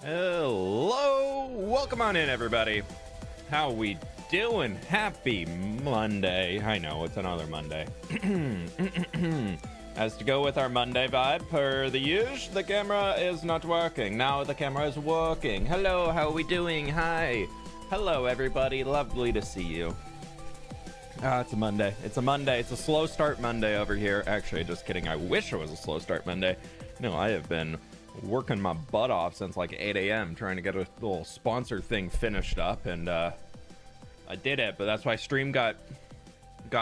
Hello, welcome on in, everybody. How we doing? Happy Monday. I know it's another Monday. As to go with our Monday vibe, per the usual, the camera is not working. Now the camera is working. Hello, how are we doing? Hi. Hello, everybody. Lovely to see you. It's a Monday. It's a Monday. It's a slow start Monday over here. Actually, just kidding. I wish it was a slow start Monday. No, I have been working my butt off since like 8 a.m. trying to get a little sponsor thing finished up, and I did it, but that's why stream got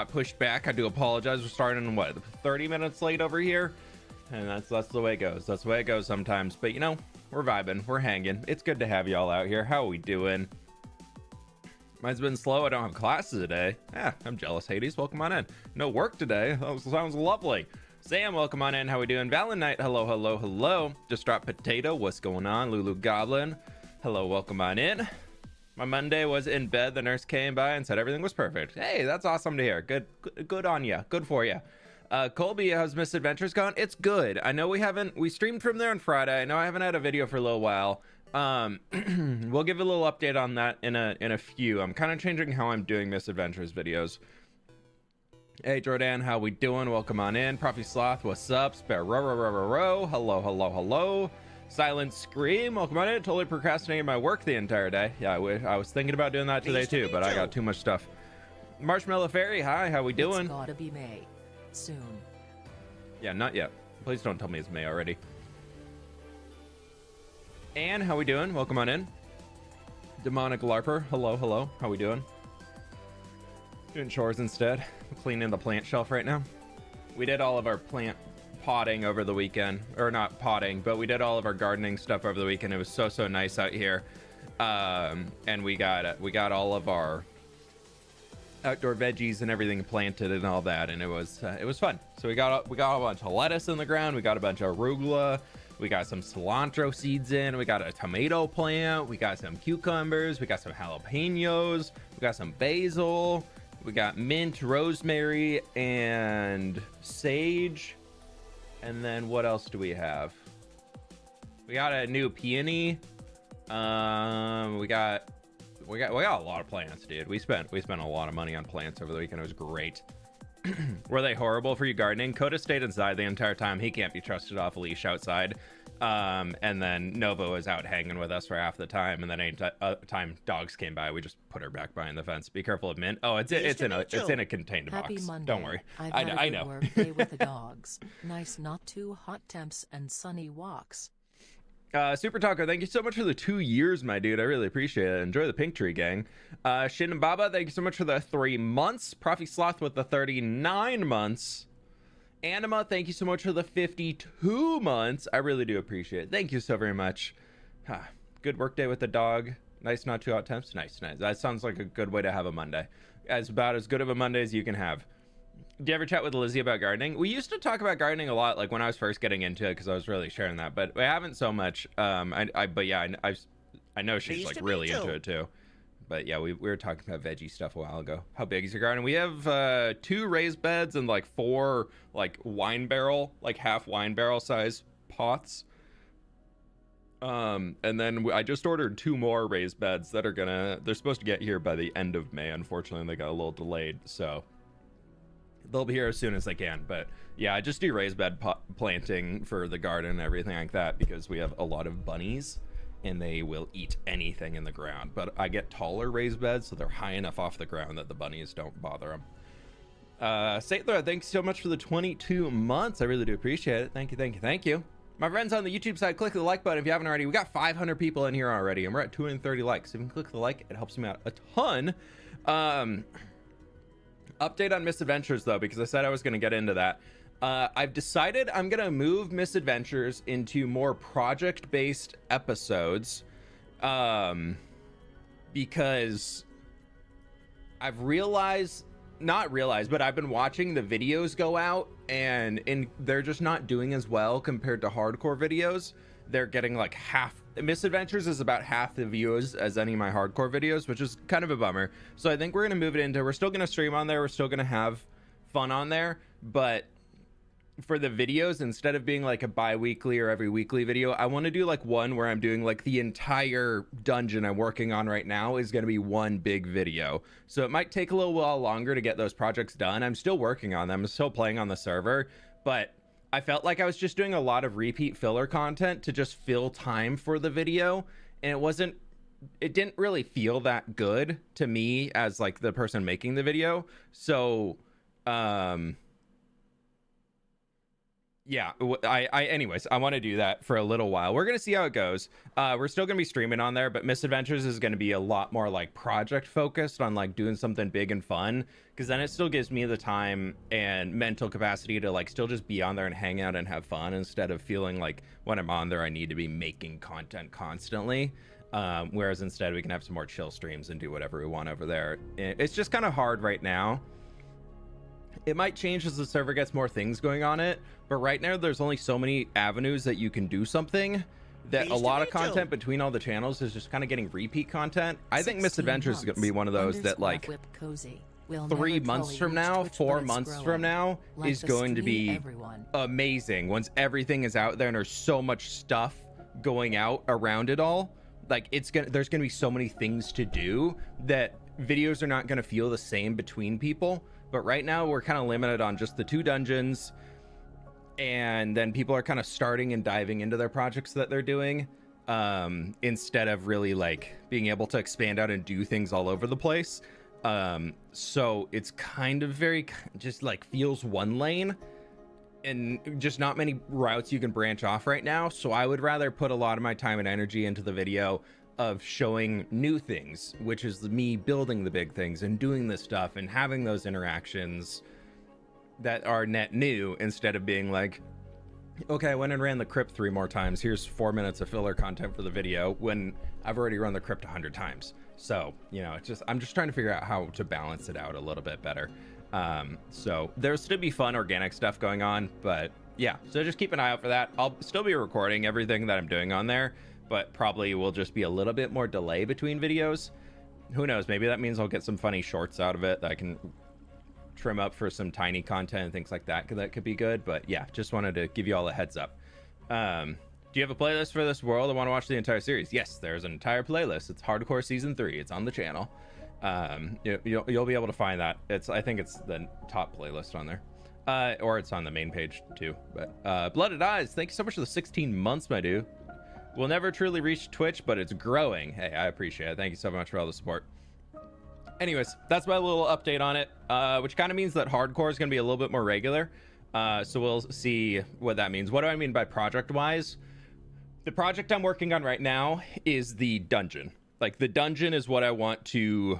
pushed back. I do apologize. We're starting what, 30 minutes late over here, and that's the way it goes. That's the way it goes sometimes. But you know, we're vibing, we're hanging. It's good to have y'all out here. How are we doing? Mine's been slow. I don't have classes today. I'm jealous. Hades, welcome on in. No work today. That sounds lovely. Sam, welcome on in. How we doing? Valentine, hello, hello, hello. Just dropped Potato, what's going on? Lulu Goblin, hello, welcome on in. My Monday was in bed. The nurse came by and said everything was perfect. Hey, that's awesome to hear. Good on you. Good for you. Colby, how's Misadventures gone? It's good. I know we streamed from there on Friday. I know I haven't had a video for a little while. We'll give a little update on that in a few. I'm kind of changing how I'm doing Misadventures videos. Hey Jordan, how we doing? Welcome on in. Prophy Sloth, what's up? Sparrow, hello, hello, hello. Silent Scream, welcome on in. Totally procrastinating my work the entire day. Yeah, I was thinking about doing that today too, but I got too much stuff. Marshmallow Fairy, hi, how we doing? It's gotta be May soon. Yeah, not yet. Please don't tell me it's May already. Anne, how we doing? Welcome on in. Demonic Larper, hello, hello. How we doing? Doing chores instead. I'm cleaning the plant shelf right now. We did all of our plant potting over the weekend, or not potting, but we did all of our gardening stuff over the weekend. It was so nice out here, and we got all of our outdoor veggies and everything planted and all that, and it was fun. So we got a bunch of lettuce in the ground. We got a bunch of arugula. We got some cilantro seeds in. We got a tomato plant. We got some cucumbers. We got some jalapenos. We got some basil. We got mint, rosemary, and sage. And then what else do we have? We got a new peony. We got a lot of plants, dude. We spent a lot of money on plants over the weekend. It was great. Were they horrible for you gardening? Coda stayed inside the entire time. He can't be trusted off a leash outside. And then Nova was out hanging with us for half the time. And then any time dogs came by, we just put her back behind the fence. Be careful of mint. Oh, it's in a contained Happy box. Monday. Don't worry. I know. Work day with the dogs. Nice, not too hot temps and sunny walks. Super Talker, thank you so much for the 2 years, my dude. I really appreciate it. Enjoy the pink tree, gang. Shin and Baba, thank you so much for the 3 months. Prophy Sloth with the 39 months. Anima, thank you so much for the 52 months. I really do appreciate it. Thank you so very much. Good work day with the dog. Nice, not too hot temps. Nice. That sounds like a good way to have a Monday. About as good of a Monday as you can have. Do you ever chat with Lizzie about gardening? We used to talk about gardening a lot, like when I was first getting into it, because I was really sharing that, but we haven't so much. But yeah, I know she's like really into it too. But yeah, we were talking about veggie stuff a while ago. How big is your garden? We have 2 raised beds and like 4 like wine barrel, like half wine barrel size pots. And then I just ordered 2 more raised beds that they're supposed to get here by the end of May. Unfortunately, they got a little delayed, so they'll be here as soon as they can. But yeah, I just do raised bed planting for the garden and everything like that because we have a lot of bunnies and they will eat anything in the ground. But I get taller raised beds so they're high enough off the ground that the bunnies don't bother them. Saitler, thanks so much for the 22 months. I really do appreciate it. Thank you. My friends on the YouTube side, click the like button if you haven't already. We got 500 people in here already and we're at 230 likes. If you can click the like, it helps me out a ton. Update on Misadventures though, because I said I was going to get into that. I've decided I'm going to move Misadventures into more project-based episodes, because I've but I've been watching the videos go out and they're just not doing as well compared to hardcore videos. They're getting like Misadventures is about half the views as any of my hardcore videos, which is kind of a bummer. So I think we're going to move it into, we're still going to stream on there. We're still going to have fun on there, but for the videos, instead of being like a bi-weekly or every weekly video, I want to do like one where I'm doing like the entire dungeon I'm working on right now is going to be one big video. So it might take a little while longer to get those projects done. I'm still working on them. I'm still playing on the server, but I felt like I was just doing a lot of repeat filler content to just fill time for the video, and it didn't really feel that good to me as like the person making the video. So yeah, anyways, I want to do that for a little while. We're gonna see how it goes. We're still gonna be streaming on there, but Misadventures is gonna be a lot more like project focused on like doing something big and fun, because then it still gives me the time and mental capacity to like still just be on there and hang out and have fun, instead of feeling like when I'm on there I need to be making content constantly. Whereas instead we can have some more chill streams and do whatever we want over there. It's just kind of hard right now. It might change as the server gets more things going on it, but right now there's only so many avenues that you can do something, that a lot of content between all the channels is just kind of getting repeat content. I think Misadventures is going to be one of those that like 3 months from now, 4 months from now is going to be amazing once everything is out there and there's so much stuff going out around it all. Like there's gonna be so many things to do that videos are not gonna feel the same between people. But right now we're kind of limited on just the 2 dungeons, and then people are kind of starting and diving into their projects that they're doing, instead of really like being able to expand out and do things all over the place. So it's kind of very just like feels one lane, and just not many routes you can branch off right now. So I would rather put a lot of my time and energy into the video of showing new things, which is me building the big things and doing this stuff and having those interactions that are net new, instead of being like, okay, I went and ran the crypt 3 more times, here's 4 minutes of filler content for the video, when I've already run the crypt 100 times. So, you know, I'm just trying to figure out how to balance it out a little bit better. So there'll still be fun organic stuff going on, but yeah, so just keep an eye out for that. I'll still be recording everything that I'm doing on there, but probably will just be a little bit more delay between videos. Who knows, maybe that means I'll get some funny shorts out of it that I can trim up for some tiny content and things like that, that could be good. But yeah, just wanted to give you all a heads up. Do you have a playlist for this world? I want to watch the entire series. Yes, there's an entire playlist. It's Hardcore Season 3. It's on the channel. You'll be able to find that. I think it's the top playlist on there, or it's on the main page too. But Blooded Eyes, thank you so much for the 16 months, my dude. We'll never truly reach Twitch, but it's growing. Hey, I appreciate it. Thank you so much for all the support. Anyways, that's my little update on it, which kind of means that hardcore is going to be a little bit more regular. So we'll see what that means. What do I mean by project wise? The project I'm working on right now is the dungeon. Like, the dungeon is what I want to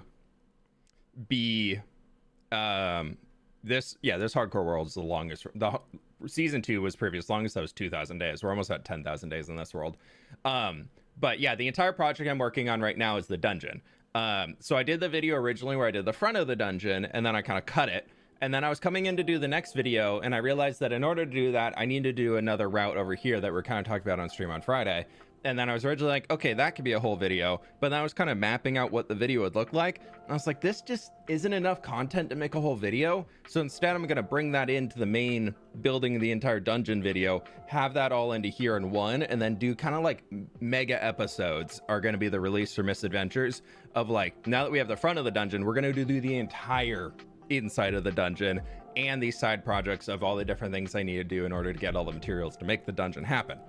be. This hardcore world is the longest. The season 2 was previous longest. That was 2,000 days. We're almost at 10,000 days in this world. But yeah, the entire project I'm working on right now is the dungeon. So I did the video originally where I did the front of the dungeon, and then I kind of cut it. And then I was coming in to do the next video, and I realized that in order to do that, I need to do another route over here that we're kind of talking about on stream on Friday. And then I was originally like, okay, that could be a whole video. But then I was kind of mapping out what the video would look like. And I was like, this just isn't enough content to make a whole video. So instead, I'm going to bring that into the main building the entire dungeon video, have that all into here in one, and then do kind of like mega episodes are going to be the release for Misadventures of like, now that we have the front of the dungeon, we're going to do the entire inside of the dungeon and these side projects of all the different things I need to do in order to get all the materials to make the dungeon happen.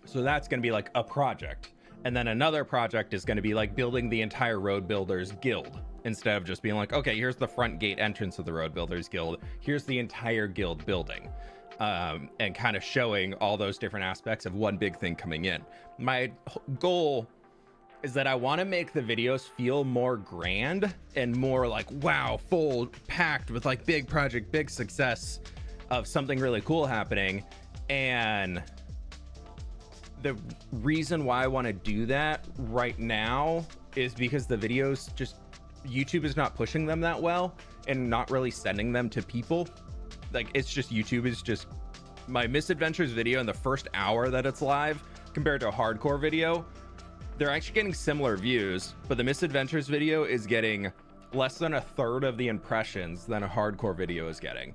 So that's going to be like a project. And then another project is going to be like building the entire Road Builders Guild, instead of just being like, okay, here's the front gate entrance of the Road Builders Guild. Here's the entire guild building. And kind of showing all those different aspects of one big thing coming in. My goal is that I want to make the videos feel more grand and more like, wow, full packed with like big project, big success of something really cool happening. And the reason why I want to do that right now is because the videos just, YouTube is not pushing them that well and not really sending them to people. Like, it's just, YouTube is just, my Misadventures video in the first hour that it's live compared to a hardcore video, they're actually getting similar views, but the Misadventures video is getting less than a third of the impressions than a hardcore video is getting.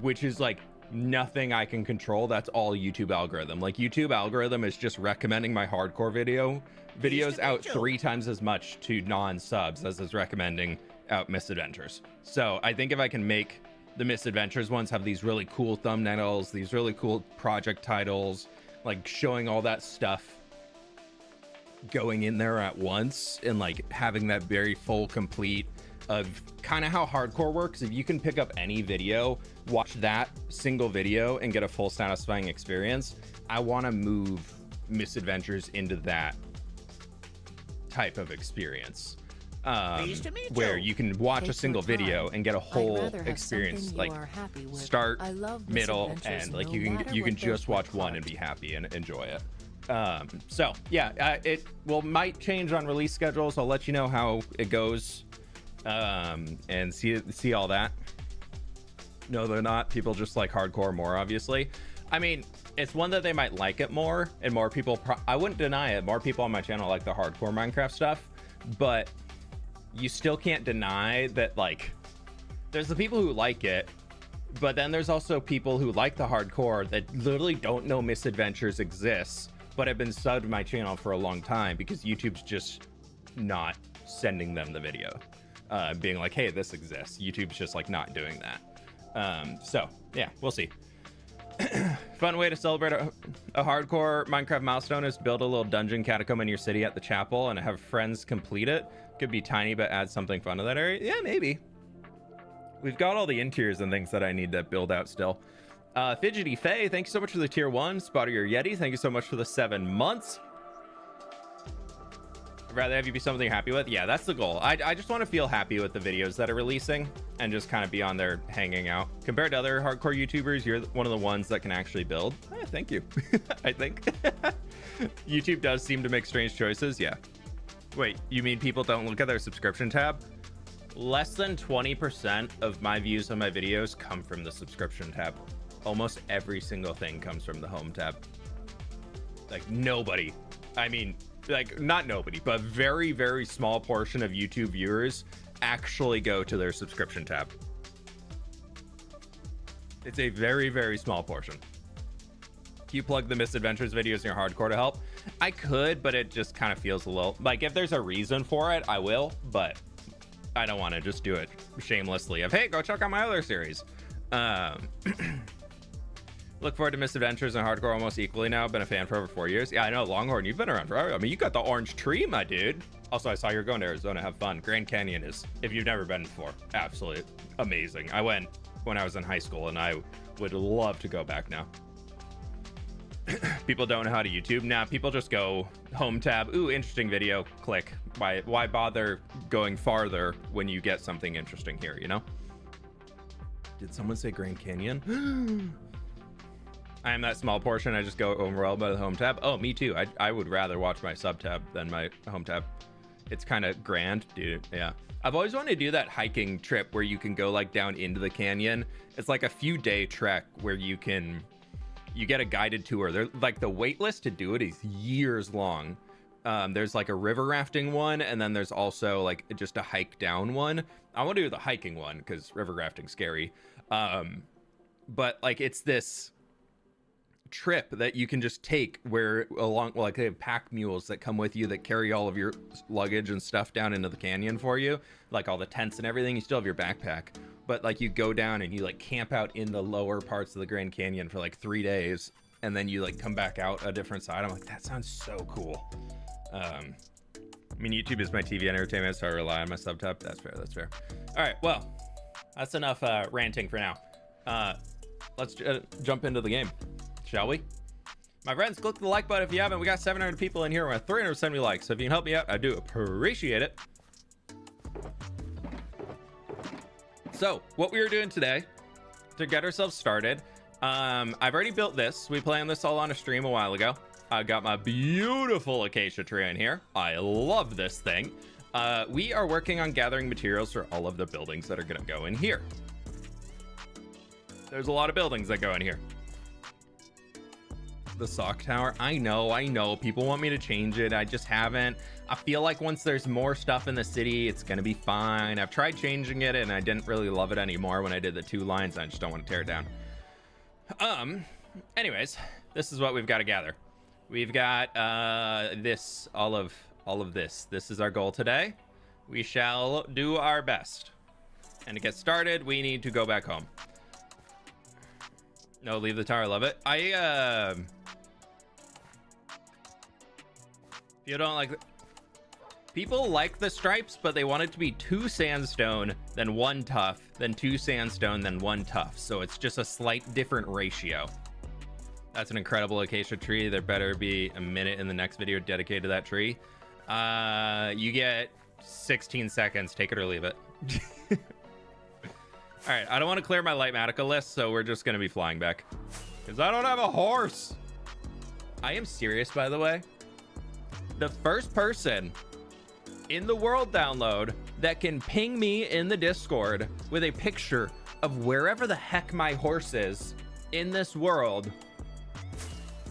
which is like nothing I can control. That's all YouTube algorithm. Like YouTube algorithm is just recommending my hardcore videos out 3 times as much to non-subs as is recommending out Misadventures. So I think if I can make the Misadventures ones have these really cool thumbnails, these really cool project titles, like showing all that stuff going in there at once, and like having that very full complete of kind of how hardcore works. If you can pick up any video, watch that single video and get a full satisfying experience, I want to move Misadventures into that type of experience, where you can watch a single video and get a whole experience, like start, middle, end. Like you can just watch one and be happy and enjoy it. So yeah, it might change on release schedules. I'll let you know how it goes, and see all that. No, they're not. People just like hardcore more, obviously. I mean, it's one that they might like it more, and more people I wouldn't deny it, more people on my channel like the hardcore Minecraft stuff, but you still can't deny that, like, there's the people who like it, but then there's also people who like the hardcore that literally don't know Misadventures exists, but have been subbed to my channel for a long time because YouTube's just not sending them the video, being like, hey, this exists. YouTube's just like not doing that. So yeah, we'll see. Fun way to celebrate a hardcore Minecraft milestone is build a little dungeon catacomb in your city at the chapel and have friends complete it. Could be tiny, but add something fun to that area. Yeah, maybe. We've got all the interiors and things that I need to build out still. Fidgety Faye, thank you so much for the tier 1. Spotter your Yeti, thank you so much for the 7 months. I'd rather have you be something you're happy with. Yeah, that's the goal. I just want to feel happy with the videos that are releasing and just kind of be on there hanging out. Compared to other hardcore YouTubers, you're one of the ones that can actually build. Thank you. I think. YouTube does seem to make strange choices. Yeah. Wait, you mean people don't look at their subscription tab? Less than 20% of my views on my videos come from the subscription tab. Almost every single thing comes from the home tab. Like nobody. I mean, like not nobody, but very, very small portion of YouTube viewers actually go to their subscription tab. It's a very, very small portion. Can you plug the Misadventures videos in your hardcore to help? I could, but it just kind of feels a little like if there's a reason for it, I will, but I don't want to just do it shamelessly of, hey, go check out my other series. Look forward to Misadventures and hardcore almost equally now. Been a fan for over 4 years. Yeah, I know, Longhorn, you've been around forever. I mean, you got the orange tree, my dude. Also, I saw you're going to Arizona. Have fun. Grand Canyon is, if you've never been before, absolutely amazing. I went when I was in high school, and I would love to go back now. People don't know how to YouTube. Nah, people just go home tab. Ooh, interesting video. Click. Why bother going farther when you get something interesting here, you know? Did someone say Grand Canyon? I am that small portion. I just go overwhelmed by the home tab. Oh, me too. I would rather watch my sub tab than my home tab. It's kind of grand, dude. Yeah. I've always wanted to do that hiking trip where you can go like down into the canyon. It's like a few day trek where you get a guided tour. They're like the wait list to do it is years long. There's like a river rafting one, and then there's also like just a hike down one. I want to do the hiking one because river rafting's scary. But like it's this trip that you can just take where along, like they have pack mules that come with you that carry all of your luggage and stuff down into the canyon for you, like all the tents and everything. You still have your backpack, but like you go down and you like camp out in the lower parts of the Grand Canyon for like 3 days, and then you like come back out a different side. I'm like, that sounds so cool. I mean, YouTube is my TV entertainment, so I rely on my sub tab. That's fair. All right, well, that's enough ranting for now. Let's jump into the game, shall we? My friends, click the like button if you haven't. We got 700 people in here. We're at 370 likes. So if you can help me out, I do appreciate it. So what we are doing today to get ourselves started, I've already built this. We planned this all on a stream a while ago. I got my beautiful acacia tree in here. I love this thing. We are working on gathering materials for all of the buildings that are going to go in here. There's a lot of buildings that go in here. The sock tower. I know. People want me to change it. I just haven't. I feel like once there's more stuff in the city, it's gonna be fine. I've tried changing it and I didn't really love it anymore when I did the 2 lines. I just don't want to tear it down. Anyways, this is what we've got to gather. We've got all of this. This is our goal today. We shall do our best. And to get started, we need to go back home. No, leave the tower. Love it. If you don't like people like the stripes, but they want it to be 2 sandstone, then 1 tough, then 2 sandstone, then 1 tough. So it's just a slight different ratio. That's an incredible acacia tree. There better be a minute in the next video dedicated to that tree. You get 16 seconds. Take it or leave it. All right, I don't want to clear my Lightmatica list, so we're just going to be flying back. Because I don't have a horse. I am serious, by the way. The first person in the world download that can ping me in the Discord with a picture of wherever the heck my horse is in this world.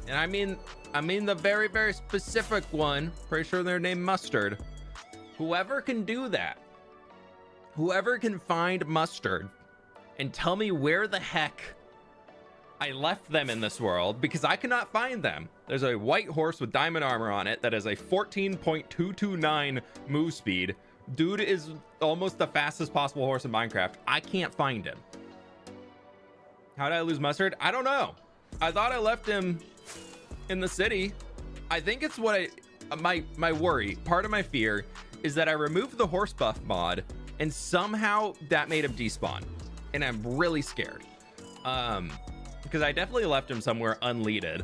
And I mean the very, very specific one. Pretty sure they're named Mustard. Whoever can do that, whoever can find Mustard and tell me where the heck I left them in this world, because I cannot find them. There's a white horse with diamond armor on it that is a 14.229 move speed. Dude is almost the fastest possible horse in Minecraft. I can't find him. How did I lose Mustard? I don't know. I thought I left him in the city. I think it's what my worry, part of my fear, is that I removed the horse buff mod and somehow that made him despawn. And I'm really scared. Because I definitely left him somewhere unleaded,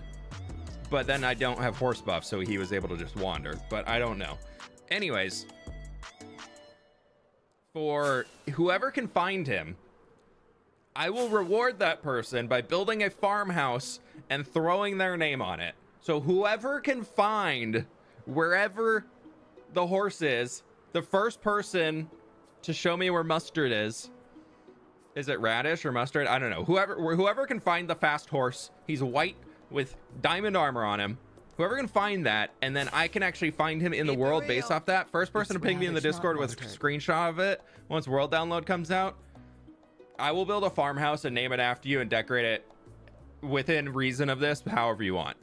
but then I don't have horse buff, so he was able to just wander, but I don't know. Anyways, for whoever can find him, I will reward that person by building a farmhouse and throwing their name on it. So whoever can find wherever the horse is, the first person to show me where Mustard is it Radish or Mustard? I don't know. Whoever can find the fast horse, he's white with diamond armor on him. Whoever can find that, and then I can actually find him in the world based off that. First person to ping me in the Discord with a screenshot of it once world download comes out, I will build a farmhouse and name it after you and decorate it within reason of this, however you want.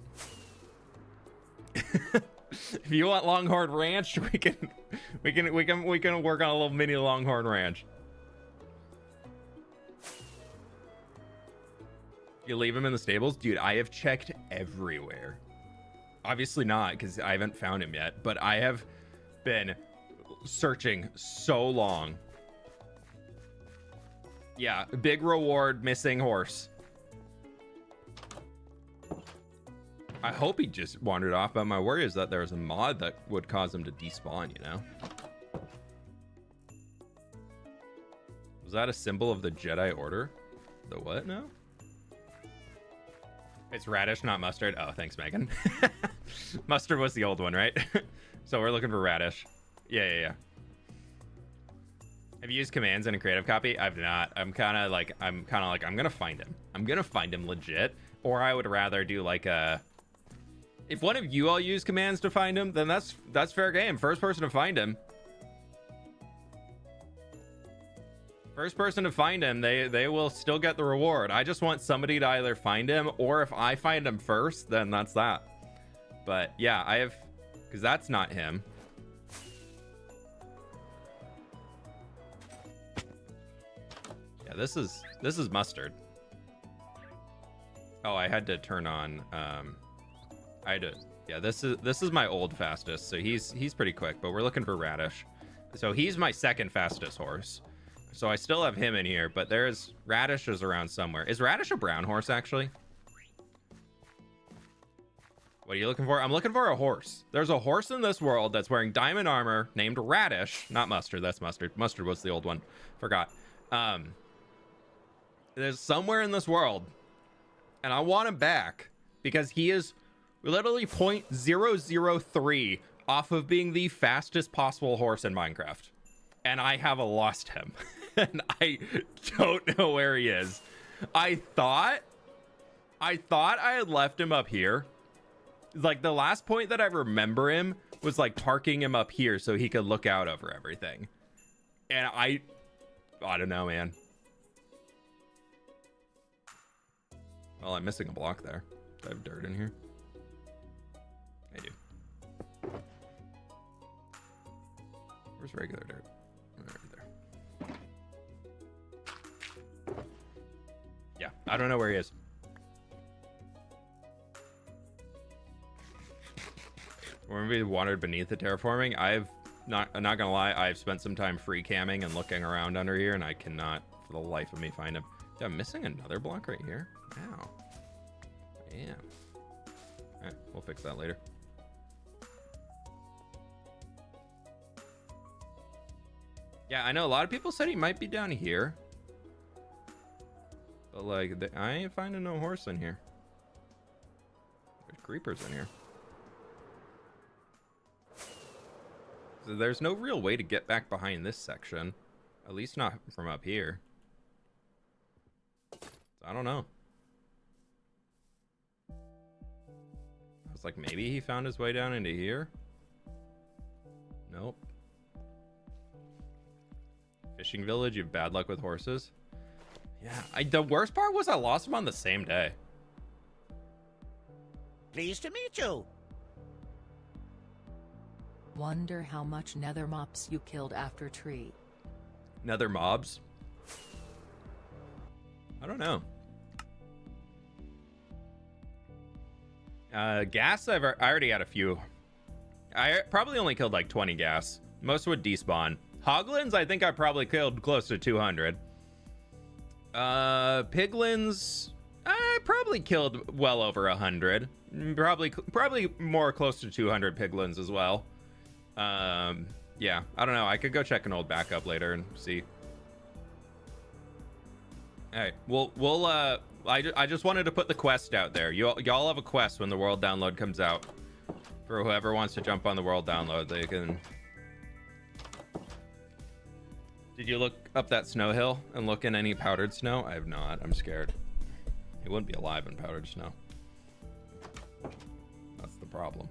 If you want Longhorn Ranch, we can work on a little mini Longhorn Ranch. You leave him in the stables? Dude, I have checked everywhere. Obviously not, because I haven't found him yet, but I have been searching so long. Yeah, big reward, missing horse. I hope he just wandered off, but my worry is that there's a mod that would cause him to despawn, you know? Was that a symbol of the Jedi Order? The what now? It's Radish, not Mustard. Oh, thanks, Megan. Mustard was the old one, right? So we're looking for Radish. Yeah. Have you used commands in a creative copy? I've not. I'm kind of like, I'm gonna find him. I'm gonna find him legit. Or I would rather do like a, if one of you all use commands to find him, then that's fair game. First person to find him. First person to find him, they will still get the reward. I just want somebody to either find him, or if I find him first, then that's that. But yeah, I have, because that's not him. Yeah, this is Mustard. Oh, I had to turn on. Yeah, this is my old fastest, so he's pretty quick. But we're looking for Radish, so he's my second fastest horse. So I still have him in here, but there's Radishes around somewhere. Is Radish a brown horse, actually? What are you looking for? I'm looking for a horse. There's a horse in this world that's wearing diamond armor named Radish. Not Mustard, that's Mustard. Mustard was the old one. Forgot. There's somewhere in this world, and I want him back because he is literally 0.003 off of being the fastest possible horse in Minecraft. And I have lost him. And I don't know where he is. I thought I had left him up here. Like the last point that I remember him was like parking him up here so he could look out over everything. And I don't know, man. Well, I'm missing a block there. Do I have dirt in here? I do. Where's regular dirt? Right there. Yeah, I don't know where he is. When we wandered beneath the terraforming, I'm not gonna lie, I've spent some time free camming and looking around under here, and I cannot for the life of me find him. Dude, I'm missing another block right here. Wow. Damn. Alright, we'll fix that later. Yeah, I know a lot of people said he might be down here. But like, I ain't finding no horse in here. There's creepers in here. So there's no real way to get back behind this section. At least not from up here. So I don't know. I was like, maybe he found his way down into here? Nope. Fishing village, you have bad luck with horses? Yeah, the worst part was I lost him on the same day. Pleased to meet you. Wonder how much nether mops you killed after tree. Nether mobs? I don't know. Gas, I already had a few. I probably only killed like 20 gas. Most would despawn. Hoglins, I think I probably killed close to 200. Piglins, I probably killed well over 100. Probably more close to 200 piglins as well. Yeah, I don't know. I could go check an old backup later and see. All right, I just wanted to put the quest out there. Y'all have a quest when the world download comes out. For whoever wants to jump on the world download, they can. Did you look up that snow hill and look in any powdered snow? I have not. I'm scared. He wouldn't be alive in powdered snow. That's the problem.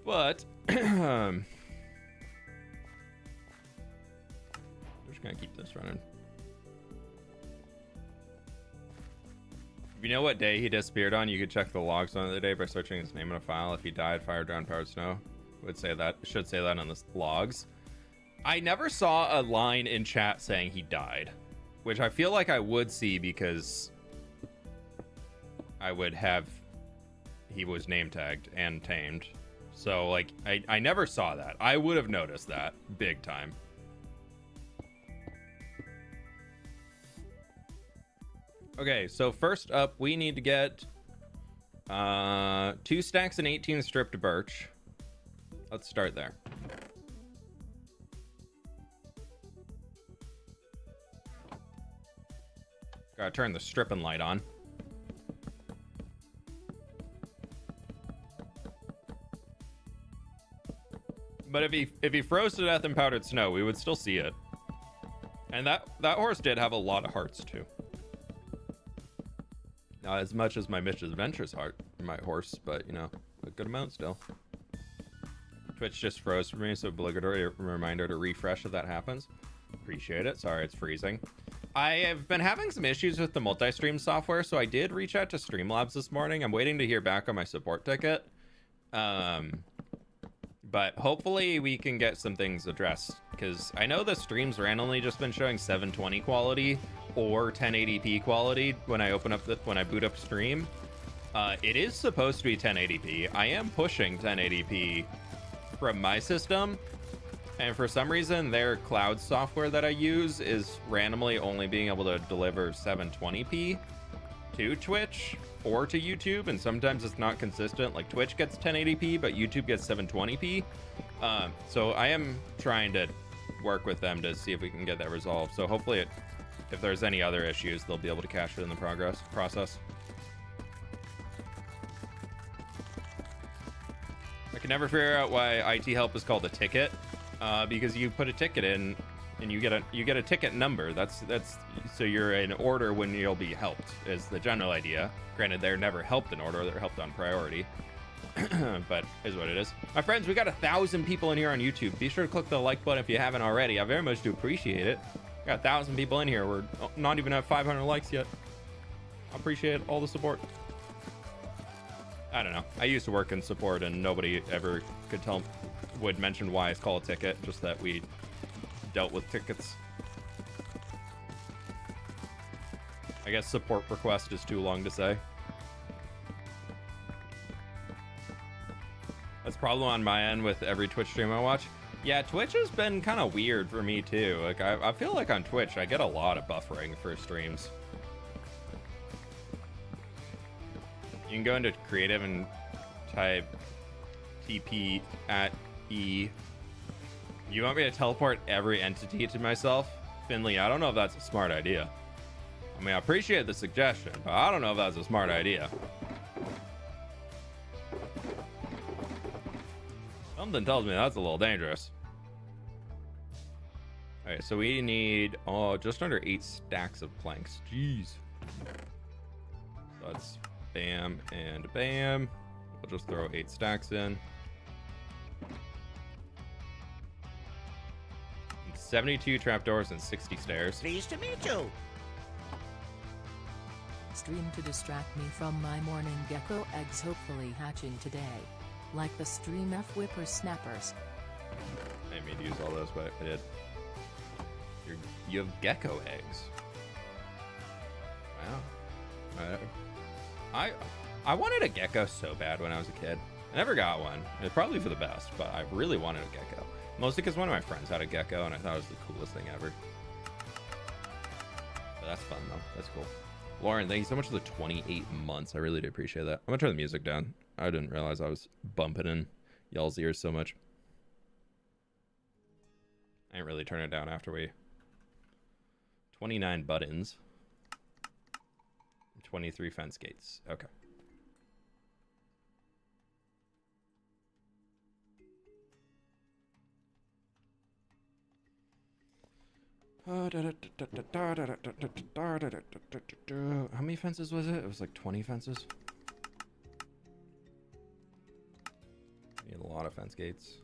But I'm just gonna keep this running. If you know what day he disappeared on, you could check the logs on the day by searching his name in a file. If he died, fire, drowned, powdered snow, should say that on the logs. I never saw a line in chat saying he died, which I feel like I would see because I would have he was name tagged and tamed. So like I never saw that. I would have noticed that big time. Okay, so first up we need to get 2 stacks and 18 stripped birch. Let's start there. Gotta turn the stripping light on. But if he froze to death in powdered snow, we would still see it. And that horse did have a lot of hearts too. Not as much as my Misadventures my horse, but you know, a good amount still. Twitch just froze for me, so obligatory reminder to refresh if that happens. Appreciate it. Sorry, it's freezing. I have been having some issues with the multi-stream software, so I did reach out to Streamlabs this morning. I'm waiting to hear back on my support ticket. But hopefully we can get some things addressed, because I know the stream's randomly just been showing 720 quality or 1080p quality when I boot up stream. It is supposed to be 1080p. I am pushing 1080p from my system. And for some reason, their cloud software that I use is randomly only being able to deliver 720p to Twitch or to YouTube, and sometimes it's not consistent. Like Twitch gets 1080p, but YouTube gets 720p. So I am trying to work with them to see if we can get that resolved. So hopefully, if there's any other issues, they'll be able to cache it in the process. I can never figure out why IT help is called a ticket. Because you put a ticket in and you get a ticket number. That's so you're in order when you'll be helped is the general idea. Granted, they're never helped in order, they're helped on priority. but is what it is. My friends, we got 1,000 people in here on YouTube. Be sure to click the like button if you haven't already. I very much do appreciate it. Got 1,000 people in here. We're not even at 500 likes yet. I appreciate all the support. I don't know. I used to work in support and nobody ever would mention why it's called a ticket, just that we dealt with tickets. I guess support request is too long to say. That's problem on my end with every Twitch stream I watch. Yeah, Twitch has been kind of weird for me too. Like I feel like on Twitch I get a lot of buffering for streams. You can go into creative and type TP at E. You want me to teleport every entity to myself? Finley, I don't know if that's a smart idea. I mean, I appreciate the suggestion, but I don't know if that's a smart idea. Something tells me that's a little dangerous. All right, so we need just under 8 stacks of planks. Jeez. So that's bam and bam. We'll just throw 8 stacks in. 72 trapdoors and 60 stairs. Pleased to meet you. Stream to distract me from my morning gecko eggs hopefully hatching today. Like the stream fWhip or snappers. I didn't mean to use all those, but I did. You have gecko eggs. Wow. I wanted a gecko so bad when I was a kid. I never got one. It's probably for the best, but I really wanted a gecko. Mostly because one of my friends had a gecko and I thought it was the coolest thing ever. But that's fun though. That's cool. Lauren, thank you so much for the 28 months. I really do appreciate that. I'm gonna turn the music down. I didn't realize I was bumping in y'all's ears so much. I didn't really turn it down after we... 29 buttons. 23 fence gates. Okay. How many fences was it? It was like 20 fences. Need a lot of fence gates.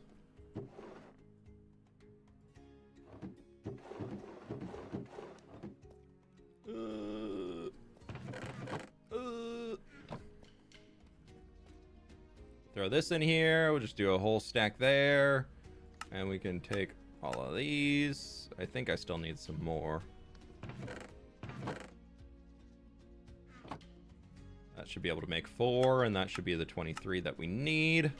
Throw this in here. We'll just do a whole stack there. And we can take all of these. I think I still need some more. That should be able to make 4, and that should be the 23 that we need.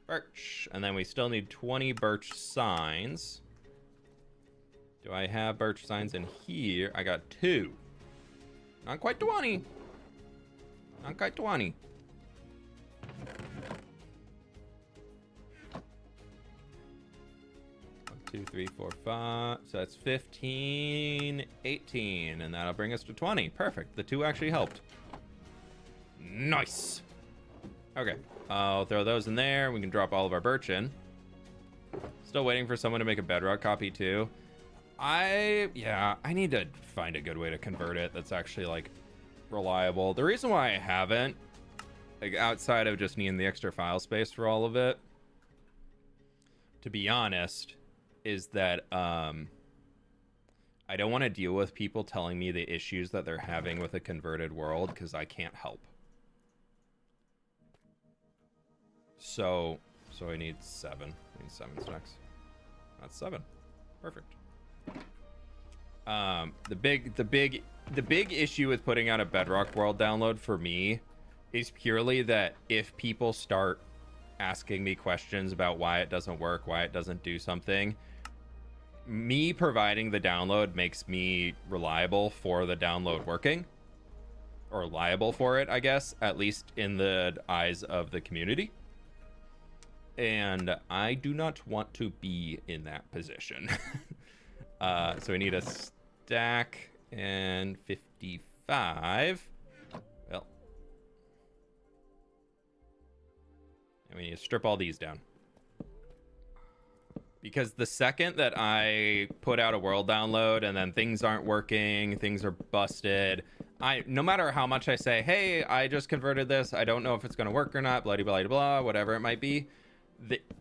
Birch. And then we still need 20 birch signs. Do I have birch signs in here? I got 2. Not quite 20. Not quite 20. Two, 3, 4, 5. So that's 15, 18, and that'll bring us to 20. Perfect. The 2 actually helped. Nice. Okay, I'll throw those in there. We can drop all of our birch in. Still waiting for someone to make a bedrock copy too. I need to find a good way to convert it that's actually like reliable. The reason why I haven't, like outside of just needing the extra file space for all of it, to be honest, is that I don't want to deal with people telling me the issues that they're having with a converted world because I can't help. So I need 7. I need 7 stacks. That's 7. Perfect. The big issue with putting out a Bedrock World download for me is purely that if people start asking me questions about why it doesn't work, why it doesn't do something, me providing the download makes me reliable for the download working, or liable for it, I guess, at least in the eyes of the community. And I do not want to be in that position. So we need a stack and 55. Well, and we need to strip all these down. Because the second that I put out a world download and then things aren't working, things are busted, no matter how much I say, hey, I just converted this, I don't know if it's going to work or not, blah, blah, blah, blah, whatever it might be.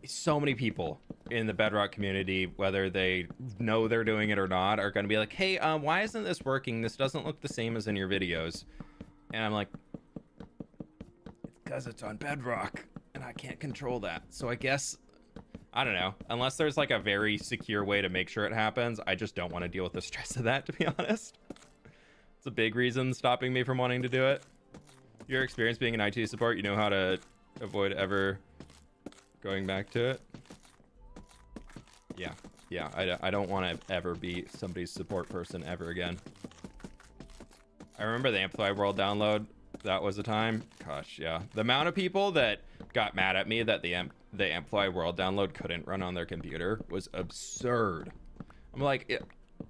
So many people in the Bedrock community, whether they know they're doing it or not, are going to be like, hey, why isn't this working? This doesn't look the same as in your videos. And I'm like, it's because it's on Bedrock, and I can't control that. So I guess, I don't know. Unless there's like a very secure way to make sure it happens, I just don't want to deal with the stress of that, to be honest. It's a big reason stopping me from wanting to do it. Your experience being in IT support, you know how to avoid ever going back to it. Yeah, I don't want to ever be somebody's support person ever again. I remember the Amplify World download. That was a time. Gosh, yeah. The amount of people that got mad at me that the Amplify World download couldn't run on their computer was absurd. I'm like,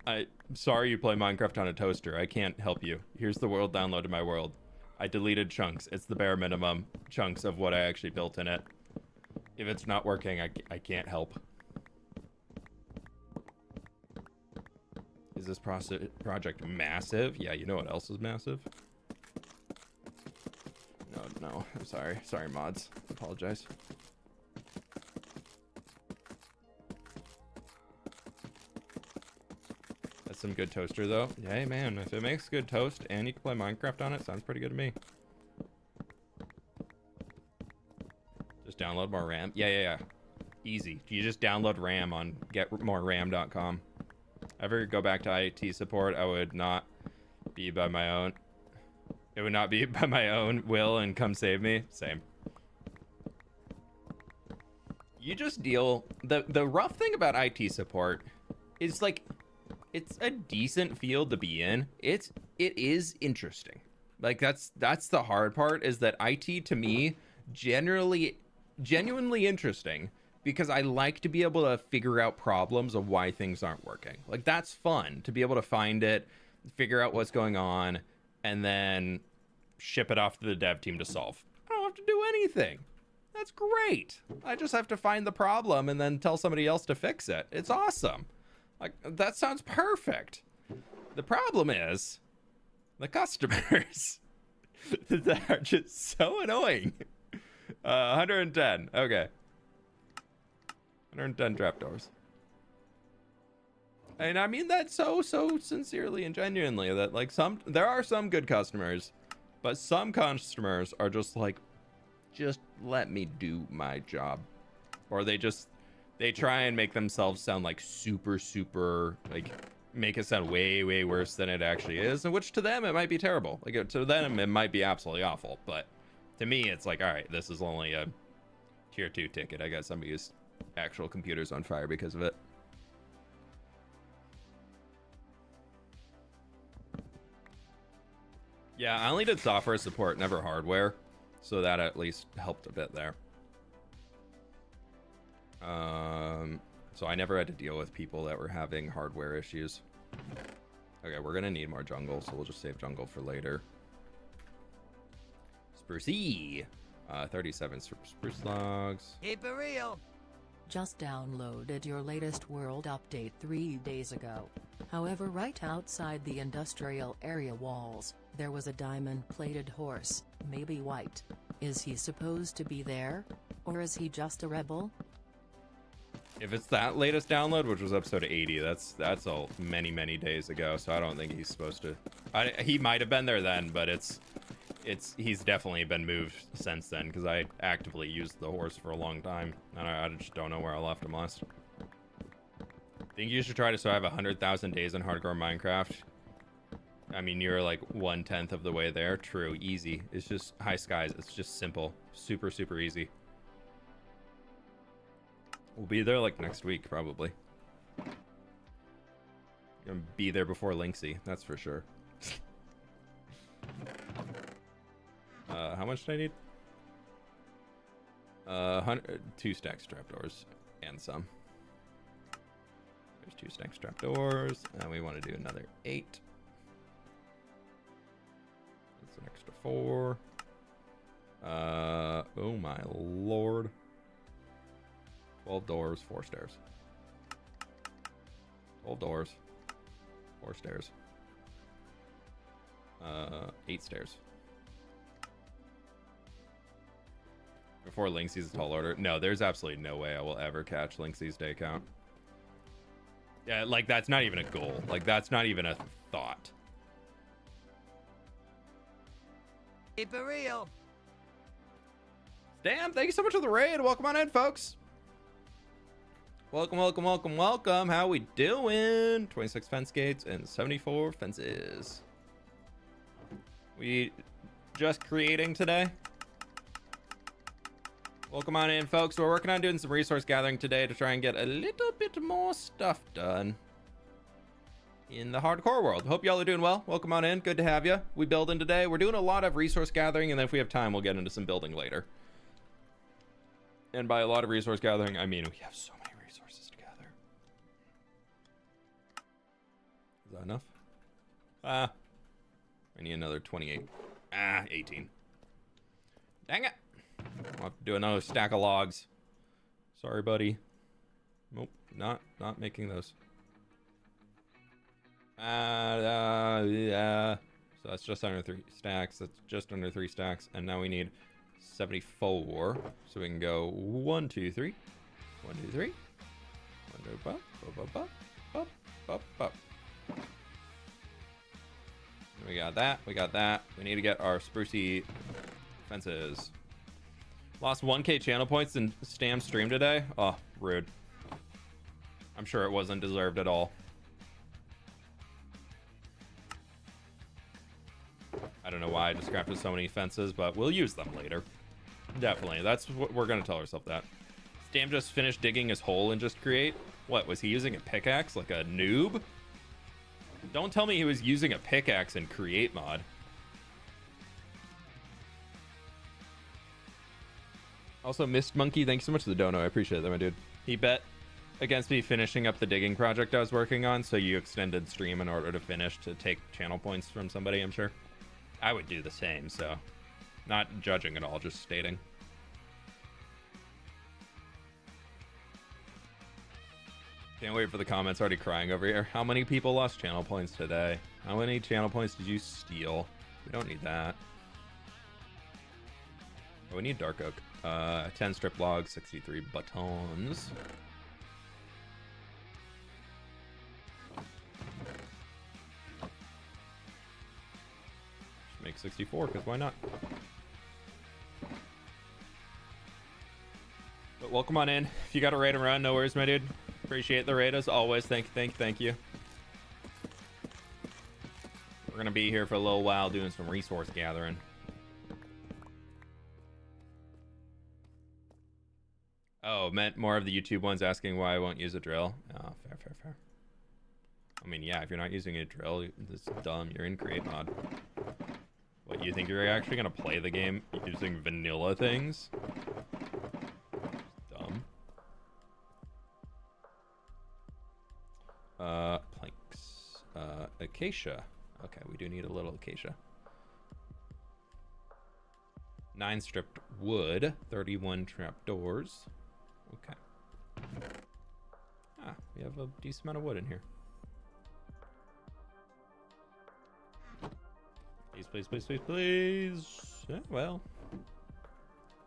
I'm sorry you play Minecraft on a toaster. I can't help you. Here's the world download to my world. I deleted chunks. It's the bare minimum chunks of what I actually built in it. If it's not working, I can't help. Is this project massive? Yeah, you know what else is massive? No, I'm sorry. Sorry, mods. Apologize. That's some good toaster, though. Hey, man, if it makes good toast and you can play Minecraft on it, sounds pretty good to me. Just download more RAM. Yeah. Easy. You just download RAM on getmoreram.com. Ever go back to IT support, I would not be by my own. It would not be by my own will and come save me. Same. You just deal. The rough thing about IT support is like, it's a decent field to be in. It is interesting. Like that's the hard part, is that IT to me genuinely interesting, because I like to be able to figure out problems of why things aren't working. Like that's fun to be able to find it, figure out what's going on, and then ship it off to the dev team to solve. I don't have to do anything. That's great. I just have to find the problem and then tell somebody else to fix it. It's awesome. Like that sounds perfect. The problem is the customers that are just so annoying. 110. Okay. 110 trapdoors. And I mean that so sincerely and genuinely, that like there are some good customers, but some customers are just like, just let me do my job. Or they try and make themselves sound like super, like make it sound way worse than it actually is, and which to them it might be terrible. Like to them it might be absolutely awful, but to me it's like, all right, this is only a tier 2 ticket. I got somebody's actual computer's on fire because of it. Yeah, I only did software support, never hardware, so that at least helped a bit there. So I never had to deal with people that were having hardware issues. Okay, we're gonna need more jungle, so we'll just save jungle for later. Sprucey! 37 spruce logs. Keep it real. Just downloaded your latest world update 3 days ago. However, right outside the industrial area walls, there was a diamond-plated horse, maybe white. Is he supposed to be there? Or is he just a rebel? If it's that latest download, which was episode 80, that's all many days ago, so I don't think he's supposed to. He might have been there then, but he's definitely been moved since then, because I actively used the horse for a long time, and I just don't know where I left him last. Think you should try to survive 100,000 days in hardcore Minecraft. I mean, you're like 1/10 of the way there. True, easy. It's just high skies. It's just simple, super easy. We'll be there like next week, probably. Gonna be there before Lynxy, that's for sure. How much do I need? 2 stacks trapdoors and some. There's 2 stacks trapdoors, and we want to do another 8. That's an extra 4. Oh my lord. 12 doors, 4 stairs. 12 doors, 4 stairs. 8 stairs. Before Link sees a tall order. No, there's absolutely no way I will ever catch Linksy's day count. Yeah, like, that's not even a goal. Like, that's not even a thought. Keep it real. Damn, thank you so much for the raid. Welcome on in, folks. Welcome, welcome, welcome, welcome. How we doing? 26 fence gates and 74 fences. We just creating today. Welcome on in, folks. We're working on doing some resource gathering today to try and get a little bit more stuff done in the hardcore world. Hope y'all are doing well. Welcome on in. Good to have you. We building today. We're doing a lot of resource gathering, and then if we have time, we'll get into some building later. And by a lot of resource gathering, I mean we have so many resources to gather. Is that enough? I need another 28. 18. Dang it. I'll have to do another stack of logs. Sorry, buddy. Nope, not making those. Yeah. So that's just under 3 stacks. That's just under 3 stacks. And now we need 74. So we can go 1, 2, 3. 1, 2, 3. 1, 2, up, up, up, up, up. We got that. We got that. We need to get our sprucey fences. Lost 1k channel points in Stam's stream today. Oh, rude. I'm sure it wasn't deserved at all. I don't know why I just crafted so many fences, but we'll use them later. Definitely. That's what we're going to tell ourselves that. Stam just finished digging his hole and just create. What, was he using a pickaxe like a noob? Don't tell me he was using a pickaxe in create mod. Also, Mist Monkey, thanks so much for the dono. I appreciate that, my dude. He bet against me finishing up the digging project I was working on, so you extended stream in order to finish to take channel points from somebody, I'm sure. I would do the same, so not judging at all, just stating. Can't wait for the comments. Already crying over here. How many people lost channel points today? How many channel points did you steal? We don't need that. Oh, we need dark oak. 10 strip logs, 63 buttons. Should make 64, because why not? But welcome on in. If you got a raid and run, no worries, my dude. Appreciate the raid as always. Thank you. We're gonna be here for a little while doing some resource gathering. Oh, meant more of the YouTube ones asking why I won't use a drill. Oh, fair. I mean, yeah, if you're not using a drill, it's dumb. You're in create mod. What, you think you're actually gonna play the game using vanilla things? Dumb. Planks. Acacia. Okay, we do need a little acacia. 9 stripped wood. 31 trapdoors. Okay. We have a decent amount of wood in here. Please. Yeah, well.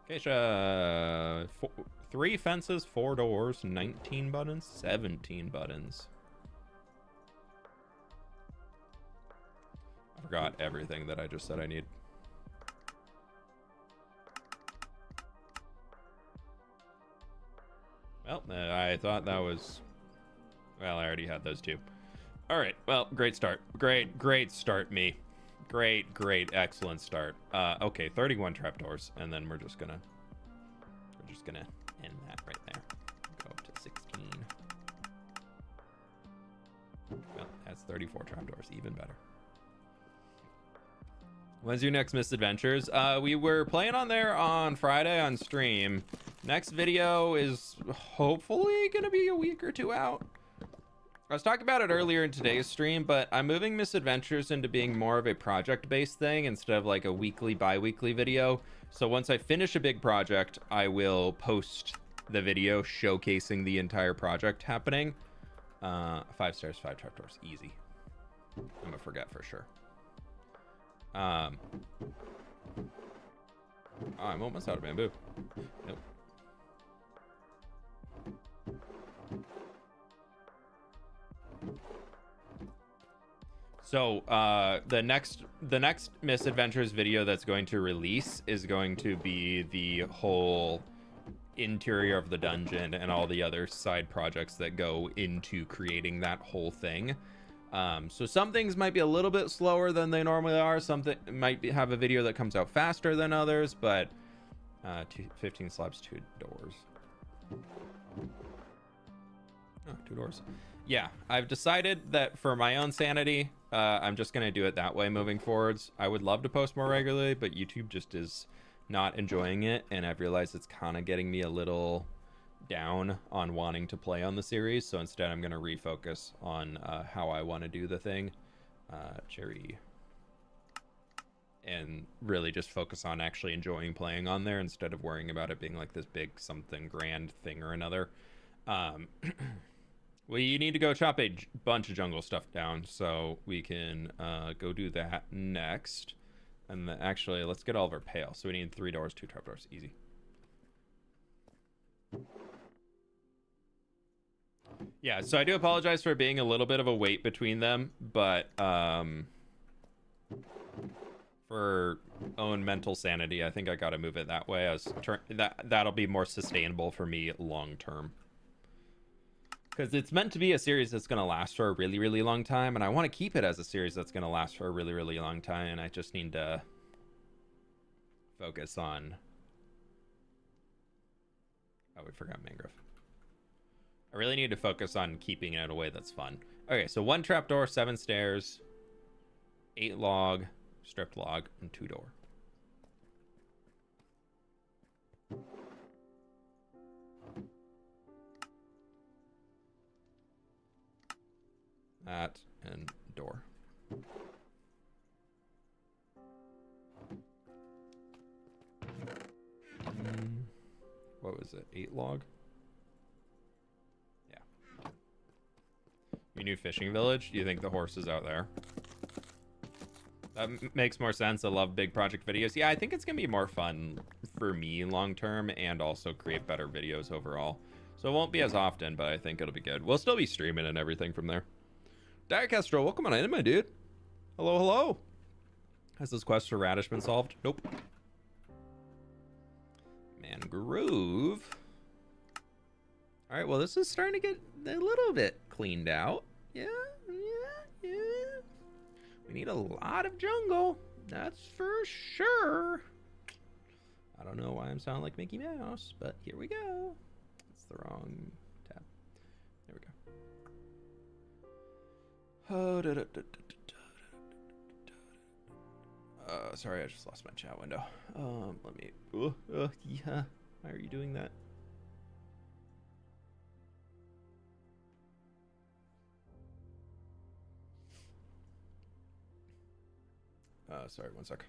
Acacia. 3 fences, 4 doors, 19 buttons, 17 buttons. I forgot everything that I just said I need. Well, I thought that was... Well, I already had those 2. All right. Well, great start. Great start, me. Great, excellent start. Okay, 31 trapdoors, and then we're just gonna end that right there. Go up to 16. Well, that's 34 trapdoors, even better. When's your next Misadventures? We were playing on there on Friday on stream. Next video is hopefully gonna be a week or 2 out. I was talking about it earlier in today's stream, but I'm moving Misadventures into being more of a project-based thing instead of like a weekly, bi-weekly video. So once I finish a big project, I will post the video showcasing the entire project happening. 5 stairs, 5 trapdoors, easy. I'm gonna forget for sure. Oh, I'm almost out of bamboo. Nope. So the next Misadventures video that's going to release is going to be the whole interior of the dungeon and all the other side projects that go into creating that whole thing. So some things might be a little bit slower than they normally are. Something might have a video that comes out faster than others, but 15 slabs, 2 doors. Oh, 2 doors. Yeah, I've decided that for my own sanity, I'm just going to do it that way moving forwards. I would love to post more regularly, but YouTube just is not enjoying it, and I've realized it's kind of getting me a little down on wanting to play on the series, so instead I'm going to refocus on how I want to do the thing. Cherry. And really just focus on actually enjoying playing on there instead of worrying about it being like this big something grand thing or another. Well, you need to go chop a bunch of jungle stuff down, so we can go do that next. And actually, let's get all of our pale. So we need 3 doors, 2 trapdoors. Easy. Yeah, so I do apologize for being a little bit of a wait between them, but for own mental sanity, I think I got to move it that way. That'll be more sustainable for me long term. Because it's meant to be a series that's going to last for a really, really long time, and I want to keep it as a series that's going to last for a really, really long time, and I just need to focus on... Oh, we forgot mangrove. I really need to focus on keeping it in a way that's fun. Okay, so 1 trapdoor, 7 stairs, 8 log, stripped log, and 2 door. That and door. What was it? 8 log? Yeah. Your new fishing village? Do you think the horse is out there? That makes more sense. I love big project videos. Yeah, I think it's going to be more fun for me long term and also create better videos overall. So it won't be as often, but I think it'll be good. We'll still be streaming and everything from there. Diacastro, welcome on in, my dude. Hello, hello. Has this quest for radish been solved? Nope. Mangrove. All right, well, this is starting to get a little bit cleaned out. Yeah. We need a lot of jungle. That's for sure. I don't know why I'm sounding like Mickey Mouse, but here we go. It's the wrong tab. There we go. Oh, sorry, I just lost my chat window. Let me. Yeah. Why are you doing that? Sorry, 1 sec.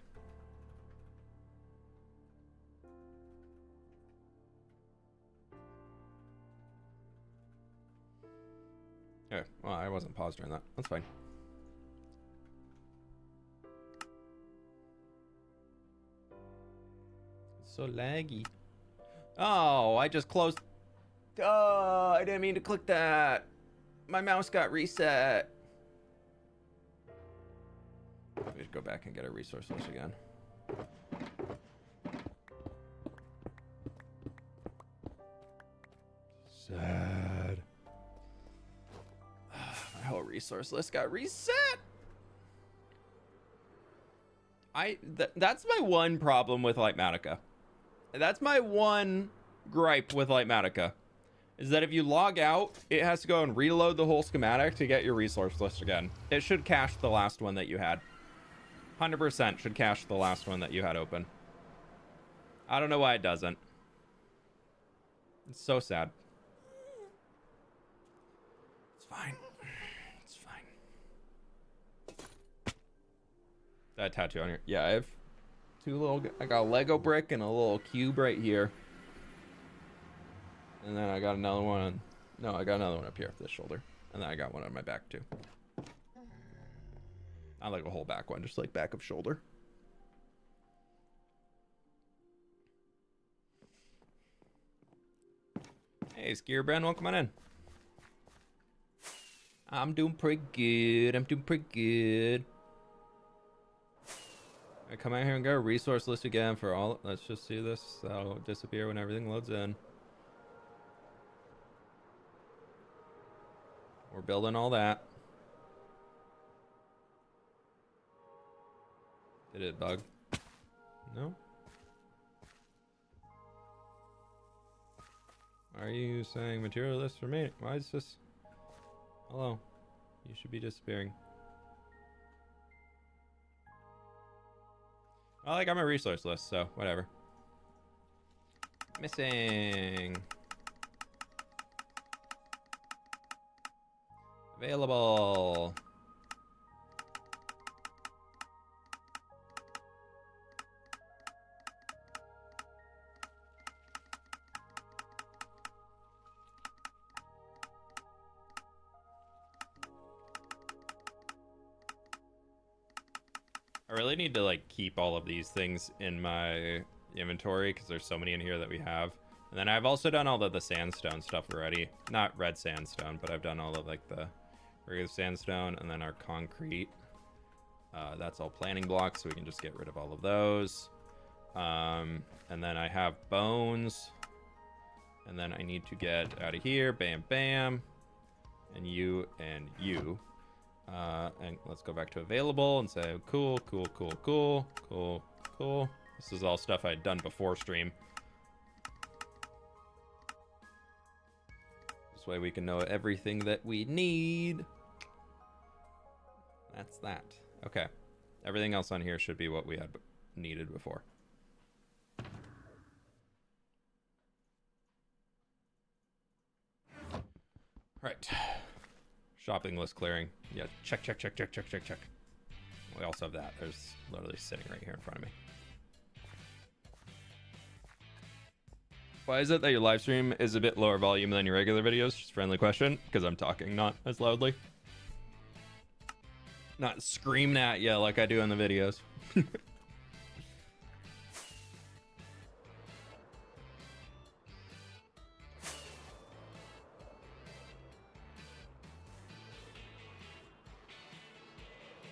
Okay, well, I wasn't paused during that. That's fine. It's so laggy. Oh, I just closed. Oh, I didn't mean to click that. My mouse got reset. We should go back and get a resource list again. Sad. My whole resource list got reset. That's my one problem with Lightmatica. That's my one gripe with Lightmatica. Is that if you log out, it has to go and reload the whole schematic to get your resource list again. It should cache the last one that you had. 100% should cache the last one that you had open. I don't know why it doesn't. It's so sad. It's fine. It's fine. That tattoo on here. Yeah, I have 2 little... I got a Lego brick and a little cube right here. And then I got another one. No, I got another one up here for the shoulder. And then I got one on my back too. Not like a whole back one, just like back of shoulder. Hey, Skier Ben, welcome on in. I'm doing pretty good. I come out here and go resource list again for all. Let's just see this. That'll disappear when everything loads in. We're building all that. Did it bug? No? Why are you saying material list for me? Why is this? Hello. You should be disappearing. Well, I got my resource list, so whatever. Missing. Available. I really need to like keep all of these things in my inventory because there's so many in here that we have. And then I've also done all of the sandstone stuff already. Not red sandstone, but I've done all of like the regular sandstone and then our concrete. That's all planning blocks, so we can just get rid of all of those. And then I have bones. And then I need to get out of here. Bam, bam. And you and you. And let's go back to available and say cool. This is all stuff I'd done before stream. This way we can know everything that we need. That's that. Okay. Everything else on here should be what we had needed before. Right. Shopping list clearing. Yeah, check. We also have that. There's literally sitting right here in front of me. Why is it that your live stream is a bit lower volume than your regular videos? Just a friendly question. Because I'm talking not as loudly. Not screaming at you like I do in the videos.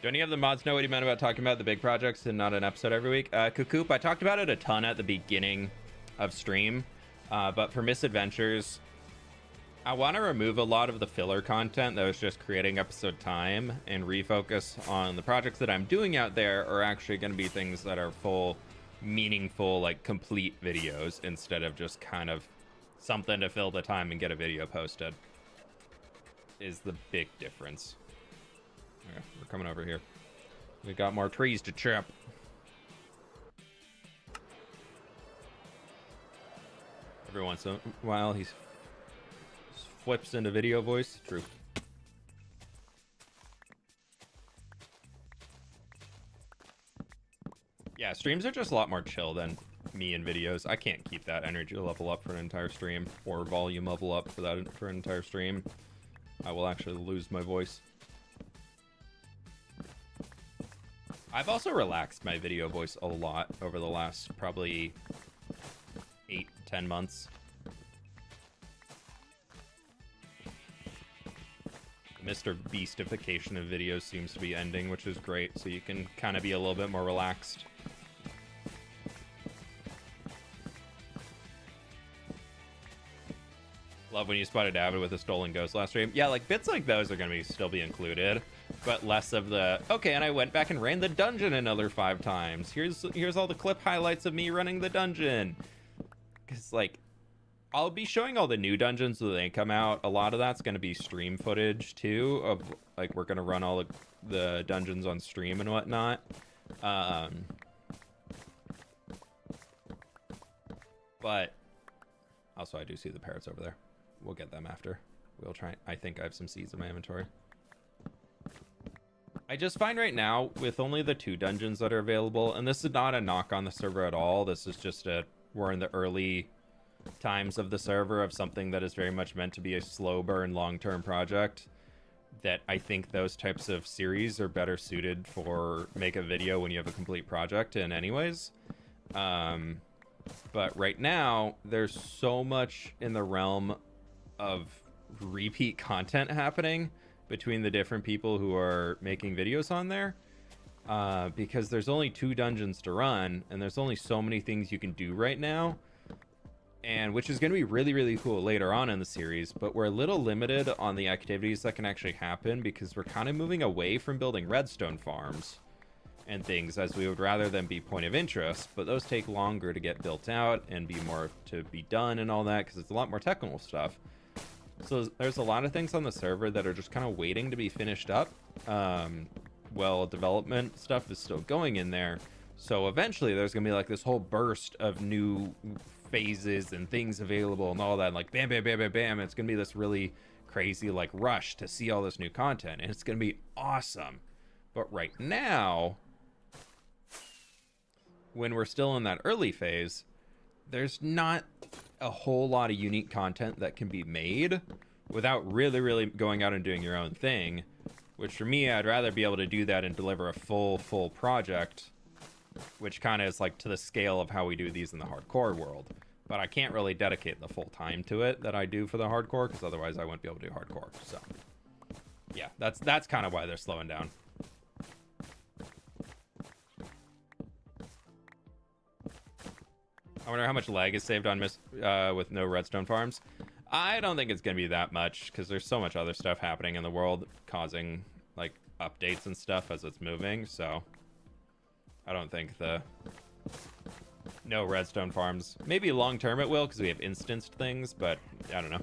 Do any of the mods know what you meant about talking about the big projects and not an episode every week? Kukoop, I talked about it a ton at the beginning of stream, but for Misadventures, I want to remove a lot of the filler content that was just creating episode time and refocus on the projects that I'm doing out there are actually going to be things that are full, meaningful, like complete videos instead of just kind of something to fill the time and get a video posted is the big difference. Yeah, we're coming over here. We got more trees to chip. Every once in a while, he flips into video voice. True. Yeah, streams are just a lot more chill than me in videos. I can't keep that energy level up for an entire stream, or volume level up for an entire stream. I will actually lose my voice. I've also relaxed my video voice a lot over the last probably 8-10 months. Mr. Beastification of videos seems to be ending, which is great, so you can kind of be a little bit more relaxed. Love when you spotted Avid with a stolen ghost last stream. Yeah, like bits like those are going to still be included, but less of the, okay, and I went back and ran the dungeon another 5 times. Here's all the clip highlights of me running the dungeon. Because, like, I'll be showing all the new dungeons when they come out. A lot of that's going to be stream footage, too, of, like, we're going to run all of the dungeons on stream and whatnot. But, also, I do see the parrots over there. We'll get them after. We'll try. I think I have some seeds in my inventory. I just find right now, with only the 2 dungeons that are available, and this is not a knock on the server at all, this is just we're in the early times of the server of something that is very much meant to be a slow burn, long-term project, that I think those types of series are better suited for make a video when you have a complete project in anyways. But right now, there's so much in the realm of repeat content happening between the different people who are making videos on there, because there's only 2 dungeons to run and there's only so many things you can do right now, and which is going to be really, really cool later on in the series, but we're a little limited on the activities that can actually happen because we're kind of moving away from building redstone farms and things, as we would rather them be point of interest, but those take longer to get built out and be more to be done and all that, because it's a lot more technical stuff. So there's a lot of things on the server that are just kind of waiting to be finished up. Well, development stuff is still going in there, so eventually there's gonna be like this whole burst of new phases and things available and all that, like bam bam bam bam bam. It's gonna be this really crazy like rush to see all this new content, and it's gonna be awesome. But right now, when we're still in that early phase, there's not a whole lot of unique content that can be made without really going out and doing your own thing, which for me, I'd rather be able to do that and deliver a full project, which kind of is like to the scale of how we do these in the hardcore world. But I can't really dedicate the full time to it that I do for the hardcore, because otherwise I wouldn't be able to do hardcore. So yeah, that's kind of why they're slowing down. I wonder how much lag is saved on with no redstone farms. I don't think it's gonna be that much, because there's so much other stuff happening in the world causing like updates and stuff as it's moving. So I don't think the no redstone farms. Maybe long term it will, because we have instanced things, but I don't know.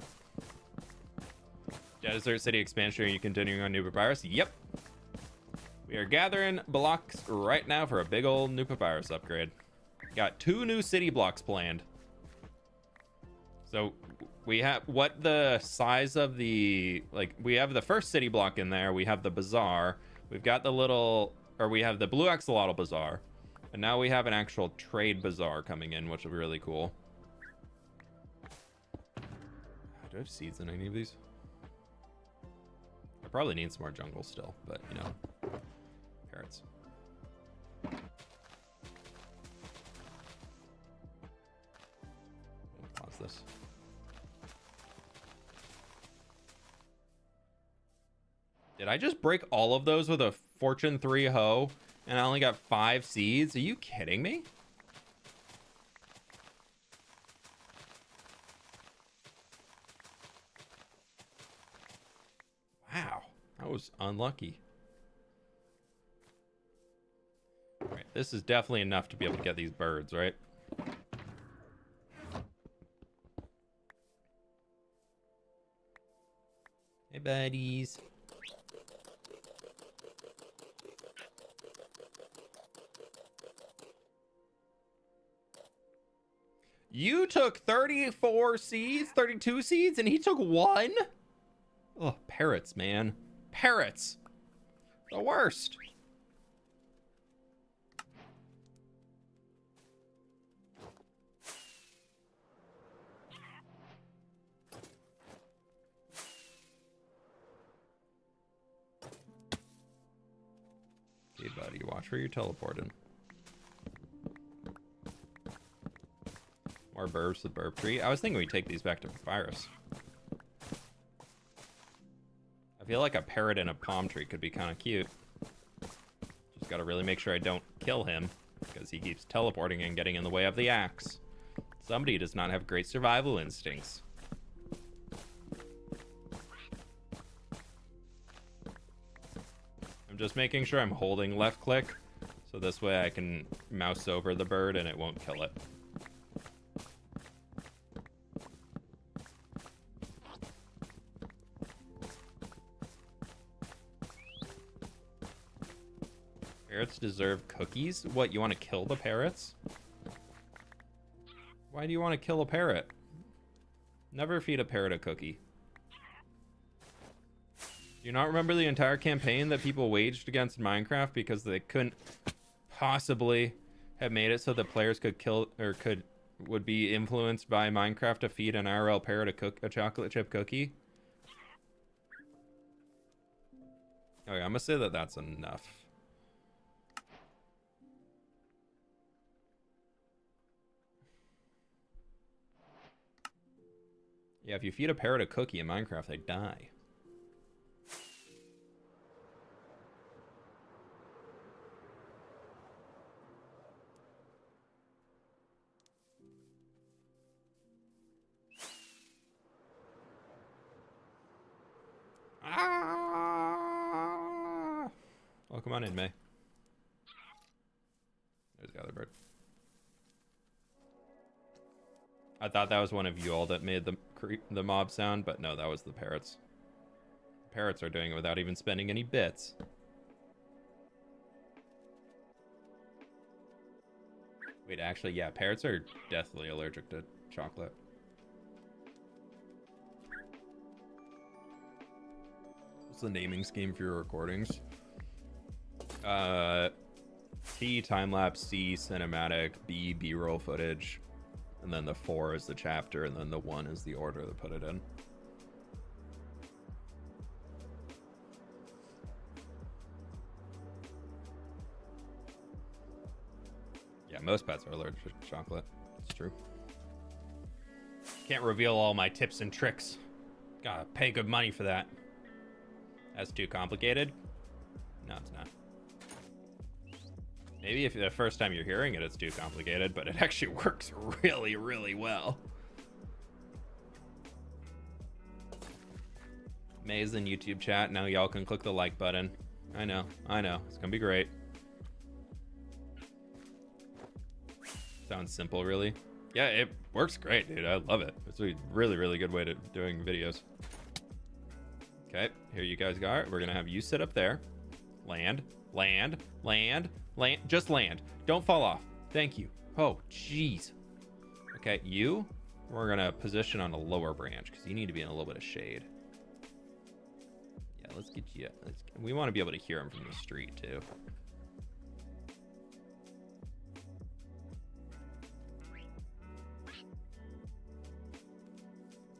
Desert City expansion, are you continuing on New Papyrus? Yep. We are gathering blocks right now for a big old New Papyrus upgrade. Got 2 new city blocks planned. So we have what the size of the, like, we have the first city block in there. We have the bazaar. We've got the little, or we have the blue axolotl bazaar. And now we have an actual trade bazaar coming in, which will be really cool. Do I have seeds in any of these? I probably need some more jungle still, but you know, parrots. Pause this. Did I just break all of those with a Fortune 3 hoe? And I only got 5 seeds? Are you kidding me? Wow, that was unlucky. All right, this is definitely enough to be able to get these birds, right? Hey, buddies. You took 34 seeds, 32 seeds, and he took 1? Oh, parrots, man. Parrots. The worst. Hey, buddy, watch where you're teleporting. More burbs with burb tree. I was thinking we take these back to Papyrus. I feel like a parrot in a palm tree could be kind of cute. Just gotta really make sure I don't kill him, because he keeps teleporting and getting in the way of the axe. Somebody does not have great survival instincts. I'm just making sure I'm holding left click, so this way I can mouse over the bird and it won't kill it. Parrots deserve cookies? What, you want to kill the parrots? Why do you want to kill a parrot? Never feed a parrot a cookie. Do you not remember the entire campaign that people waged against Minecraft because they couldn't possibly have made it so that players could kill, or would be influenced by Minecraft to feed an IRL parrot a chocolate chip cookie? Okay, I'm gonna say that that's enough. Yeah, if you feed a parrot a cookie in Minecraft, they die. Ah! Well, come on in, May. There's the other bird. I thought that was one of you all that made the mob sound, but no, that was the parrots. The parrots are doing it without even spending any bits. Wait, actually, yeah, parrots are deathly allergic to chocolate. What's the naming scheme for your recordings? T, time-lapse, C, cinematic, B, B-roll footage. And then the 4 is the chapter, and then the 1 is the order to put it in. Yeah, most pets are allergic to chocolate. It's true. Can't reveal all my tips and tricks. Gotta pay good money for that. That's too complicated? No, it's not. Maybe if the first time you're hearing it, it's too complicated, but it actually works really, really well. May's in YouTube chat. Now y'all can click the like button. I know. It's gonna be great. Sounds simple, really. Yeah, it works great, dude. I love it. It's a really, really good way to doing videos. Okay, here you guys go. We're gonna have you sit up there. Land. Just land. Don't fall off. Thank you. Oh, jeez. Okay, you, we're gonna position on a lower branch because you need to be in a little bit of shade. Yeah, let's get you. We want to be able to hear him from the street too.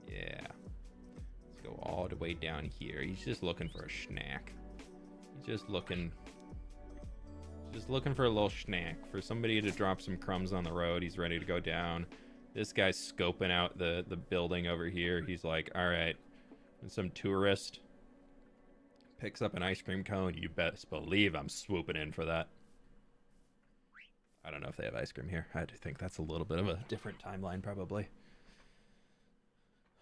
Yeah. Let's go all the way down here. He's just looking for a snack. He's just looking for a little snack, for somebody to drop some crumbs on the road. He's ready to go down. This guy's scoping out the building over here. He's like, all right. And some tourist picks up an ice cream cone. You best believe I'm swooping in for that. I don't know if they have ice cream here. I think that's a little bit of a different timeline, probably.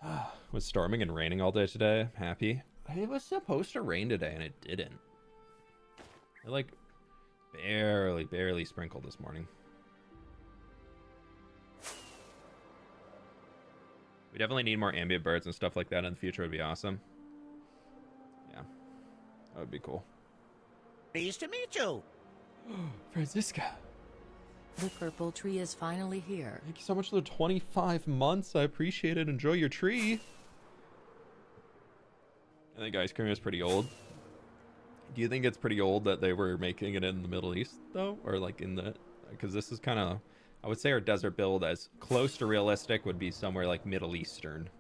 It was storming and raining all day today. I'm happy. It was supposed to rain today, and it didn't. It, like, barely sprinkled this morning. We definitely need more ambient birds and stuff like that in the future. Would be awesome. Yeah, that would be cool. Pleased to meet you. Francisca, The purple tree is finally here. thank you so much for the 25 months. I appreciate it. Enjoy your tree. I think ice cream is pretty old. Do you think it's pretty old that they were making it in the Middle East, though? Or like in the... Because this is kind of... I would say our desert build, as close to realistic, would be somewhere like Middle Eastern.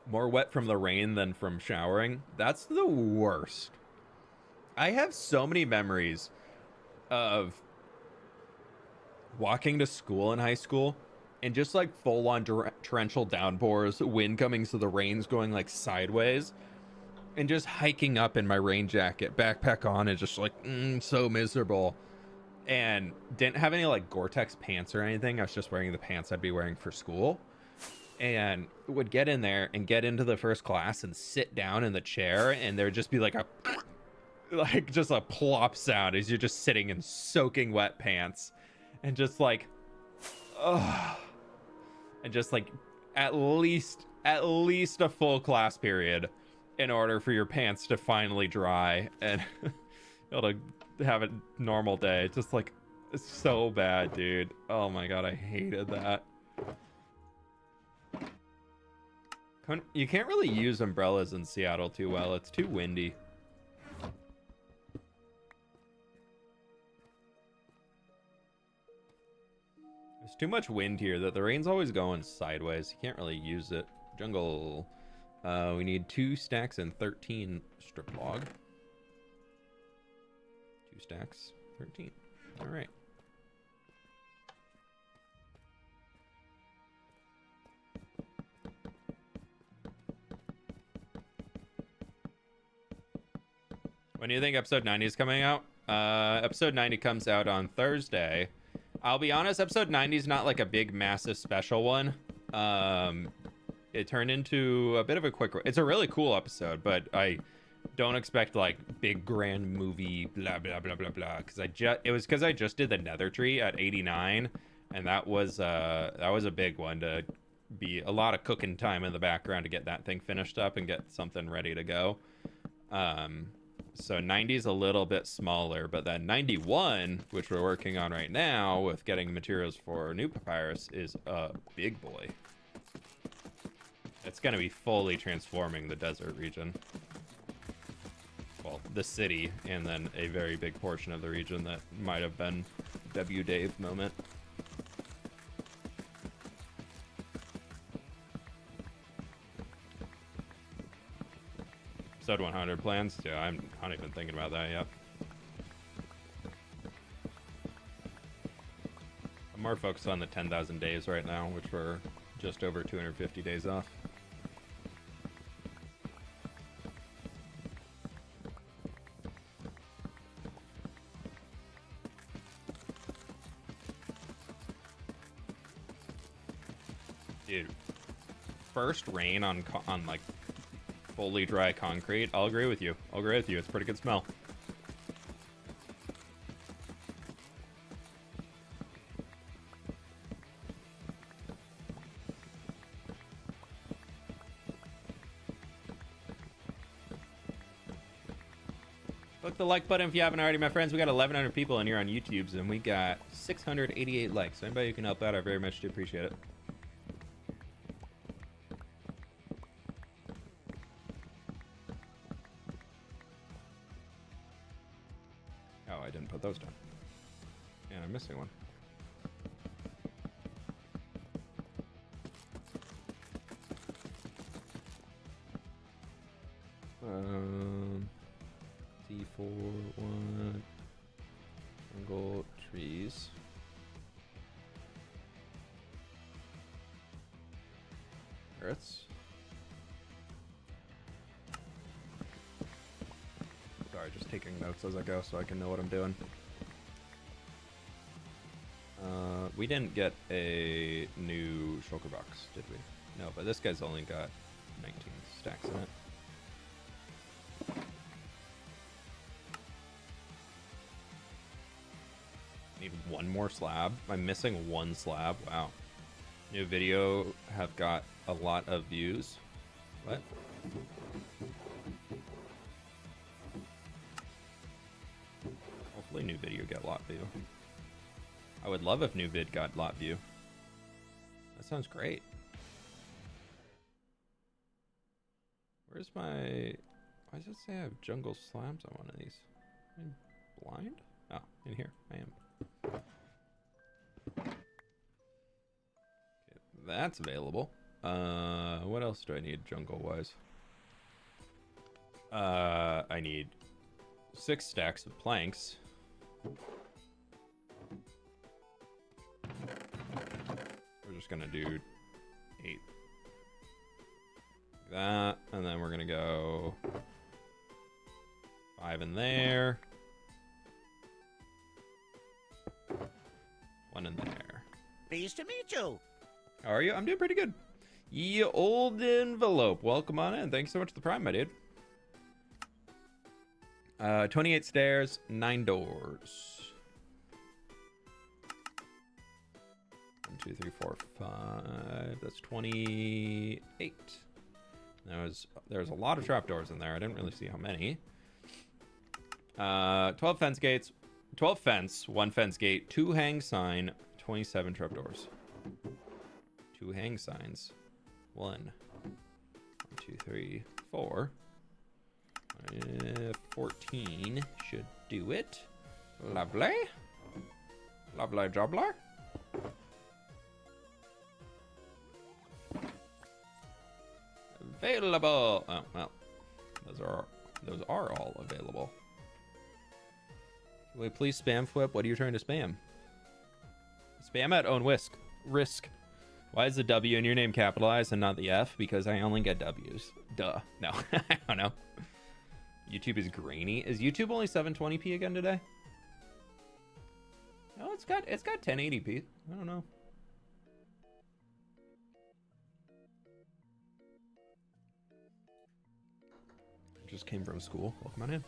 More wet from the rain than from showering. That's the worst. I have so many memories of walking to school in high school and just like full-on torrential downpours, wind coming, so the rain's going like sideways, and just hiking up in my rain jacket, backpack on, and just like so miserable. And didn't have any like Gore-Tex pants or anything. I was just wearing the pants I'd be wearing for school, and would get in there and get into the first class and sit down in the chair, and there'd just be like a like just a plop sound as you're just sitting in soaking wet pants, and just like ugh. And just like at least a full class period in order for your pants to finally dry and able to have a normal day. Just like, it's so bad, dude. Oh my god, I hated that. You can't really use umbrellas in Seattle too well. It's too windy. There's too much wind here that the rain's always going sideways. You can't really use it. Jungle. We need 2 stacks and 13 strip log. 2 stacks, 13. All right. When do you think episode 90 is coming out? Episode 90 comes out on Thursday. I'll be honest, episode 90 is not like a big, massive special one. It turned into a bit of a quick... It's a really cool episode, but I don't expect like big, grand movie, blah, blah, blah, blah, blah. It was because I just did the Nether Tree at 89, and that was a big one to be a lot of cooking time in the background to get that thing finished up and get something ready to go. So 90 is a little bit smaller, but then 91, which we're working on right now with getting materials for new papyrus, is a big boy. It's going to be fully transforming the desert region. Well, the city, and then a very big portion of the region that might have been W. Dave moment. Episode 100 plans? Yeah, I'm not even thinking about that yet. I'm more focused on the 10,000 days right now, which we're just over 250 days off. Dude, first rain on like fully dry concrete. I'll agree with you. It's a pretty good smell. Click the like button if you haven't already, my friends. We got 1,100 people in here on YouTube's, and we got 688 likes. So anybody who can help out, I very much do appreciate it. Oh, I didn't put those down. And I'm missing one. C4, 1. Jungle trees. Parrots. Sorry, just taking notes as I go so I can know what I'm doing. We didn't get a new shulker box, did we? No, but this guy's only got 19 stacks in it. Need one more slab. I'm missing one slab. Wow. New video have got a lot of views. What? Hopefully new video get lot view. I would love if new vid got lot view. That sounds great. Where's my... Why does it say I have jungle slabs on one of these? Am I blind? Oh, in here. I am. Okay, that's available. What else do I need jungle-wise? I need 6 stacks of planks. We're just gonna do 8. Like that, and then we're gonna go 5 in there. 1 in there. Pleased to meet you. How are you? I'm doing pretty good. Ye old envelope. Welcome on in. Thanks so much for the prime, my dude. 28 stairs, 9 doors. 1, 2, 3, 4, 5. That's 28. There's a lot of trapdoors in there. I didn't really see how many. 12 fence gates. 12 fence, 1 fence gate, 2 hang sign, 27 trapdoors. 2 hang signs. 1, 2, 3, 4. 14 should do it. Lovely. Lovely jobbler. Available. Oh, well. Those are all available. Wait, please spam fWhip. What are you trying to spam? Spam at own risk. Why is the W in your name capitalized and not the F? Because I only get W's. Duh. No, I don't know. YouTube is grainy. Is YouTube only 720p again today? No, it's got 1080p. I don't know. Just came from school. Welcome on in.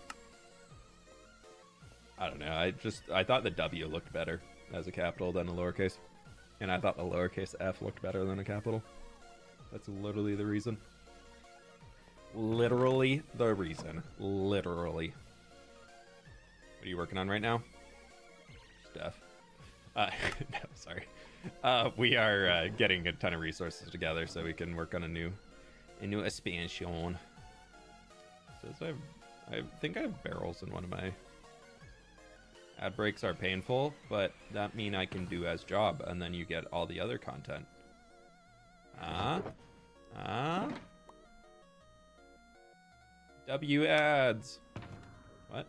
I don't know. I thought the W looked better as a capital than a lowercase. And I thought the lowercase f looked better than a capital. That's literally the reason. Literally the reason. Literally. What are you working on right now? Stuff. No, sorry. We are getting a ton of resources together so we can work on a new expansion. So I think I have barrels in one of my ad breaks are painful, but that mean I can do as job, and then you get all the other content. W ads. What?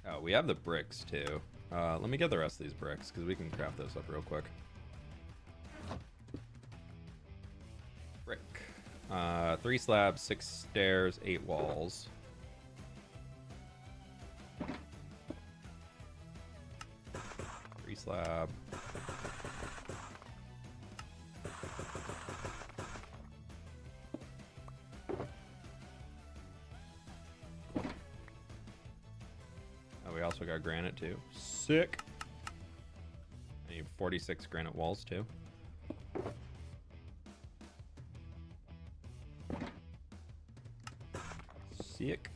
Oh, we have the bricks too. Let me get the rest of these bricks because we can craft those up real quick. Brick. 3 slabs, 6 stairs, 8 walls. Slab. Oh, we also got granite too. Sick. I need 46 granite walls too. Sick.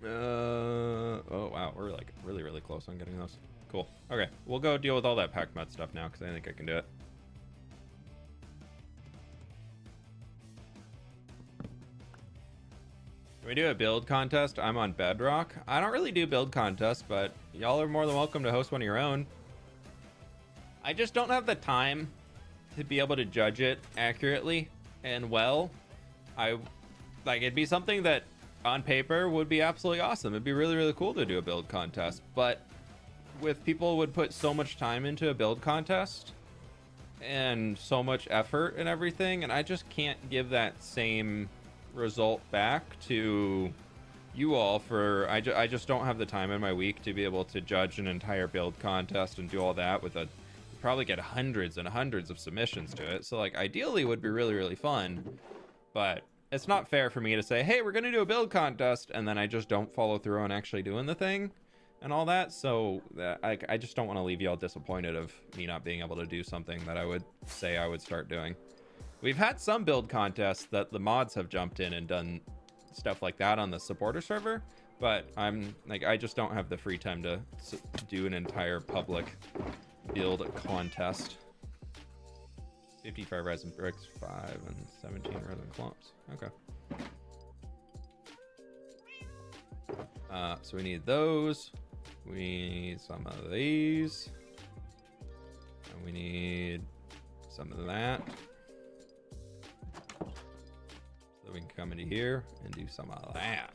Oh wow, we're like really close on getting those. Cool. Okay, we'll go deal with all that pack mud stuff now because I think I can do it. Can we do a build contest? I'm on Bedrock. I don't really do build contests, but y'all are more than welcome to host one of your own. I just don't have the time to be able to judge it accurately and well. It'd be something that on paper would be absolutely awesome. It'd be really cool to do a build contest, but with people would put so much time into a build contest and so much effort and everything, and I just can't give that same result back to you all for I just don't have the time in my week to be able to judge an entire build contest and do all that with a probably get hundreds and hundreds of submissions to it. So like ideally it would be really fun, but it's not fair for me to say, hey, we're gonna do a build contest, and then I just don't follow through on actually doing the thing and all that. So I just don't want to leave y'all disappointed of me not being able to do something that I would say I would start doing. We've had some build contests that the mods have jumped in and done stuff like that on the supporter server, but I just don't have the free time to do an entire public build contest. 55 resin bricks, 5 and 17 resin clumps. Okay. So we need those. We need some of these. And we need some of that. So we can come into here and do some of that.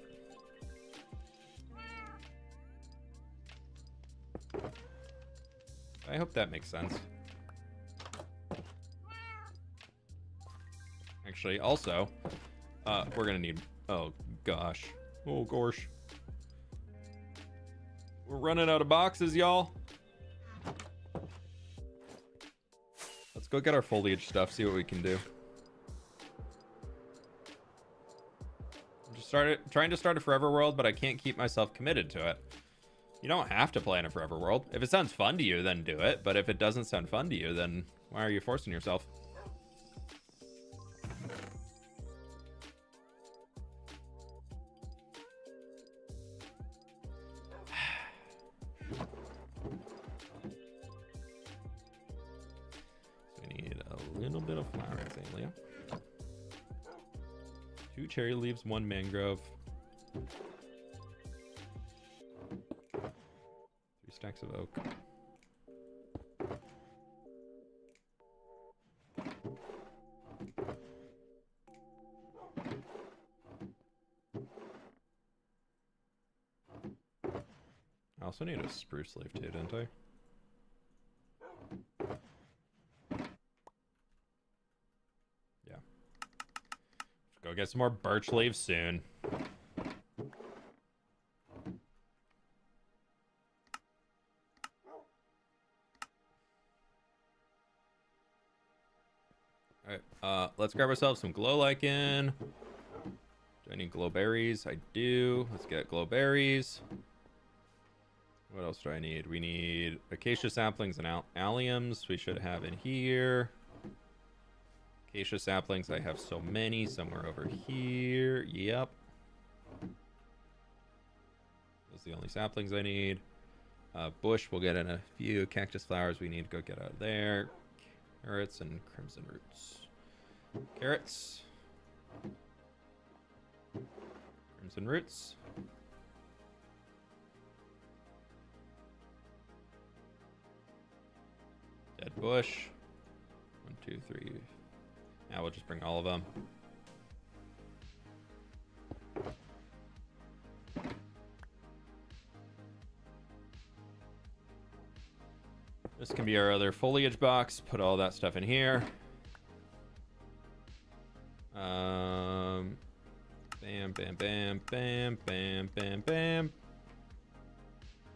I hope that makes sense. Actually, also, we're gonna need, oh gosh. We're running out of boxes, y'all. Let's go get our foliage stuff, see what we can do. I'm just trying to start a forever world, but I can't keep myself committed to it. You don't have to play in a forever world. If it sounds fun to you, then do it. But if it doesn't sound fun to you, then why are you forcing yourself? Little bit of flower azalea, 2 cherry leaves, 1 mangrove, Three stacks of oak. I also need a spruce leaf too, didn't I? Yeah. Go get some more birch leaves soon. Alright, let's grab ourselves some glow lichen. Do I need glow berries? I do. Let's get glow berries. What else do I need? We need acacia saplings and alliums. We should have in here. Acacia saplings, I have so many. Somewhere over here. Yep. Those are the only saplings I need. Bush, we'll get in a few. Cactus flowers we need to go get out of there. Carrots and crimson roots. Carrots. Crimson roots. Dead bush. 1, 2, 3. Now we'll just bring all of them. This can be our other foliage box. Put all that stuff in here. Bam, bam, bam, bam, bam, bam, bam.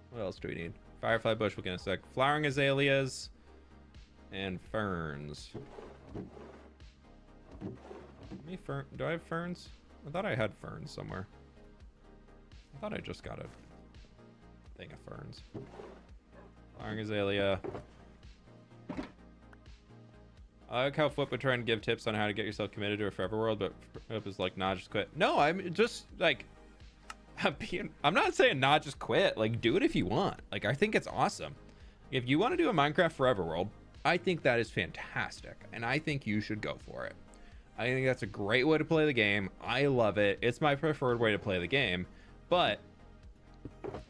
What else do we need? Firefly bush, we'll get in a sec. Flowering azaleas and ferns. Do I have ferns? I thought I had ferns somewhere. I thought I just got a thing of ferns. Flowering azalea. I like how fWhip would try and give tips on how to get yourself committed to a forever world, but fWhip is like, nah, just quit. No, I'm just like, I'm not saying not just quit. Like, do it if you want. Like, I think it's awesome. If you want to do a Minecraft forever world, I think that is fantastic, and I think you should go for it. I think that's a great way to play the game. I love it. It's my preferred way to play the game, but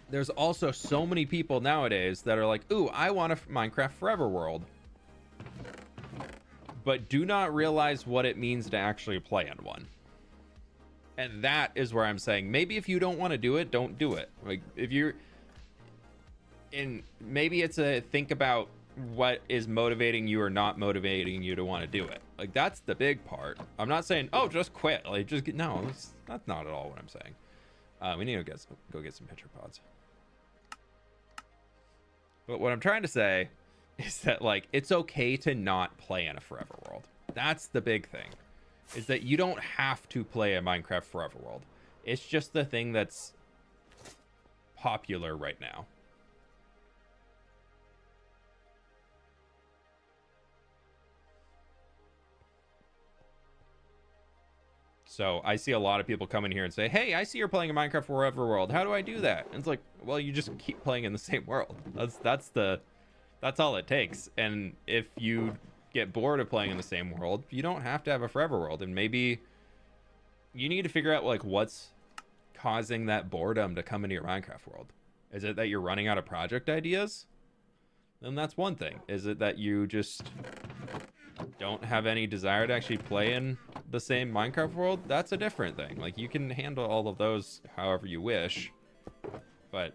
there's also so many people nowadays that are like, ooh, I want a Minecraft forever world, but do not realize what it means to actually play in one. And that is where I'm saying, maybe if you don't want to do it, don't do it. Like, if you're in, maybe it's a think about what is motivating you or not motivating you to want to do it. Like, that's the big part. I'm not saying, oh, just quit. Like, just get, no, that's not at all what I'm saying. We need to go get some pitcher pods. But what I'm trying to say is that, like, it's okay to not play in a forever world. That's the big thing, is that you don't have to play a Minecraft forever world. It's just the thing that's popular right now. So I see a lot of people come in here and say, hey, I see you're playing a Minecraft forever world. How do I do that? And it's like, well, you just keep playing in the same world. That's all it takes. And if you get bored of playing in the same world, you don't have to have a forever world. And maybe you need to figure out, like, what's causing that boredom to come into your Minecraft world. Is it that you're running out of project ideas? Then that's one thing. Is it that you just don't have any desire to actually play in the same Minecraft world? That's a different thing. Like, you can handle all of those however you wish, but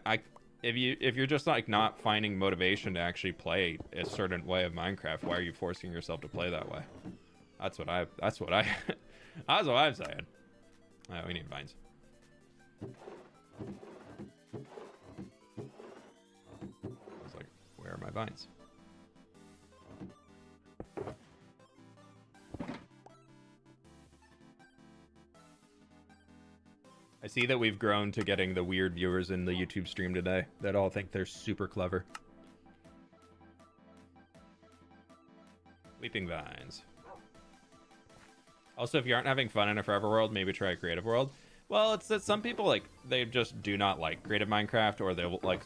like, if you're just like not finding motivation to actually play a certain way of Minecraft, why are you forcing yourself to play that way? That's what I'm saying. We need vines. I was like, where are my vines? I see that we've grown to getting the weird viewers in the YouTube stream today that all think they're super clever. Weeping vines. Also, if you aren't having fun in a forever world, maybe try a creative world. Well, it's that some people, like, they just do not like creative Minecraft, or they will, like,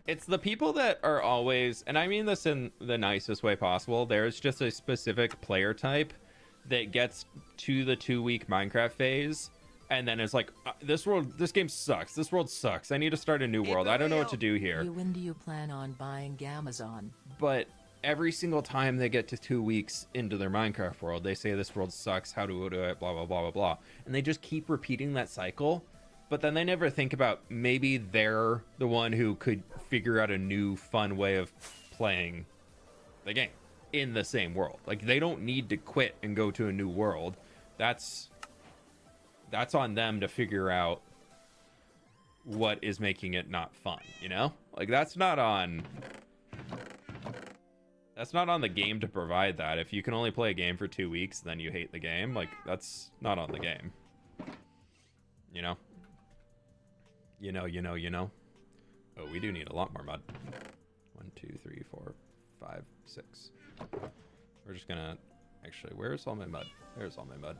it's the people that are always, and I mean this in the nicest way possible, there's just a specific player type that gets to the 2-week Minecraft phase And then it's like, this game sucks. This world sucks. I need to start a new world. I don't know what to do here. When do you plan on buying Amazon? But every single time they get to 2 weeks into their Minecraft world, they say this world sucks. How do we do it? Blah, blah, blah, blah, blah. And they just keep repeating that cycle. But then they never think about maybe they're the one who could figure out a new fun way of playing the game in the same world. Like, they don't need to quit and go to a new world. That's on them to figure out what is making it not fun, you know? Like, that's not on the game to provide that. If you can only play a game for 2 weeks, then you hate the game. Like, that's not on the game. You know? You know. Oh, we do need a lot more mud. 1, 2, 3, 4, 5, 6. We're just gonna... Actually, where's all my mud? There's all my mud.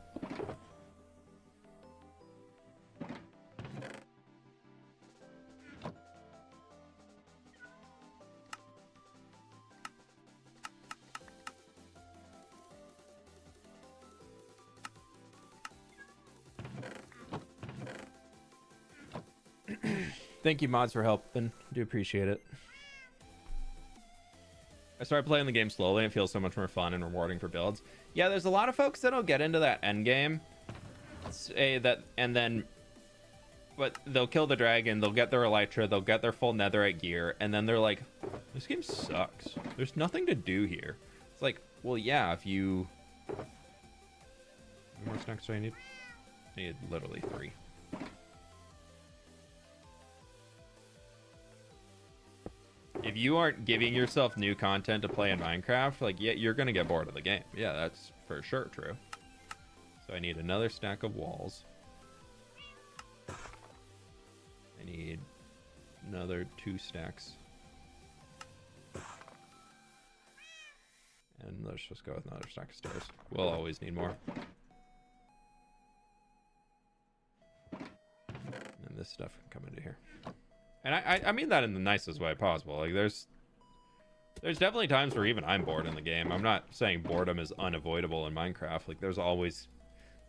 Thank you, mods, for helping. Do appreciate it. I started playing the game slowly. It feels so much more fun and rewarding for builds. Yeah, there's a lot of folks that don't get into that end game. But they'll kill the dragon, they'll get their elytra, they'll get their full netherite gear, and then they're like, this game sucks. There's nothing to do here. It's like, well, yeah, if you... How many more snacks do I need? I need literally 3. If you aren't giving yourself new content to play in Minecraft, like, yeah, you're gonna get bored of the game. Yeah, that's for sure true. So I need another stack of walls. I need another 2 stacks. And let's just go with another stack of stairs. We'll always need more. And this stuff can come into here. And I mean that in the nicest way possible. Like, there's definitely times where even I'm bored in the game. I'm not saying boredom is unavoidable in Minecraft. Like, there's always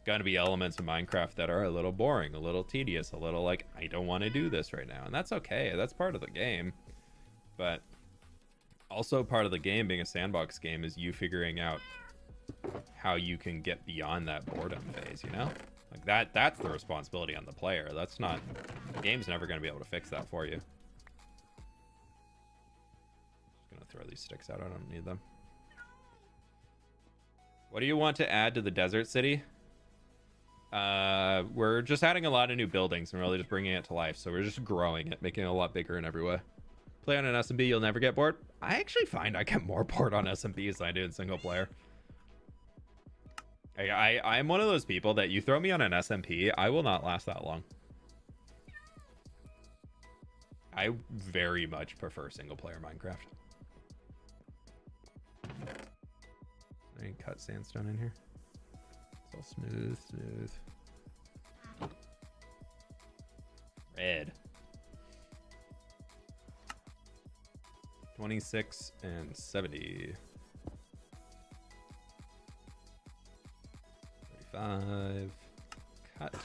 going to be elements of Minecraft that are a little boring, a little tedious, a little like, I don't want to do this right now. And that's okay. That's part of the game. But also part of the game being a sandbox game is you figuring out how you can get beyond that boredom phase, you know? Like, that's the responsibility on the player. That's not... The game's never going to be able to fix that for you. Just going to throw these sticks out. I don't need them. What do you want to add to the desert city? We're just adding a lot of new buildings and really just bringing it to life. So we're just growing it, making it a lot bigger in every way. Play on an SMP, you'll never get bored. I actually find I get more bored on SMPs than I do in single player. I'm one of those people that you throw me on an SMP, I will not last that long. I very much prefer single player Minecraft. I can cut sandstone in here. It's all smooth. Red. 26 and 70. 35. Cut.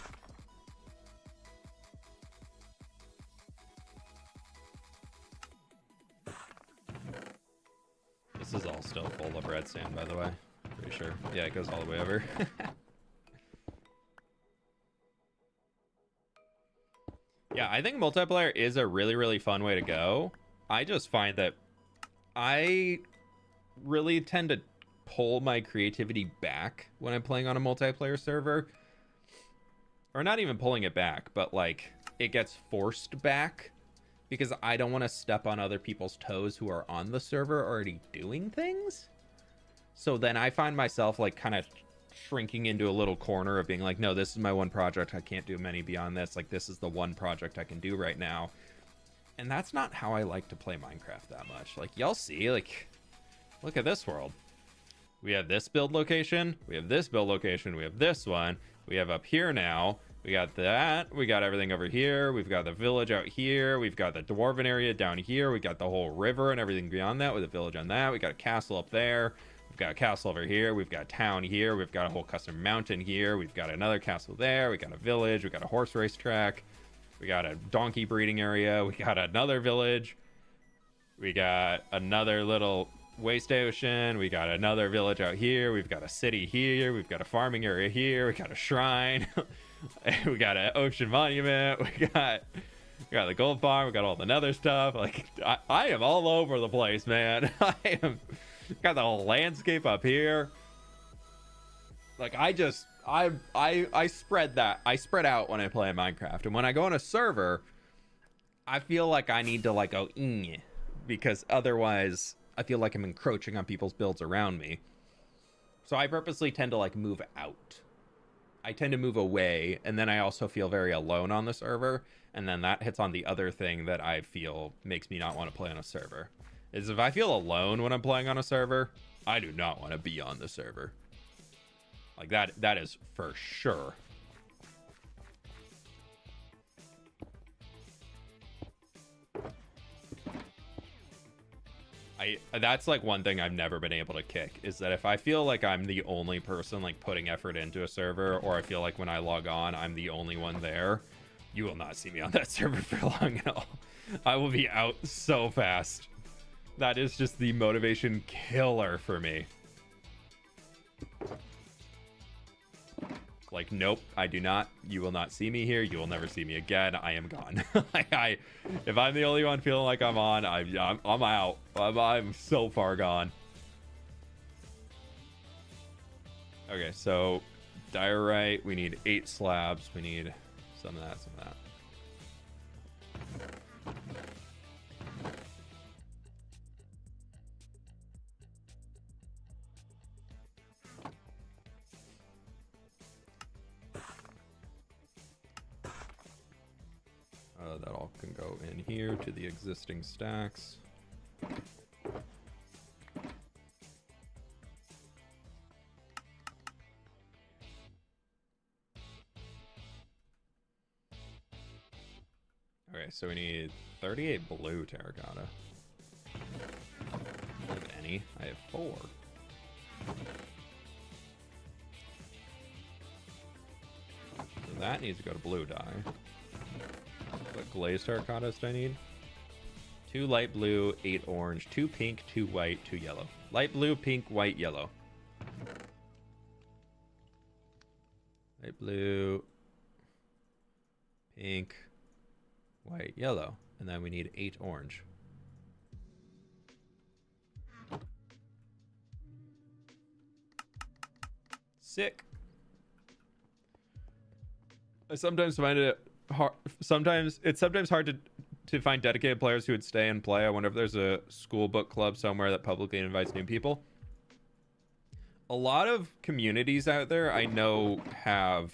This is all still full of red sand, by the way. Pretty sure. Yeah, it goes all the way over. Yeah, I think multiplayer is a really, really fun way to go. I just find that I really tend to pull my creativity back when I'm playing on a multiplayer server. Or not even pulling it back, but like it gets forced back because I don't want to step on other people's toes who are on the server already doing things. So then I find myself like kind of shrinking into a little corner of being like, no, this is my one project. I can't do many beyond this. Like, this is the one project I can do right now. And that's not how I like to play Minecraft that much. Like, y'all see, like, look at this world. We have this build location. We have this build location. We have this one. We have up here now. We got that. We got everything over here. We've got the village out here. We've got the dwarven area down here. We got the whole river and everything beyond that with a village on that. We got a castle up there. We've got a castle over here. We've got a town here. We've got a whole custom mountain here. We've got another castle there. We got a village. We got a horse race track. We got a donkey breeding area. We got another village. We got another little way station. We got another village out here. We've got a city here. We've got a farming area here. We got a shrine. We got an ocean monument. We got the gold farm. We got all the nether stuff. Like, I am all over the place, man. I am got the whole landscape up here. Like, I spread out when I play Minecraft, and when I go on a server, I feel like I need to like go because otherwise I feel like I'm encroaching on people's builds around me. So I purposely tend to like move out. I tend to move away, and then I also feel very alone on the server, and then that hits on the other thing that I feel makes me not want to play on a server. Is if I feel alone when I'm playing on a server, I do not want to be on the server. Like that is for sure. That's like one thing I've never been able to kick, is that if I feel like I'm the only person like putting effort into a server, or I feel like when I log on I'm the only one there, you will not see me on that server for long at all. I will be out so fast. That is just the motivation killer for me. Like, nope, I do not. You will not see me here. You will never see me again. I am gone. If I'm the only one feeling like I'm on, I'm out. I'm so far gone. Okay, so diorite. We need 8 slabs. We need some of that, some of that. That all can go in here to the existing stacks. Okay, so we need 38 blue terracotta. I don't have any. I have 4. So that needs to go to blue dye. What glazed terracottas do I need? 2 light blue, 8 orange, 2 pink, 2 white, 2 yellow. Light blue, pink, white, yellow. Light blue, pink, white, yellow. And then we need 8 orange. Sick. I sometimes find it hard. It's sometimes hard to find dedicated players who would stay and play. I wonder if there's a school book club somewhere that publicly invites new people. A lot of communities out there I know have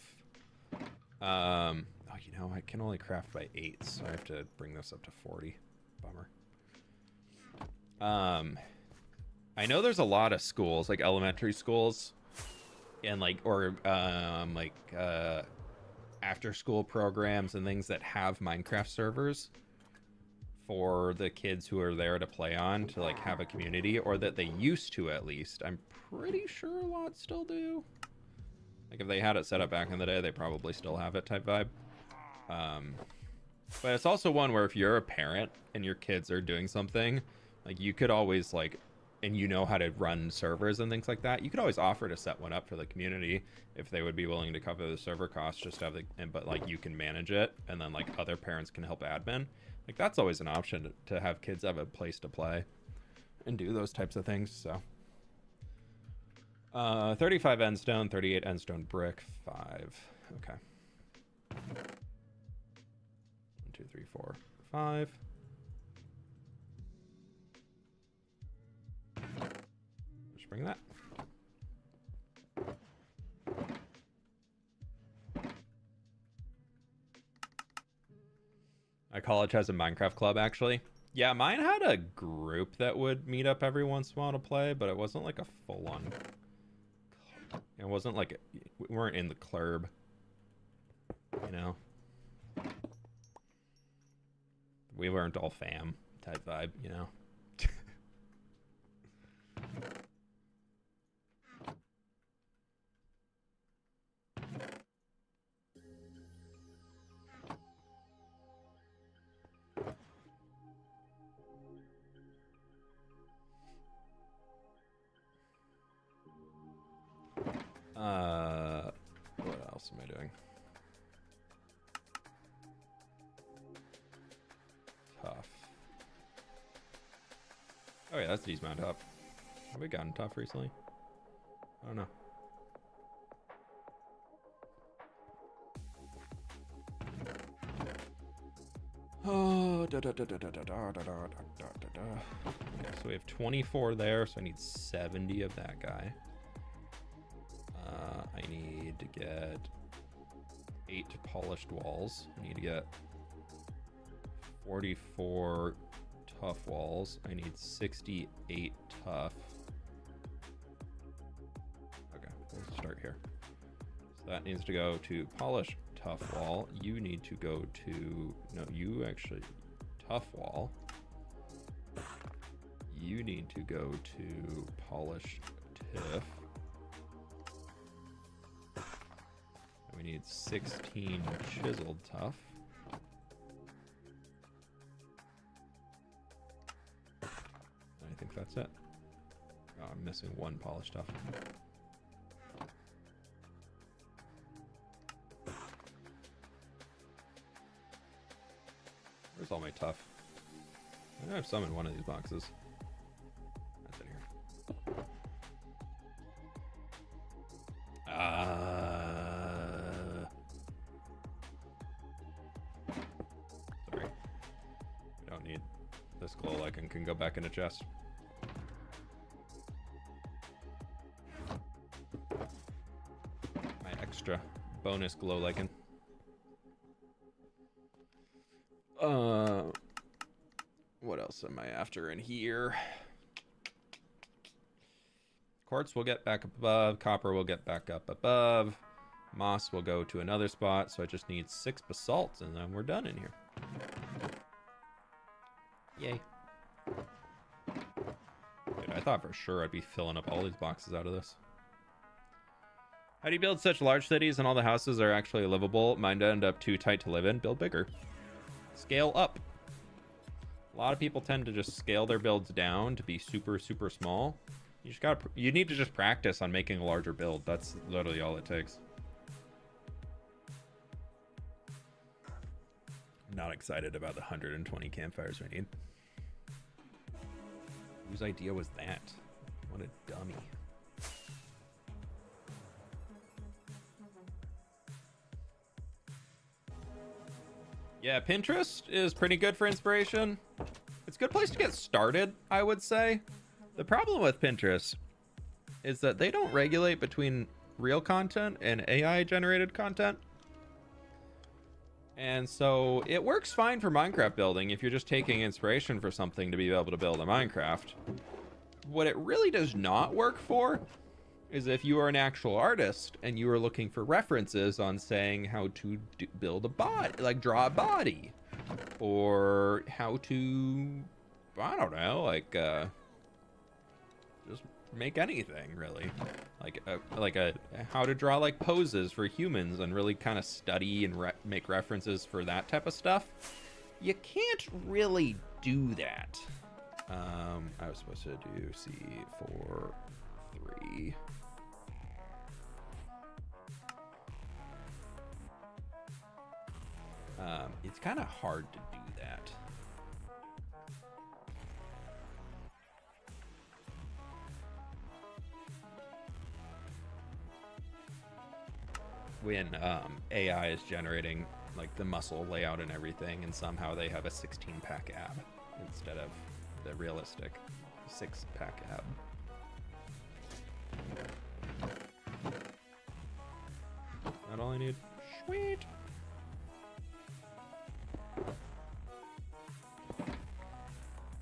oh, you know, I can only craft by 8, so I have to bring this up to 40. Bummer. I know there's a lot of schools, like elementary schools, and like after school programs and things that have Minecraft servers for the kids who are there to play on, to like have a community, or that they used to at least. I'm pretty sure a lot still do. Like if they had it set up back in the day, they probably still have it type vibe. But it's also one where if you're a parent and your kids are doing something, like you could always like, and you know how to run servers and things like that, you could always offer to set one up for the community if they would be willing to cover the server costs, just to have the, but like you can manage it, and then like other parents can help admin. Like that's always an option to have kids have a place to play and do those types of things. So 35 endstone, 38 endstone brick, 5. Okay. 1, 2, 3, 4, 5. Just bring that. My college has a Minecraft club, actually. Yeah, mine had a group that would meet up every once in a while to play, but it wasn't like a full-on. It wasn't like we weren't in the club, you know. We weren't all fam type vibe, you know. else am I doing? Tough. Oh yeah, that's a decent amount of tough. Have we gotten tough recently? I don't know. Oh, Okay, so we have 24 there, so I need 70 of that guy. I need to get 8 polished walls. I need to get 44 tough walls. I need 68 tough. Okay, we'll start here. So that needs to go to polish tough wall. You need to go to, no, you actually, tough wall. You need to go to polish tiff. We need 16 chiseled tough. I think that's it. Oh, I'm missing 1 polished tough. Where's all my tough? I know I have some in one of these boxes. That's in here. Sorry. We don't need this glow lichen, can go back in a chest. My extra bonus glow lichen. What else am I after in here? Quartz will get back up above. Copper will get back up above. Moss will go to another spot. So I just need 6 basalt and then we're done in here. Yay. Dude, I thought for sure I'd be filling up all these boxes out of this. How do you build such large cities and all the houses are actually livable? Mine end up too tight to live in. Build bigger. Scale up. A lot of people tend to just scale their builds down to be super, super small. You need to just practice on making a larger build. That's literally all it takes. I'm not excited about the 120 campfires we need. Whose idea was that? What a dummy. Yeah, Pinterest is pretty good for inspiration. It's a good place to get started, I would say. The problem with Pinterest is that they don't regulate between real content and AI generated content. And so it works fine for Minecraft building if you're just taking inspiration for something to be able to build a Minecraft. What it really does not work for is if you are an actual artist and you are looking for references on saying how to build a body, like draw a body, or how to, I don't know, like just make anything really, like how to draw like poses for humans and really kind of study and make references for that type of stuff. You can't really do that. I was supposed to do C4 3. It's kind of hard to do that. When AI is generating like the muscle layout and everything, and somehow they have a 16-pack ab instead of the realistic 6-pack ab. That all I need? Sweet.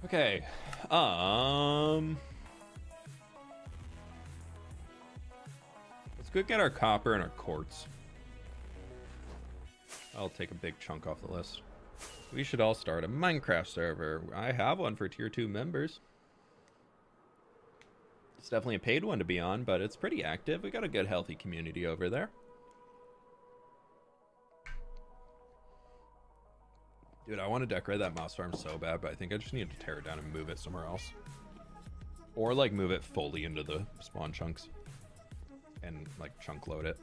Okay. Let's go get our copper and our quartz. I'll take a big chunk off the list. We should all start a Minecraft server. I have one for tier 2 members. It's definitely a paid one to be on, but it's pretty active. We got a good, healthy community over there. Dude, I want to decorate that mouse farm so bad, but I think I just need to tear it down and move it somewhere else. Or like move it fully into the spawn chunks and like chunk load it.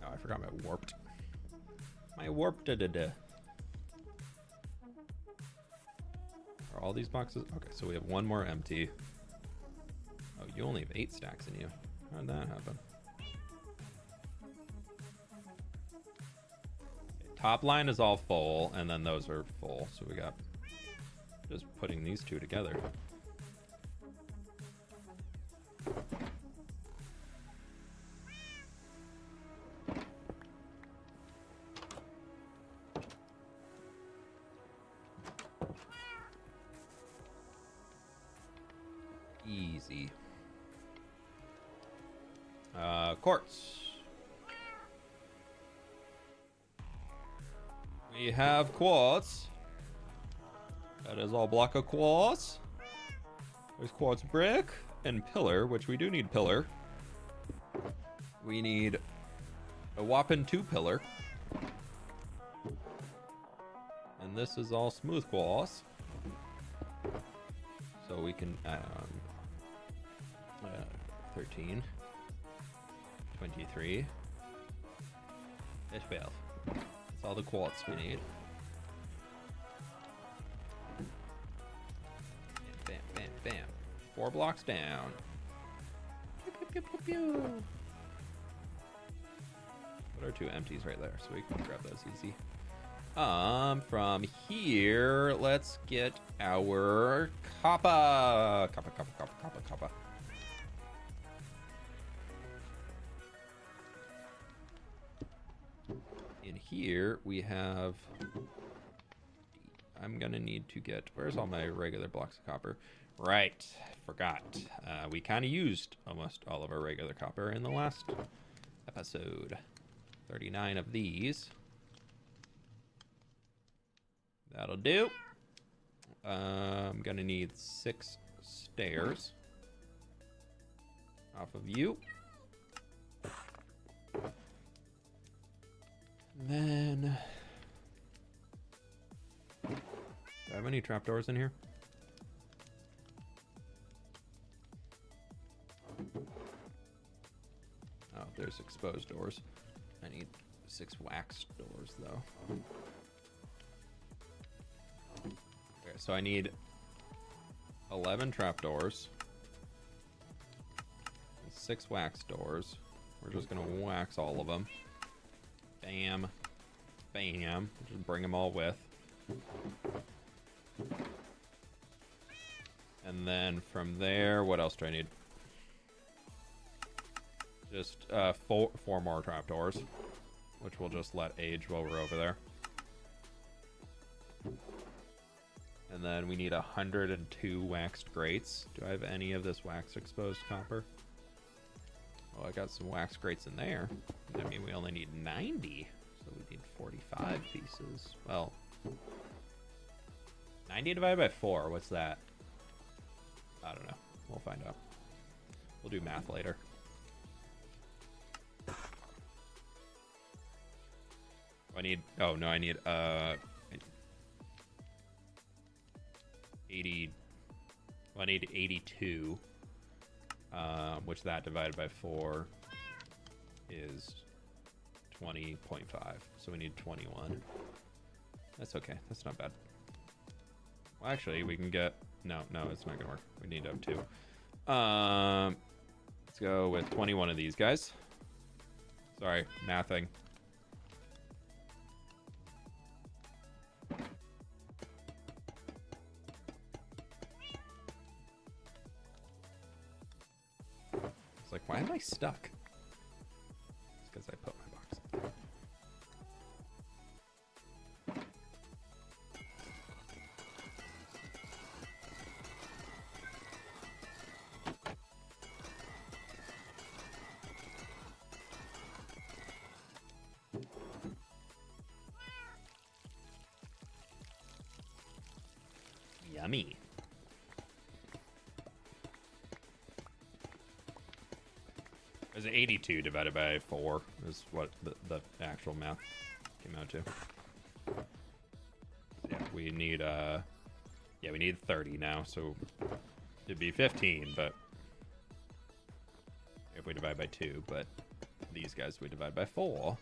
Oh, I forgot my warped. My warped. Da-da-da. Are all these boxes? Okay, so we have one more empty. Oh, you only have 8 stacks in you. How did that happen? Top line is all full, and then those are full. So we got just putting these two together. Easy. Quartz. We have quartz. That is all block of quartz. There's quartz brick and pillar, which we do need pillar. We need a whopping 2 pillar. And this is all smooth quartz. So we can 13, 23, and 12. That's all the quartz we need. Bam, bam, bam. 4 blocks down. Pew, pew, pew, pew, pew. Put our 2 empties right there, so we can grab those easy. From here, let's get our copper. Copper. In here, we have... I'm gonna need to get... Where's all my regular blocks of copper? Right, forgot. We kind of used almost all of our regular copper in the last episode. 39 of these. That'll do. I'm gonna need 6 stairs off of you. And then... Do I have any trapdoors in here? Oh, there's exposed doors. I need 6 wax doors, though. Okay, so I need 11 trapdoors. 6 wax doors. We're just gonna wax all of them. Bam. Bam. Just bring them all with. And then from there, what else do I need? Just 4 more trapdoors, which we'll just let age while we're over there. And then we need 102 waxed grates. Do I have any of this wax exposed copper? Oh, I got some wax grates in there. I mean, we only need 90, so we need 45 pieces. Well, 90 divided by 4, what's that? I don't know. We'll find out. We'll do math later. I need, oh no, I need 80, well, I need 82, which that divided by 4 is 20.5, so we need 21. That's okay, that's not bad. Well, actually, we can get, no, it's not gonna work. We need to have 2. Let's go with 21 of these guys. Sorry, mathing. It's like, why am I stuck? It's because I put my box up there. Yummy. Is 82 divided by 4 is what the actual math came out to. Yeah, we need we need 30 now, so it'd be 15, but if we divide by 2, but these guys we divide by 4.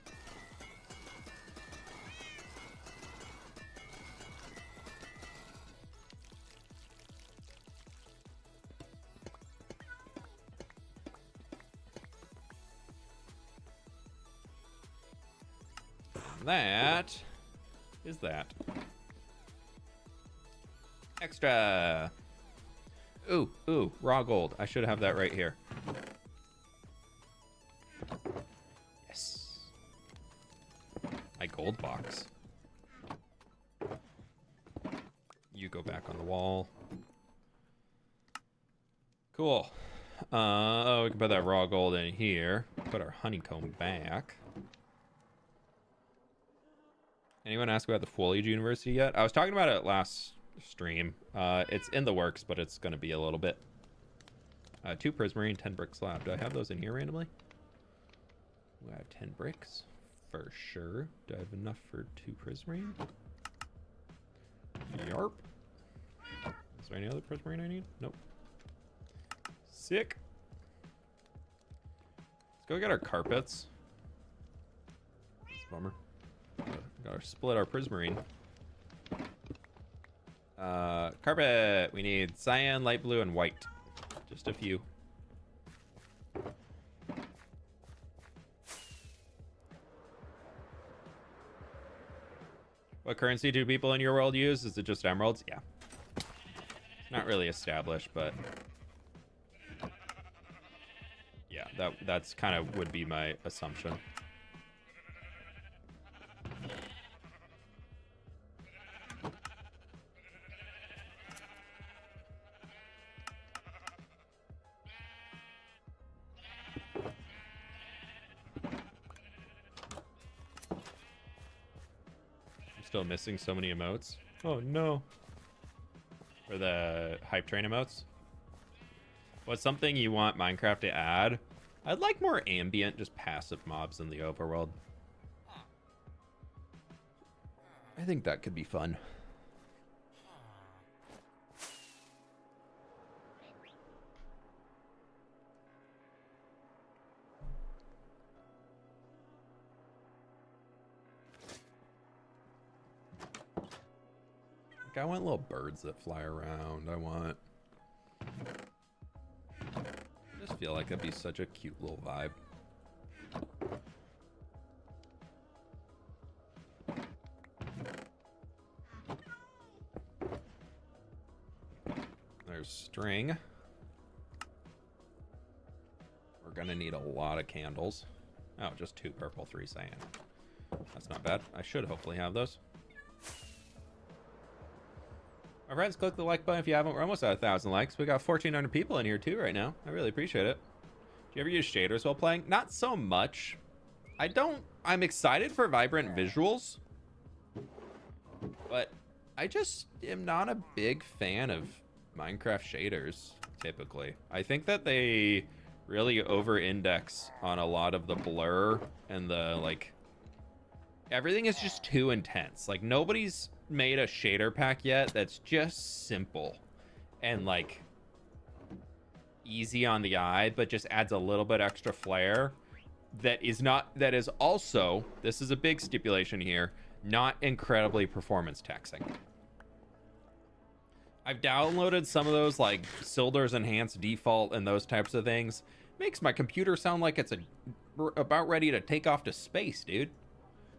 That is that. Extra. Ooh, raw gold. I should have that right here. Yes. My gold box. You go back on the wall. Cool. We can put that raw gold in here. Put our honeycomb back. Anyone ask about the Foliage University yet? I was talking about it last stream. It's in the works, but it's going to be a little bit. 2 prismarine, 10 brick slab. Do I have those in here randomly? Do I have 10 bricks? For sure. Do I have enough for 2 prismarine? Yarp. Is there any other prismarine I need? Nope. Sick. Let's go get our carpets. That's a bummer. Gotta split our prismarine. Carpet. We need cyan, light blue, and white. Just a few. What currency do people in your world use? Is it just emeralds? Yeah. Not really established, but yeah, that's kind of would be my assumption. Still missing so many emotes. Oh no. For the hype train emotes. What's something you want Minecraft to add? I'd like more ambient, just passive mobs in the overworld. I think that could be fun. I want little birds that fly around. I just feel like that'd be such a cute little vibe. There's string. We're gonna need a lot of candles. Oh, just 2 purple, 3 cyan. That's not bad. I should hopefully have those. My friends, click the like button if you haven't. We're almost at 1,000 likes. We got 1,400 people in here too right now. I really appreciate it. Do you ever use shaders while playing? Not so much. I'm excited for vibrant visuals, but I just am not a big fan of Minecraft shaders typically. I think that they really over-index on a lot of the blur and the like. Everything is just too intense. Like nobody's made a shader pack yet that's just simple and like easy on the eye, but just adds a little bit extra flair. That is also, this is a big stipulation here, not incredibly performance taxing. I've downloaded some of those like Silder's Enhanced Default and those types of things. Makes my computer sound like it's about ready to take off to space, dude.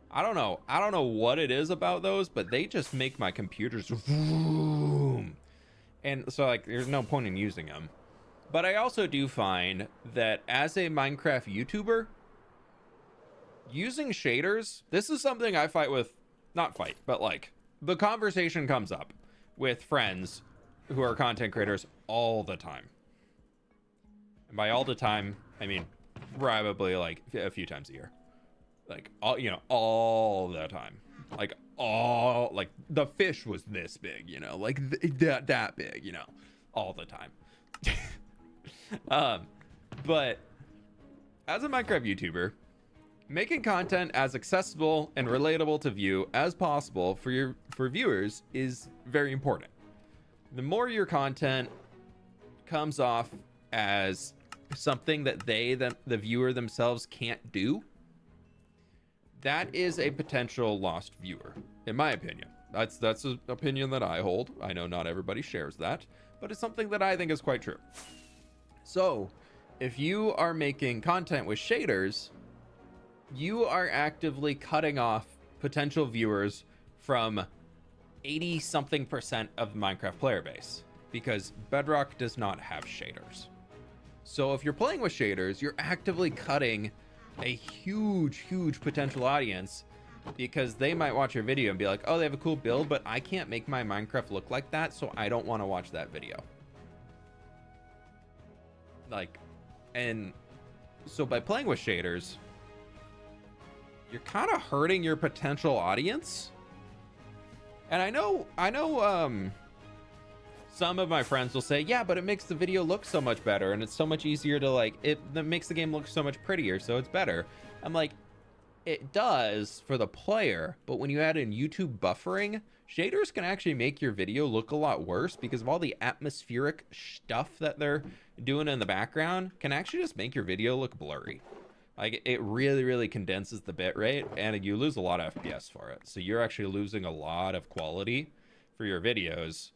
I don't know what it is about those, but they just make my computers vroom. And so like there's no point in using them. But I also do find that as a Minecraft YouTuber, using shaders, this is something I but like the conversation comes up with friends who are content creators all the time. And by all the time, I mean probably like a few times a year. Like all the time. Like the fish was this big, like that big, all the time. But as a Minecraft YouTuber, making content as accessible and relatable to view as possible for viewers is very important. The more your content comes off as something that the viewer themselves can't do, that is a potential lost viewer, in my opinion. That's an opinion that I hold. I know not everybody shares that, but it's something that I think is quite true. So if you are making content with shaders, you are actively cutting off potential viewers from 80 something % of the Minecraft player base, because Bedrock does not have shaders. So if you're playing with shaders, you're actively cutting a huge potential audience, because they might watch your video and be like, oh, they have a cool build, but I can't make my Minecraft look like that, so I don't want to watch that video. Like, and so by playing with shaders, you're kind of hurting your potential audience. And I know some of my friends will say, yeah, but it makes the video look so much better, and it's so much easier to, like, that makes the game look so much prettier, so it's better. I'm like, it does for the player, but when you add in YouTube buffering, shaders can actually make your video look a lot worse, because of all the atmospheric stuff that they're doing in the background can actually just make your video look blurry. Like, it really condenses the bitrate, and you lose a lot of FPS for it. So you're actually losing a lot of quality for your videos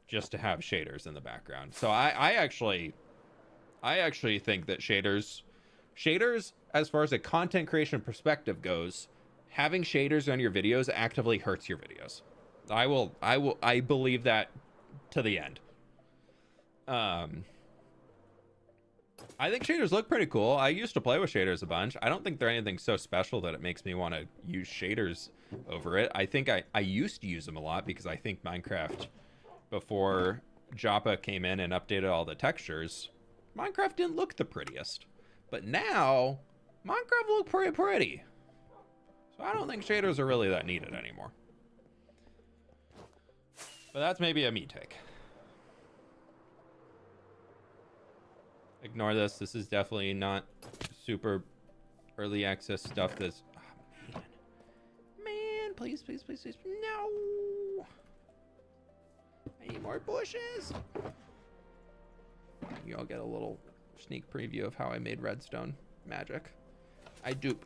just to have shaders in the background. So I actually think that shaders, as far as a content creation perspective goes, having shaders on your videos actively hurts your videos. I believe that to the end. I think shaders look pretty cool. I used to play with shaders a bunch. I don't think they're anything so special that it makes me want to use shaders over it. I think I used to use them a lot, because I think Minecraft, before Joppa came in and updated all the textures, Minecraft didn't look the prettiest. But now, Minecraft look pretty pretty. So I don't think shaders are really that needed anymore. But that's maybe a me take. Ignore this. This is definitely not super early access stuff. That's, oh, man, please, no. I need more bushes. You all get a little sneak preview of how I made redstone magic. I dupe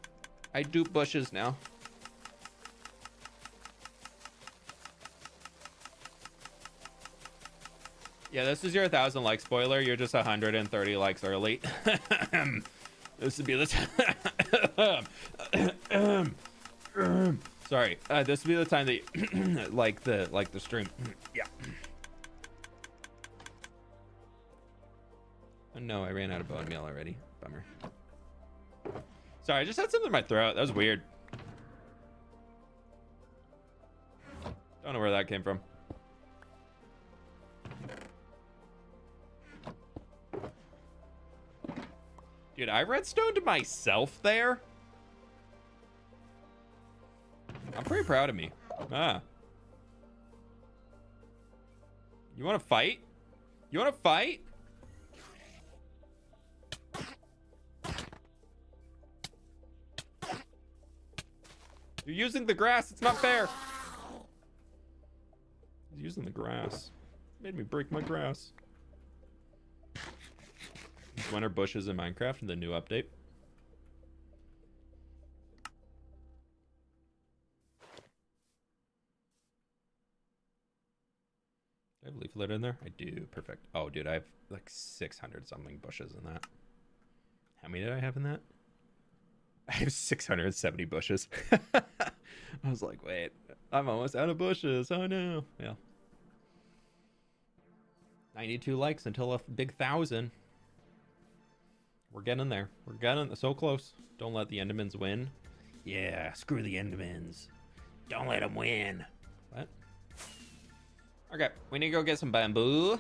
bushes now. Yeah, this is your 1,000 like spoiler. You're just 130 likes early. This would be the sorry. This would be the time that you like the stream. Yeah. Oh no, I ran out of bone meal already. Bummer. Sorry, I just had something in my throat. That was weird. Don't know where that came from. Dude, I redstoned myself there. I'm pretty proud of me. Ah. You want to fight? You want to fight? You're using the grass. It's not fair. He's using the grass. Made me break my grass. When are bushes in Minecraft in the new update? Do I have leaf litter in there? I do. Perfect. Oh, dude, I have like 600 something bushes in that. How many did I have in that? I have 670 bushes. I was like, wait, I'm almost out of bushes. Oh no. Yeah. 92 likes until a big 1,000. We're getting there. We're getting so close. Don't let the Endermans win. Yeah, screw the Endermans. Don't let them win. What? Okay, we need to go get some bamboo.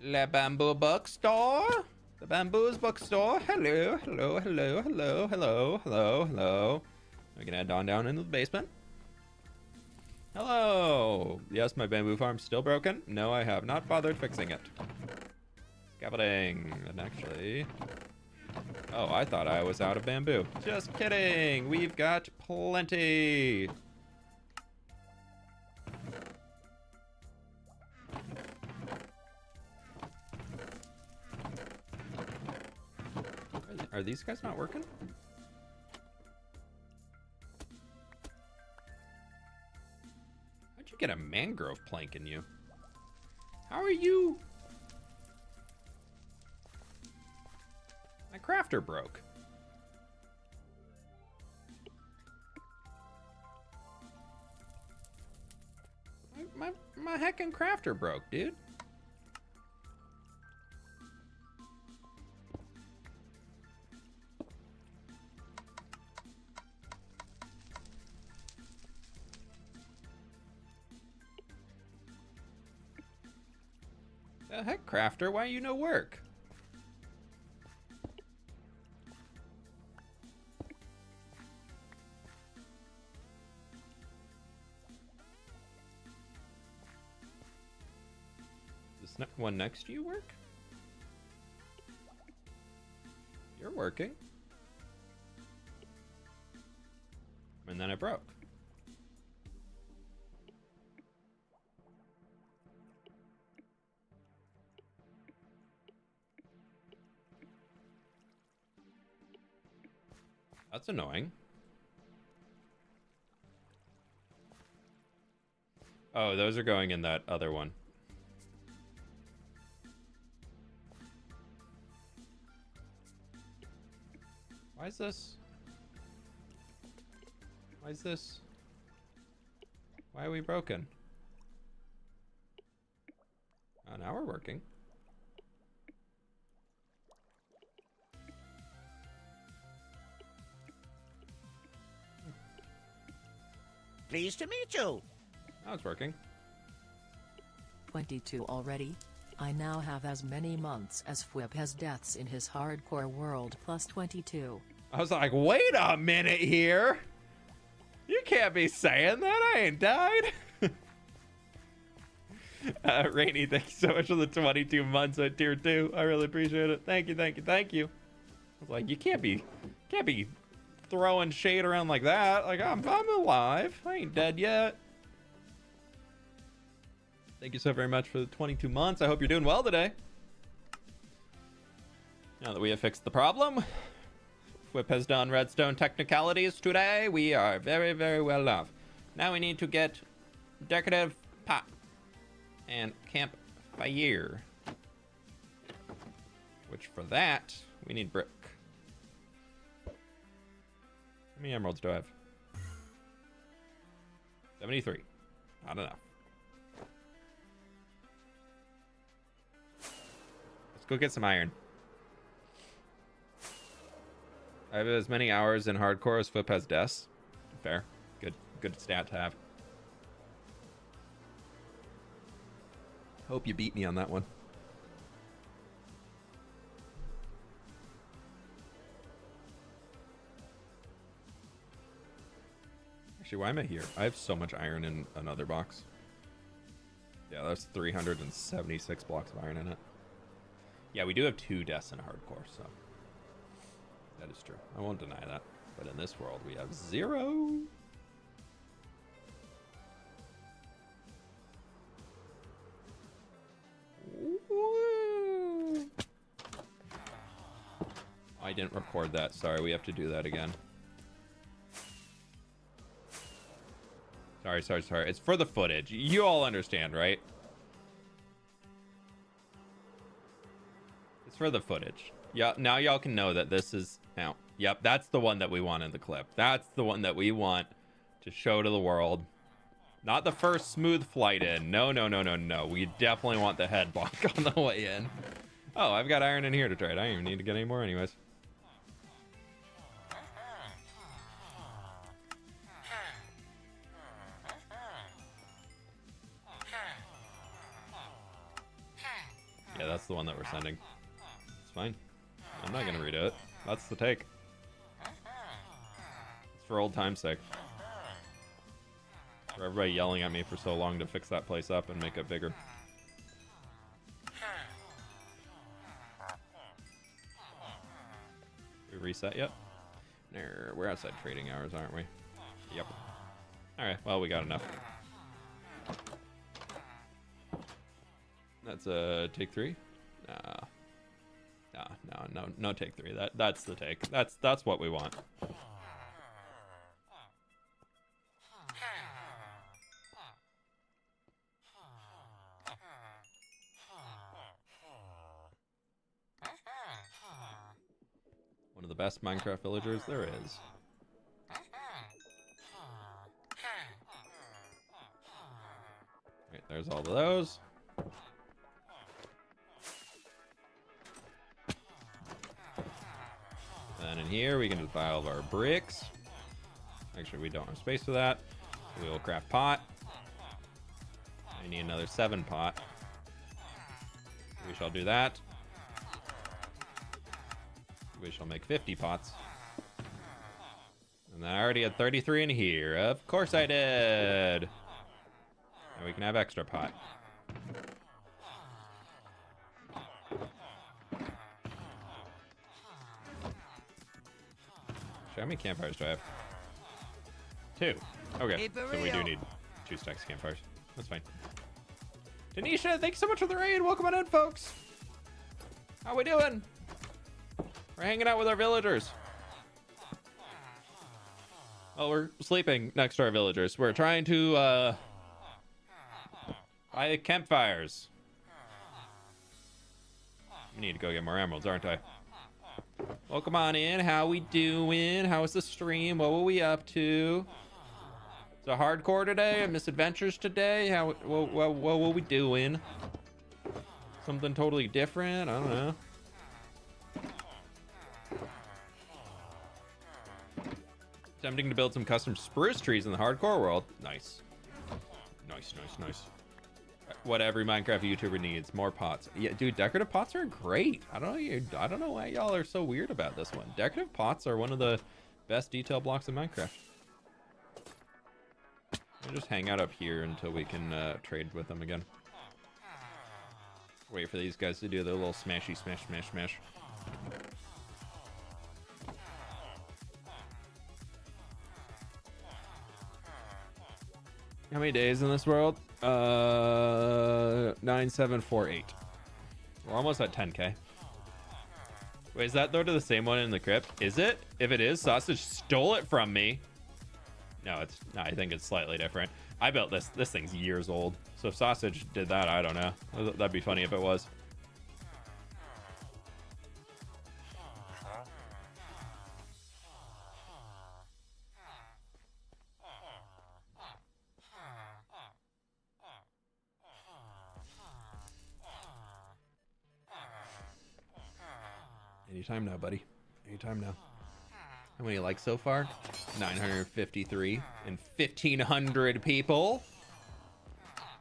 La Bamboo Bookstore. The Bamboo's Bookstore. Hello, hello, hello, hello, hello, hello, hello. We can head on down into the basement. Hello. Yes, my bamboo farm's still broken. No, I have not bothered fixing it. Scaffolding. And actually... Oh, I thought I was out of bamboo. Just kidding. We've got plenty. Are these guys not working? How'd you get a mangrove plank in you? How are you? My crafter broke. My heckin' crafter broke, dude. The heck, crafter? Why you no work? This one next to you work? You're working. And then it broke. That's annoying. Oh, those are going in that other one. Why is this? Why is this? Why are we broken? Oh, now we're working. Pleased to meet you. Now it's working. 22 already? I now have as many months as fWhip has deaths in his hardcore world plus 22. I was like, wait a minute here. You can't be saying that. I ain't died. Rainy, thank you so much for the 22 months at tier 2. I really appreciate it. Thank you, thank you, thank you. I was like, you can't be throwing shade around like that. Like, I'm alive. I ain't dead yet. Thank you so very much for the 22 months. I hope you're doing well today. Now that we have fixed the problem, fWhip has done redstone technicalities today. We are very, very well off. Now we need to get decorative pot and campfire. Which for that, we need brick. How many emeralds do I have? 73. Not enough. Let's go get some iron. I have as many hours in hardcore as fWhip has deaths. Fair. Good stat to have. Hope you beat me on that one. Actually, why am I here? I have so much iron in another box. Yeah, that's 376 blocks of iron in it. Yeah, we do have 2 deaths in hardcore, so that is true. I won't deny that. But in this world, we have 0. Woo. I didn't record that. Sorry, we have to do that again. Sorry. It's for the footage. You all understand, right? It's for the footage. Yeah, now y'all can know that this is now. Yep, that's the one that we want in the clip. That's the one that we want to show to the world. Not the first smooth flight in. No. We definitely want the head bonk on the way in. Oh, I've got iron in here to trade. I don't even need to get any more anyways. Yeah, that's the one that we're sending. It's fine. I'm not gonna redo it. That's the take. It's for old time's sake. For everybody yelling at me for so long to fix that place up and make it bigger. We reset yet? No, we're outside trading hours, aren't we? Yep. Alright, well, we got enough. That's a take 3. No take 3. That's the take. That's what we want. One of the best Minecraft villagers there is. Right, there's all of those. And in here, we can just buy all of our bricks. Actually, we don't have space for that. So we will craft pot. I need another 7 pot. We shall do that. We shall make 50 pots. And then I already had 33 in here. Of course I did. Now we can have extra pot. How many campfires do I have? 2. Okay, so we do need 2 stacks of campfires. That's fine. Tanisha, thanks so much for the raid. Welcome on in, folks. How we doing? We're hanging out with our villagers. Well, we're sleeping next to our villagers. We're trying to buy campfires. I need to go get more emeralds, aren't I? Welcome on in. How we doing? How was the stream? What were we up to? It's a hardcore today, a misadventures today. What were we doing? Something totally different? I don't know. Attempting to build some custom spruce trees in the hardcore world. Nice. Nice. What every Minecraft YouTuber needs, more pots. Yeah, dude, decorative pots are great. I don't know why y'all are so weird about this one. Decorative pots are one of the best detail blocks in Minecraft. I'll just hang out up here until we can trade with them again. Wait for these guys to do their little smashy smash. How many days in this world? 9748. We're almost at 10k. Wait, is that though to the same one in the crypt? Is it? If it is, Sausage stole it from me. No, I think it's slightly different. I built this thing's years old. So if Sausage did that, I don't know. That'd be funny if it was. Anytime now, buddy. Anytime now. How many likes so far? 953 and 1,500 people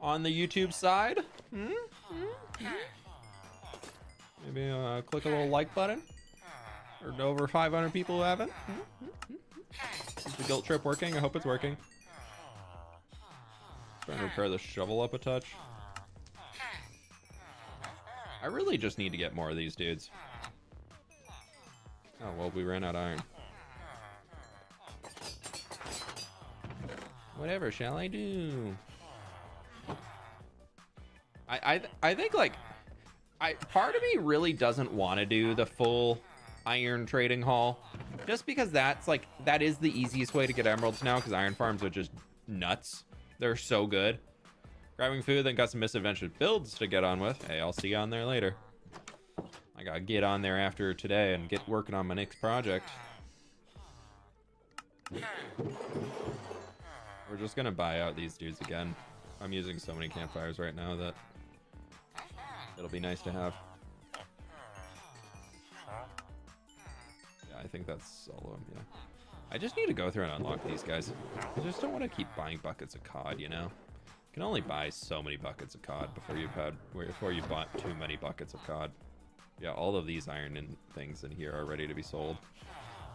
on the YouTube side. Maybe click a little like button. Or over 500 people who haven't. Is the guilt trip working? I hope it's working. Trying to repair the shovel up a touch. I really just need to get more of these dudes. Oh, well, we ran out of iron. Whatever shall I do? I think, like, part of me really doesn't want to do the full iron trading hall. Just because that is the easiest way to get emeralds now, because iron farms are just nuts. They're so good. Grabbing food, then got some misadventures builds to get on with. Hey, I'll see you on there later. I gotta get on there after today and get working on my next project. We're just gonna buy out these dudes again. I'm using so many campfires right now that it'll be nice to have. Yeah, I think that's all of them, yeah. I just need to go through and unlock these guys. I just don't want to keep buying buckets of cod, you know? You can only buy so many buckets of cod before you've bought too many buckets of cod. Yeah, all of these iron and things in here are ready to be sold.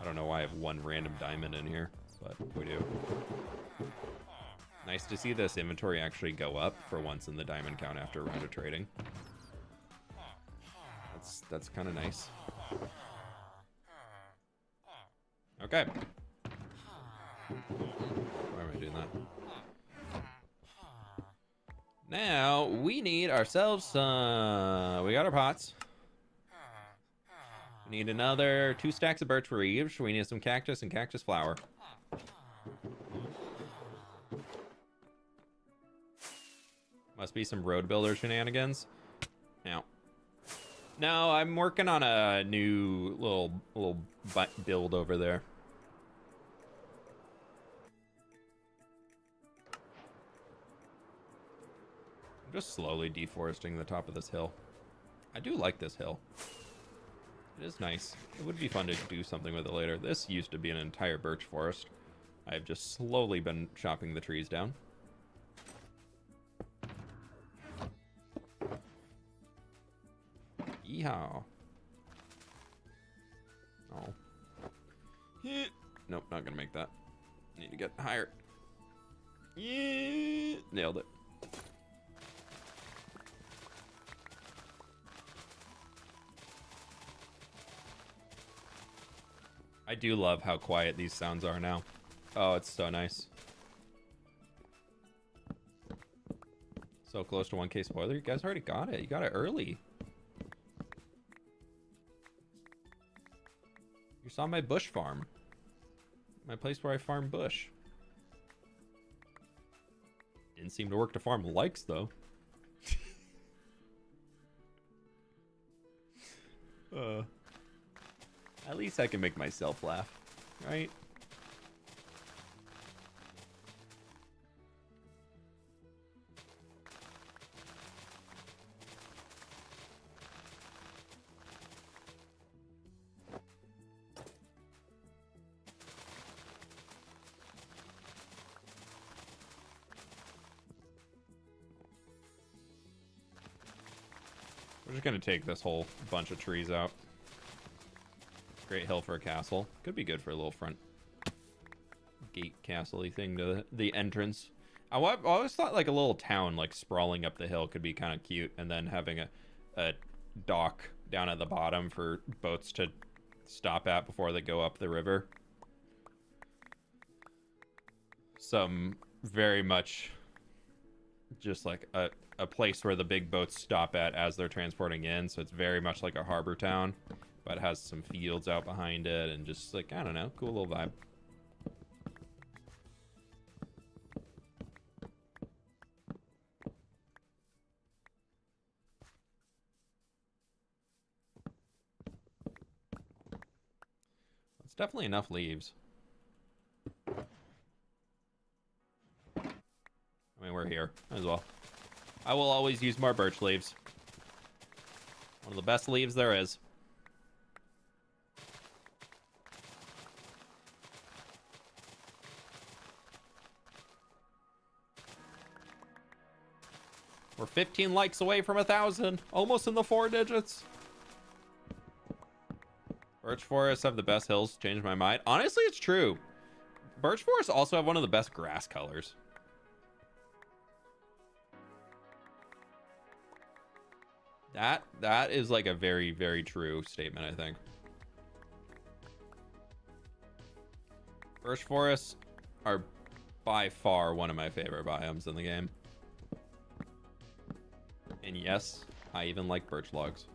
I don't know why I have one random diamond in here, but we do. Nice to see this inventory actually go up for once in the diamond count after a round of trading. That's kind of nice. Okay. Why am I doing that? Now we need ourselves some. We got our pots. Need another 2 stacks of birch leaves. We need some cactus and cactus flower. Must be some road builder shenanigans. Now, no, I'm working on a new little build over there. I'm just slowly deforesting the top of this hill. I do like this hill. It is nice. It would be fun to do something with it later. This used to be an entire birch forest. I've just slowly been chopping the trees down. Yeehaw. Oh. Nope, not gonna make that. Need to get higher. Yeah, nailed it. I do love how quiet these sounds are now. Oh, it's so nice. So close to 1K spoiler. You guys already got it. You got it early. You saw my bush farm. My place where I farm bush. Didn't seem to work to farm likes, though. At least I can make myself laugh, right? We're just gonna take this whole bunch of trees out. Great hill for a castle. Could be good for a little front gate castle-y thing to the entrance. I always thought like a little town like sprawling up the hill could be kind of cute, and then having a dock down at the bottom for boats to stop at before they go up the river. Some very much just like a place where the big boats stop at as they're transporting in, so it's very much like a harbor town, but it has some fields out behind it and just like, I don't know, cool little vibe. It's definitely enough leaves. I mean, we're here, might as well. I will always use more birch leaves. One of the best leaves there is. We're 15 likes away from 1,000. Almost in the 4 digits. Birch forests have the best hills. Changed my mind. Honestly, it's true. Birch forests also have one of the best grass colors. That is like a very, very true statement, I think. Birch forests are by far one of my favorite biomes in the game. And yes, I even like birch logs.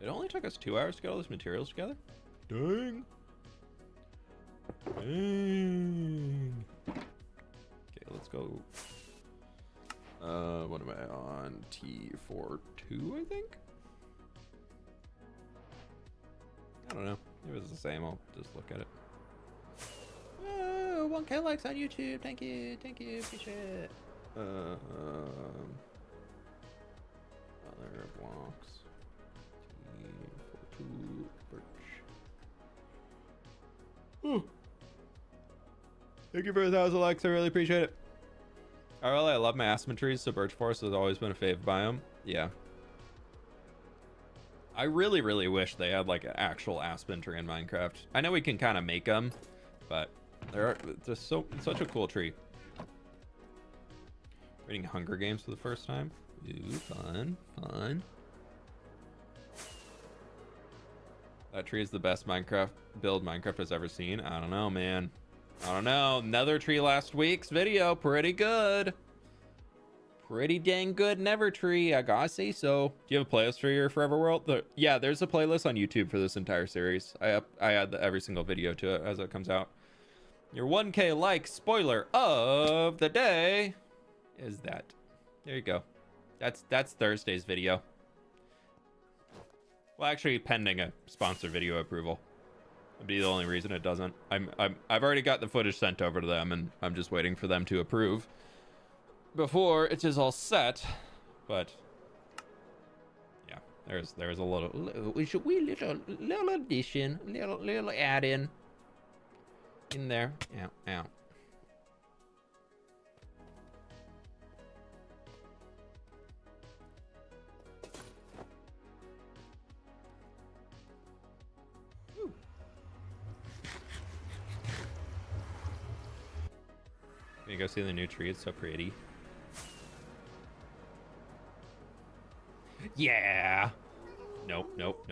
It only took us 2 hours to get all these materials together? Dang. Dang. Okay, let's go. What am I on? T42, I think? I don't know. It was the same. I'll just look at it. Oh, 1K likes on YouTube. Thank you. Thank you. Appreciate it. Other blocks. T42 birch. Ooh. Thank you for 1,000 likes. I really appreciate it. I love my aspen trees, so birch forest has always been a fave biome. Yeah. I really, really wish they had like an actual aspen tree in Minecraft. I know we can kind of make them, but they're just such a cool tree. Reading Hunger Games for the first time. Ooh, fun, fun. That tree is the best Minecraft build Minecraft has ever seen. I don't know, man. I don't know. Nether tree last week's video, pretty good. pretty dang good Nevertree, I gotta say so. Do you have a playlist for your Forever World? Yeah, there's a playlist on YouTube for this entire series. I add every single video to it as it comes out. Your 1K like spoiler of the day is that. There you go. That's Thursday's video. Well, actually, pending a sponsor video approval. That'd be the only reason it doesn't. I've already got the footage sent over to them, and I'm just waiting for them to approve before it is all set. But yeah, there's a little addition, little add-in in there. Yeah. You go see the new tree. It's so pretty. Yeah. Nope. How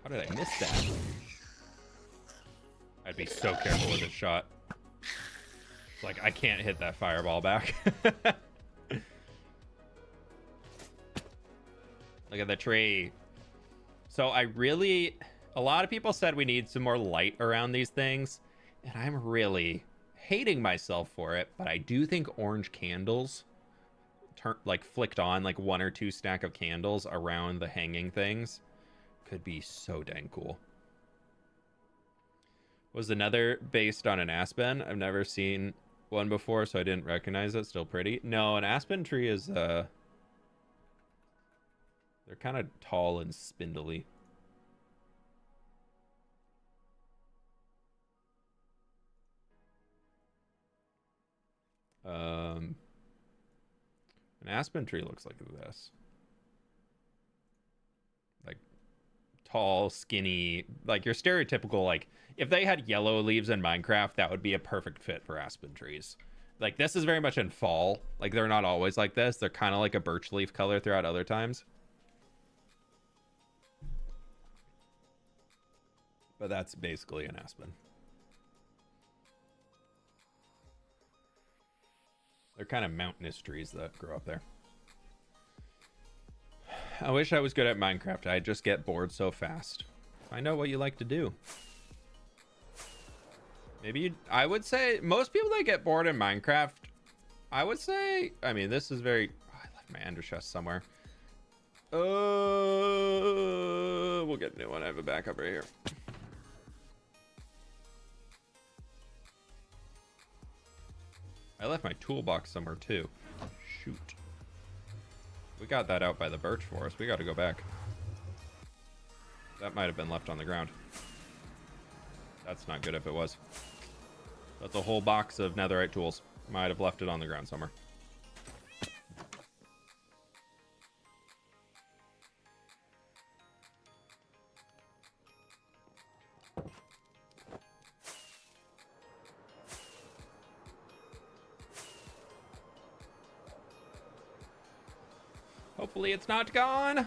did I miss that? I'd be so careful with this shot. It's like, I can't hit that fireball back. Look at the tree. So a lot of people said we need some more light around these things, and I'm really hating myself for it, but I do think orange candles flicked on, like 1 or 2 stack of candles around the hanging things could be so dang cool. Was another based on an aspen? I've never seen one before, so I didn't recognize it. Still pretty. No, an aspen tree is they're kind of tall and spindly. An aspen tree looks like this. Like tall, skinny, like your stereotypical, like if they had yellow leaves in Minecraft, that would be a perfect fit for aspen trees. Like this is very much in fall. Like they're not always like this. They're kind of like a birch leaf color throughout other times. But that's basically an aspen. They're kind of mountainous trees that grow up there. I wish I was good at Minecraft. I just get bored so fast. I know what you like to do. I would say most people that get bored in Minecraft, I would say, I mean, this is very, I left my ender chest somewhere. We'll get a new one. I have a backup right here. I left my toolbox somewhere too. Shoot. We got that out by the birch forest. We got to go back. That might have been left on the ground. That's not good if it was. That's a whole box of netherite tools. Might have left it on the ground somewhere. Hopefully it's not gone.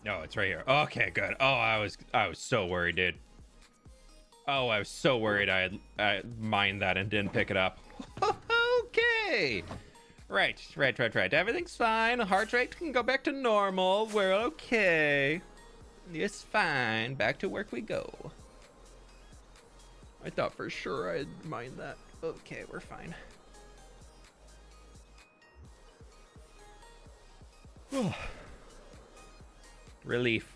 No, it's right here. Okay, good. Oh, I was so worried, dude. Oh, I was so worried I mined that and didn't pick it up. Okay. Right. Everything's fine. Heart rate can go back to normal. We're okay. It's fine. Back to work we go. I thought for sure I'd mind that. Okay, we're fine. Relief.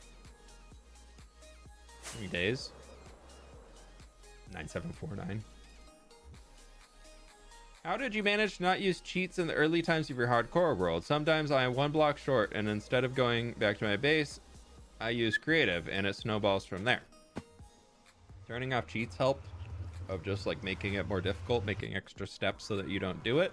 3 days. 9749. How did you manage to not use cheats in the early times of your hardcore world? Sometimes I am 1 block short, and instead of going back to my base, I use creative, and it snowballs from there. Turning off cheats help, of just like making it more difficult, making extra steps so that you don't do it.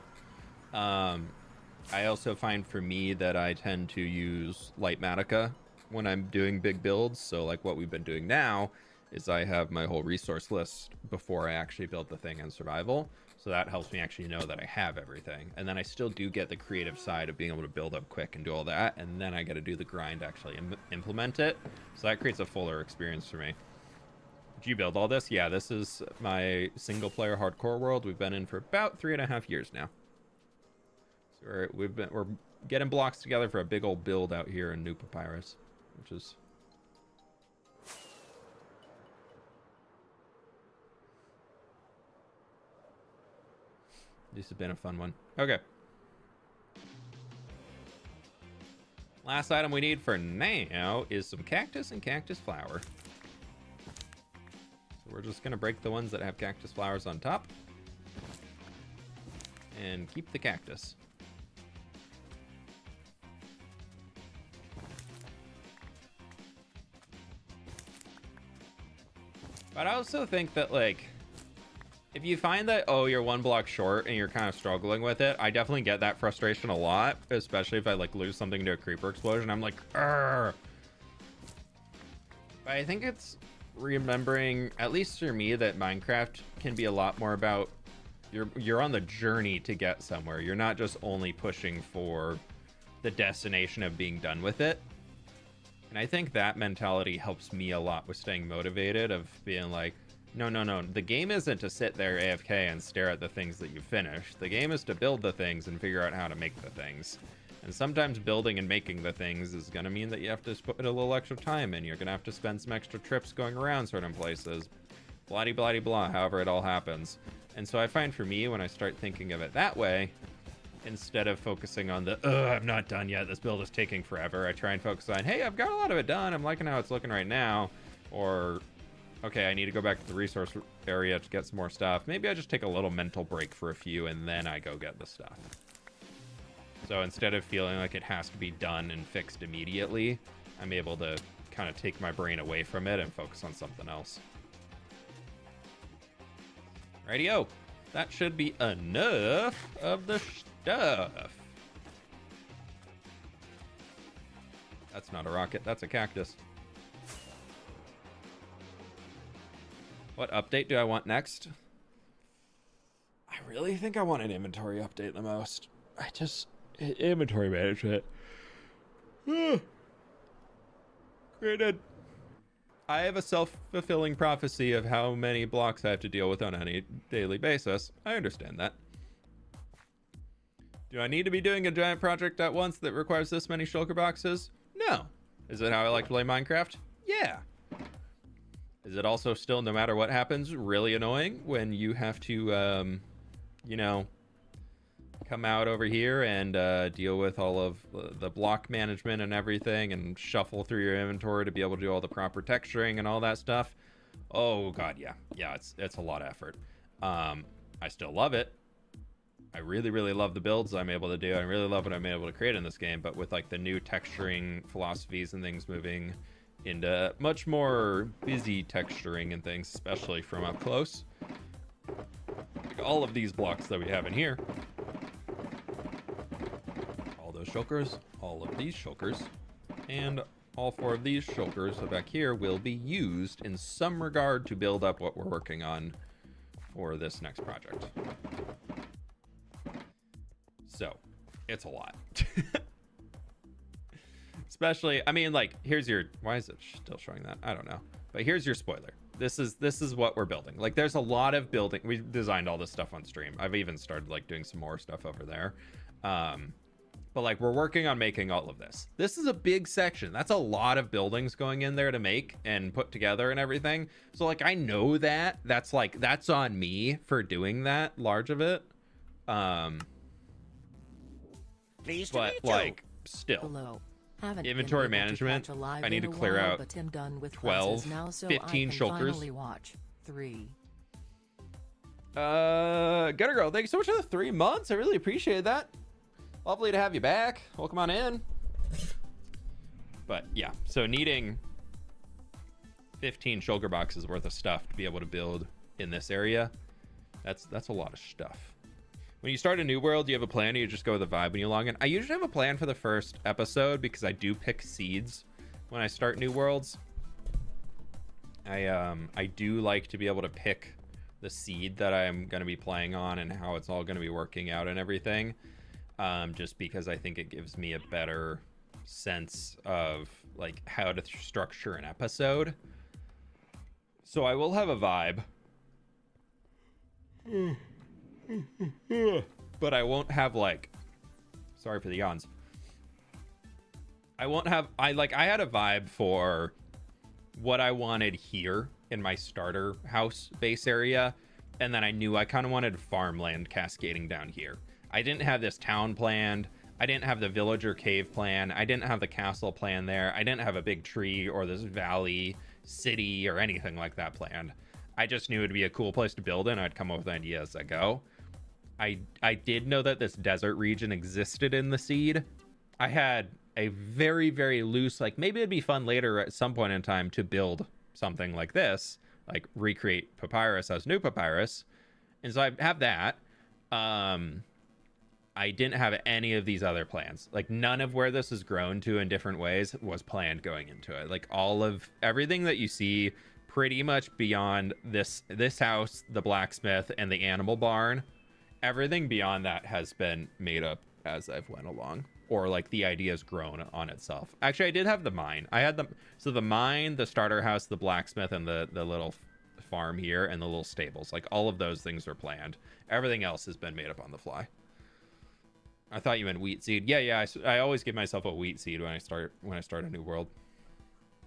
I also find for me that I tend to use light Matica when I'm doing big builds. So like what we've been doing now is I have my whole resource list before I actually build the thing in survival. So that helps me actually know that I have everything. And then I still do get the creative side of being able to build up quick and do all that. And then I got to do the grind to actually implement it. So that creates a fuller experience for me. Did you build all this? Yeah, this is my single player hardcore world we've been in for about 3.5 years now. So we're getting blocks together for a big old build out here in New Papyrus, which is... This has been a fun one. Okay. Last item we need for now is some cactus and cactus flower. So we're just going to break the ones that have cactus flowers on top. And keep the cactus. But I also think that, like, if you find that, oh, you're one block short and you're kind of struggling with it, I definitely get that frustration a lot, especially if I, like, lose something to a creeper explosion. I'm like, Arr! But I think it's remembering, at least for me, that Minecraft can be a lot more about you're on the journey to get somewhere. You're not just only pushing for the destination of being done with it. And I think that mentality helps me a lot with staying motivated, of being like, no. The game isn't to sit there AFK and stare at the things that you finished. The game is to build the things and figure out how to make the things. And sometimes building and making the things is going to mean that you have to put a little extra time in. You're going to have to spend some extra trips going around certain places. Blah-de-blah-de-blah, however it all happens. And so I find for me, when I start thinking of it that way, instead of focusing on the, I'm not done yet, this build is taking forever, I try and focus on, hey, I've got a lot of it done. I'm liking how it's looking right now. Or... okay, I need to go back to the resource area to get some more stuff. Maybe I just take a little mental break for a few and then I go get the stuff. So instead of feeling like it has to be done and fixed immediately, I'm able to kind of take my brain away from it and focus on something else. Rightio. That should be enough of the stuff. That's not a rocket, that's a cactus. What update do I want next? I really think I want an inventory update the most. Inventory management. Granted, I have a self-fulfilling prophecy of how many blocks I have to deal with on any daily basis. I understand that. Do I need to be doing a giant project at once that requires this many shulker boxes? No. Is it how I like to play Minecraft? Yeah. Is it also still, no matter what happens, really annoying when you have to, you know, come out over here and deal with all of the block management and everything and shuffle through your inventory to be able to do all the proper texturing and all that stuff? Oh, God, yeah. Yeah, it's a lot of effort. I still love it. I really, really love the builds I'm able to do. I really love what I'm able to create in this game, but with, like, the new texturing philosophies and things moving into much more busy texturing and things, especially from up close. Like all of these blocks that we have in here. All those shulkers, all of these shulkers, and all 4 of these shulkers back here will be used in some regard to build up what we're working on for this next project. So, it's a lot. Especially, I mean, like, here's your, why is it still showing that? I don't know. But here's your spoiler. This is what we're building. Like, there's a lot of building. We designed all this stuff on stream. I've even started, like, doing some more stuff over there. But, like, we're working on making all of this. This is a big section. That's a lot of buildings going in there to make and put together and everything. So, like, I know that. That's, like, that's on me for doing that large of it. Pleased to But, meet you. like, still. Hello. Haven't Inventory been able to management, catch a live I need in to a clear while, out but I'm done with 12, classes now, so 15 I can shulkers. finally watch 3. Gutter Girl, thank you so much for the 3 months. I really appreciate that. Lovely to have you back. Welcome on in. But yeah, so needing 15 shulker boxes worth of stuff to be able to build in this area, that's a lot of stuff. When you start a new world, do you have a plan, or you just go with the vibe when you log in? I usually have a plan for the first episode because I do pick seeds when I start new worlds. I do like to be able to pick the seed that I'm going to be playing on and how it's all going to be working out and everything. Just because I think it gives me a better sense of like how to structure an episode. So I will have a vibe. But I won't have like, sorry for the yawns. I had a vibe for what I wanted here in my starter house base area, and then I knew I kind of wanted farmland cascading down here. I didn't have this town planned. I didn't have the villager cave plan. I didn't have the castle plan there. I didn't have a big tree or this valley city or anything like that planned. I just knew it'd be a cool place to build in. I'd come up with ideas as I go. I did know that this desert region existed in the seed. I had a very, very loose, like maybe it'd be fun later at some point in time to build something like this, like recreate papyrus as new papyrus. And so I have that. I didn't have any of these other plans. Like none of where this has grown to in different ways was planned going into it. Like all of everything that you see pretty much beyond this house, the blacksmith, and the animal barn, everything beyond that has been made up as I've went along, or like the idea's grown on itself. Actually, I did have the mine. I had the mine, the starter house, the blacksmith, and the little farm here, and the little stables. Like all of those things are planned. Everything else has been made up on the fly. I thought you meant wheat seed. Yeah. I always give myself a wheat seed when I start a new world.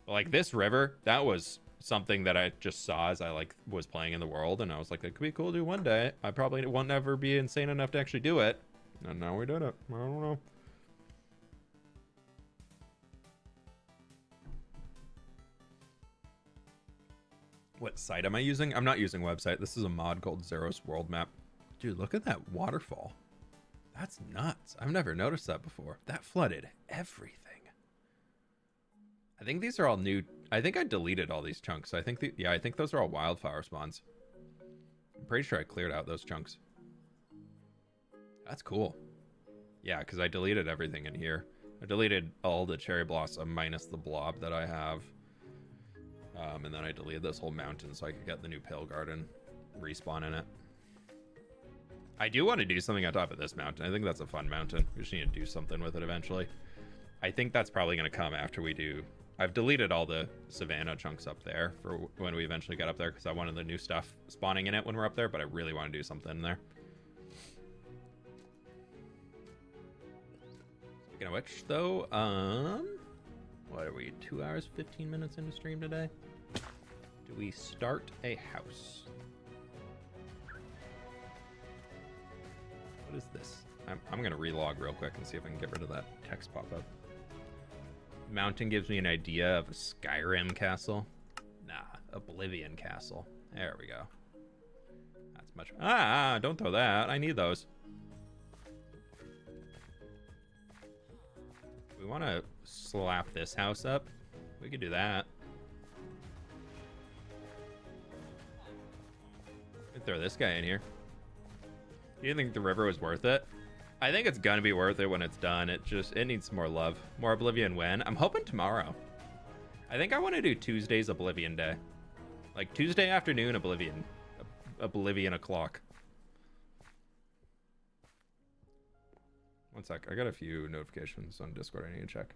But like this river, that was something that I just saw as I like was playing in the world, and I was like, it could be cool to do one day. I probably won't ever be insane enough to actually do it. And now we did it. I don't know. What site am I using? I'm not using a website. This is a mod called Zeros World Map. Dude, look at that waterfall. That's nuts. I've never noticed that before. That flooded everything. I think these are all new. I think I deleted all these chunks. I think those are all wildflower spawns. I'm pretty sure I cleared out those chunks. That's cool. Yeah, because I deleted everything in here. I deleted all the cherry blossom minus the blob that I have. And then I deleted this whole mountain so I could get the new pale garden respawn in it. I do want to do something on top of this mountain. I think that's a fun mountain. We just need to do something with it eventually. I think that's probably going to come after we do... I've deleted all the savanna chunks up there for when we eventually get up there, because I wanted the new stuff spawning in it when we're up there, but I really want to do something in there. Speaking of which, though, what are we, 2 hours, 15 minutes into stream today? Do we start a house? What is this? I'm going to relog real quick and see if I can get rid of that text pop-up. Mountain gives me an idea of a Skyrim castle. Nah, Oblivion castle. There we go. That's much... don't throw that. I need those. We want to slap this house up. We could do that. Could throw this guy in here. Do you think the river was worth it? I think it's gonna be worth it when it's done. It needs more love. More Oblivion when? I'm hoping tomorrow. I think I want to do Tuesday's Oblivion day. Like Tuesday afternoon Oblivion. Oblivion o'clock. One sec. I got a few notifications on Discord I need to check.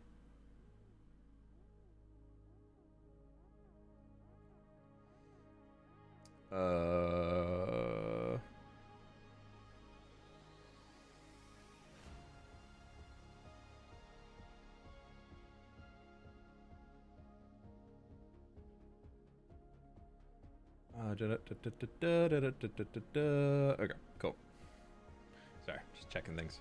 Okay, cool. Sorry, just checking things.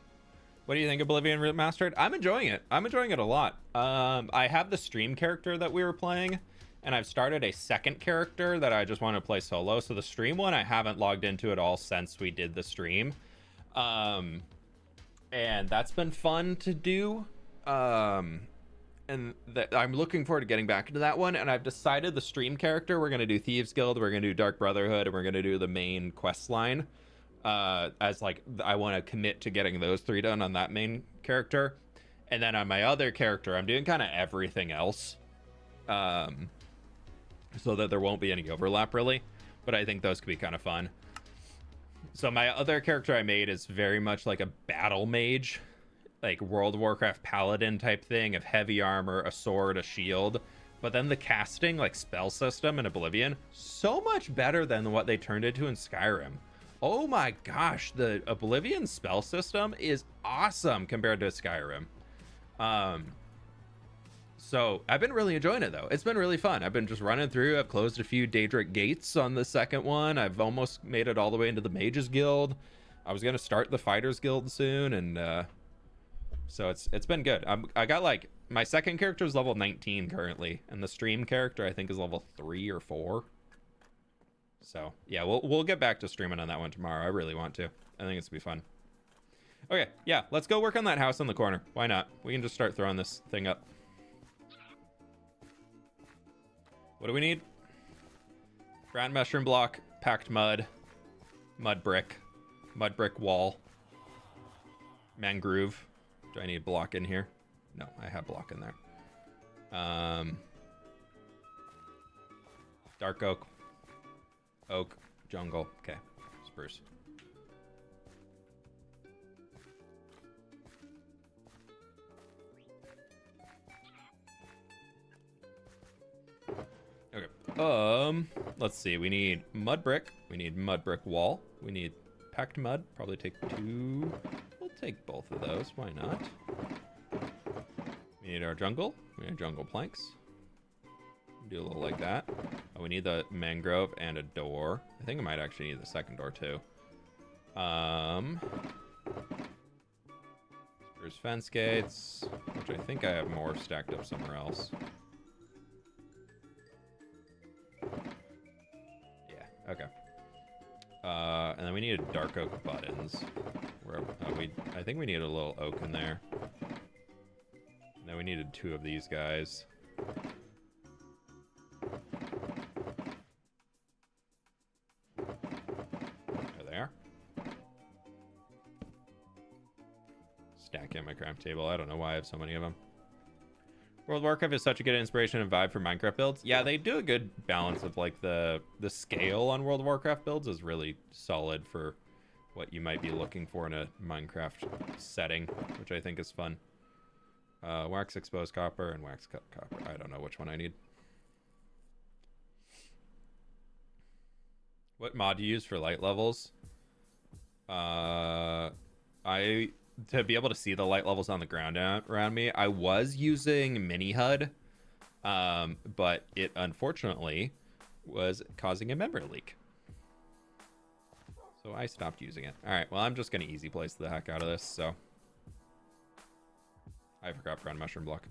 What do you think of Oblivion Remastered? I'm enjoying it. I'm enjoying it a lot. I have the stream character that we were playing, and I've started a second character that I just want to play solo. So the stream one, I haven't logged into at all since we did the stream. And that's been fun to do. And I'm looking forward to getting back into that one. And I've decided the stream character, we're going to do Thieves Guild, we're going to do Dark Brotherhood, and we're going to do the main quest line. As like, I want to commit to getting those 3 done on that main character. And then on my other character, I'm doing kind of everything else. so that there won't be any overlap really, but I think those could be kind of fun. So my other character I made is very much like a battle mage, like World of Warcraft paladin type thing of heavy armor, a sword, a shield. But then the casting, like spell system in Oblivion, so much better than what they turned into in Skyrim. Oh my gosh, the Oblivion spell system is awesome compared to Skyrim. So I've been really enjoying it though. It's been really fun. I've been just running through. I've closed a few Daedric gates on the second one. I've almost made it all the way into the Mages Guild. I was gonna start the Fighters Guild soon, and so it's been good. I got like my second character is level 19 currently, and the stream character I think is level 3 or 4. So yeah, we'll get back to streaming on that one tomorrow. I really want to. I think it's gonna be fun. Okay, yeah, let's go work on that house in the corner. Why not? We can just start throwing this thing up. What do we need? Ground mushroom block, packed mud, mud brick wall, mangrove. Do I need block in here? No, I have block in there. Dark oak, jungle. Okay, spruce. Okay. Let's see. We need mud brick. We need mud brick wall. We need packed mud. Probably take 2. We'll take both of those. Why not? We need our jungle. We need jungle planks. Do a little like that. Oh, we need the mangrove and a door. I think I might actually need the second door too. Spruce fence gates, which I think I have more stacked up somewhere else. Yeah, okay. And then we need dark oak buttons. I think we need a little oak in there. And then we needed 2 of these guys. There they are. Stack in my craft table. I don't know why I have so many of them. World of Warcraft is such a good inspiration and vibe for Minecraft builds. Yeah, they do a good balance of like the scale on World of Warcraft builds is really solid for what you might be looking for in a Minecraft setting, which I think is fun. Wax exposed copper and wax cut copper. I don't know which one I need. What mod do you use for light levels? To be able to see the light levels on the ground around me, I was using mini HUD, but it unfortunately was causing a memory leak. So I stopped using it. All right, well, I'm just going to easy place the heck out of this, so. I forgot ground mushroom block.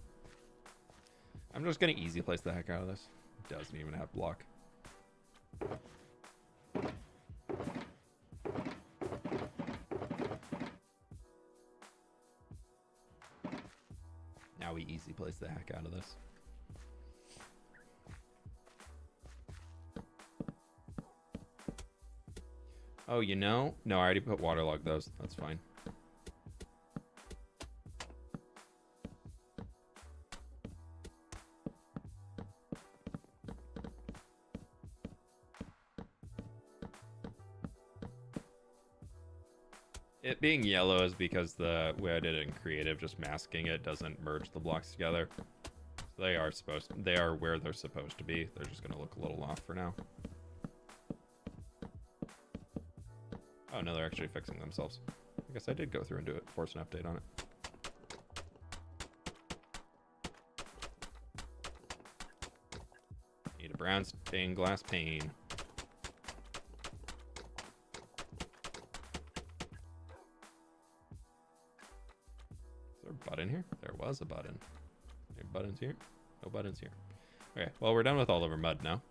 I'm just going to easy place the heck out of this. It doesn't even have block. Now we easy place the heck out of this. Oh, you know? No, I already put waterlog those. That's fine. It being yellow is because the way I did it in creative, just masking it doesn't merge the blocks together. So they are where they're supposed to be. They're just gonna look a little off for now. Oh no, they're actually fixing themselves. I guess I did go through and do it, force an update on it. Need a brown stained glass pane. Button here? There was a button. Any buttons here? No buttons here. Okay, well, we're done with all of our mud now.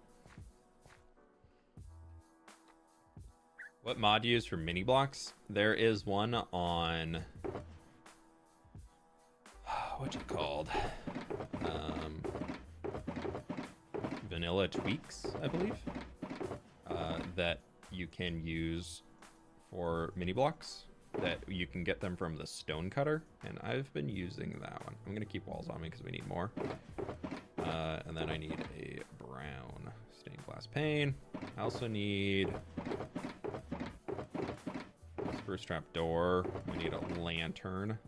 What mod do you use for mini blocks? There is one on what's it called? Vanilla Tweaks, I believe. That you can use for mini blocks. That you can get them from the stone cutter, and I've been using that one. I'm gonna keep walls on me because we need more. And then I need a brown. Stained glass pane. I also need spruce trap door. We need a lantern.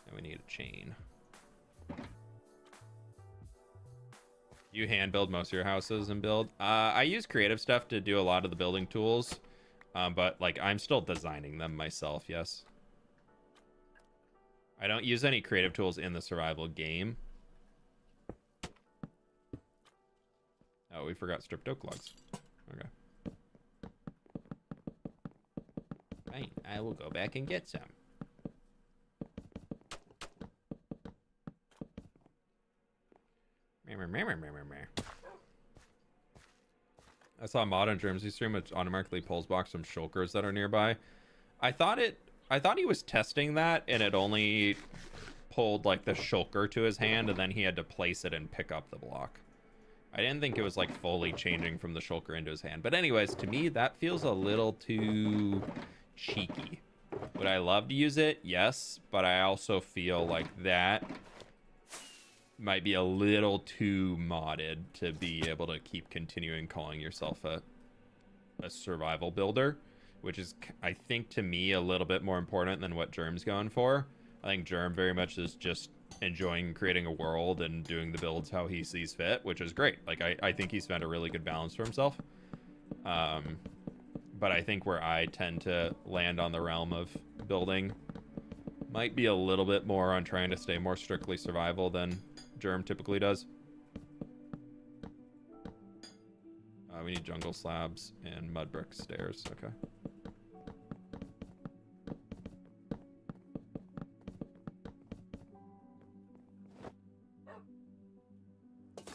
And we need a chain. You hand build most of your houses and build? I use creative stuff to do a lot of the building tools. But like I'm still designing them myself, yes. I don't use any creative tools in the survival game. Oh, we forgot stripped oak logs. Okay. Fine, I will go back and get some. I saw Mod on Germsy stream, which automatically pulls back some shulkers that are nearby. I thought he was testing that, and it only pulled like the shulker to his hand, and then he had to place it and pick up the block. I didn't think it was like fully changing from the shulker into his hand. But anyways, to me, that feels a little too cheeky. Would I love to use it? Yes, but I also feel like that might be a little too modded to be able to keep continuing calling yourself a survival builder, which is, I think, to me, a little bit more important than what Germ's going for. I think Germ very much is just enjoying creating a world and doing the builds how he sees fit, which is great. Like, I think he's found a really good balance for himself. But I think where I tend to land on the realm of building might be a little bit more on trying to stay more strictly survival than Germ typically does. We need jungle slabs and mud brick stairs. Okay.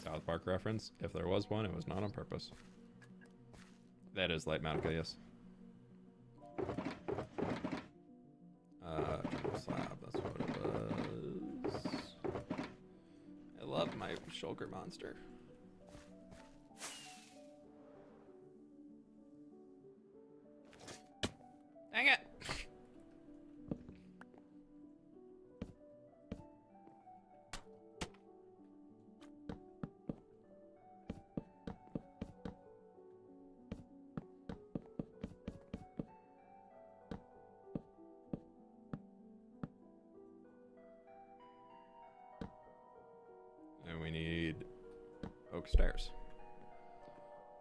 South Park reference. If there was one, it was not on purpose. That is Light Matica, yes. Jungle slab, that's what it was. I love my shulker monster. Dang it! And we need oak stairs.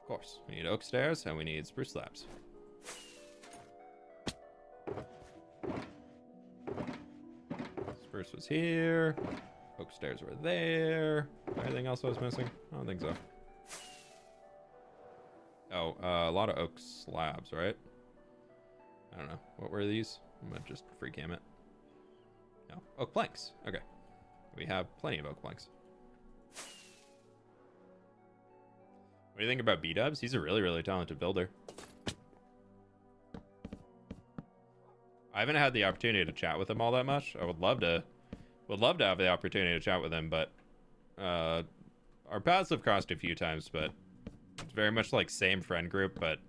Of course, we need oak stairs and we need spruce slabs. Spruce was here. Oak stairs were there. Anything else I was missing? I don't think so. Oh, a lot of oak slabs, right? I don't know. What were these? I'm gonna just free cam it. No, oak planks. Okay. We have plenty of oak planks. What do you think about B-Dubs? He's a really, really talented builder. I haven't had the opportunity to chat with him all that much. I would love to have the opportunity to chat with him, but our paths have crossed a few times, but it's very much like same friend group, but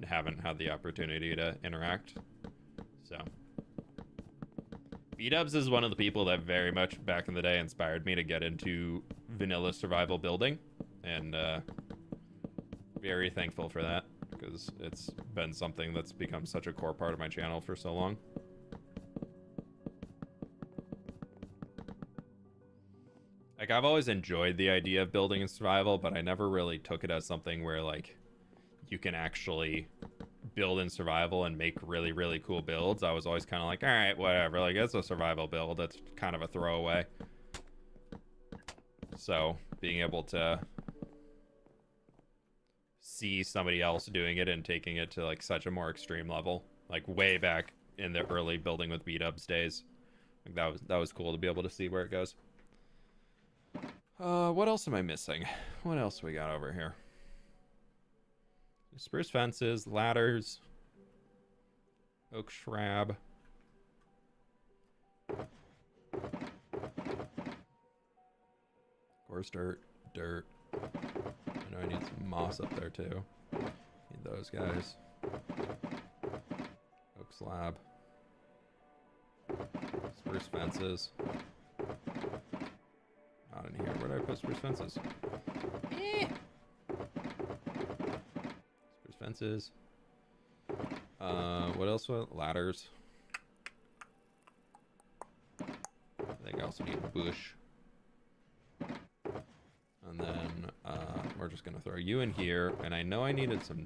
haven't had the opportunity to interact. So B-Dubs is one of the people that very much back in the day inspired me to get into vanilla survival building, and very thankful for that, because it's been something that's become such a core part of my channel for so long. Like, I've always enjoyed the idea of building in survival, but I never really took it as something where, like, you can actually build in survival and make really, really cool builds. I was always kind of like, all right, whatever. Like, it's a survival build. It's kind of a throwaway. So, being able to see somebody else doing it and taking it to, like, such a more extreme level, like, way back in the early building with B-Dubs days, like, that was cool to be able to see where it goes. What else am I missing? What else we got over here? Spruce fences, ladders, oak shrub. Coarse dirt. I know I need some moss up there too. Need those guys. Oak slab. Spruce fences. Not in here. Where did I spruce fences. Eh. Spruce fences. What else? Ladders. I think I also need a bush. And then we're just gonna throw you in here. And I know I needed some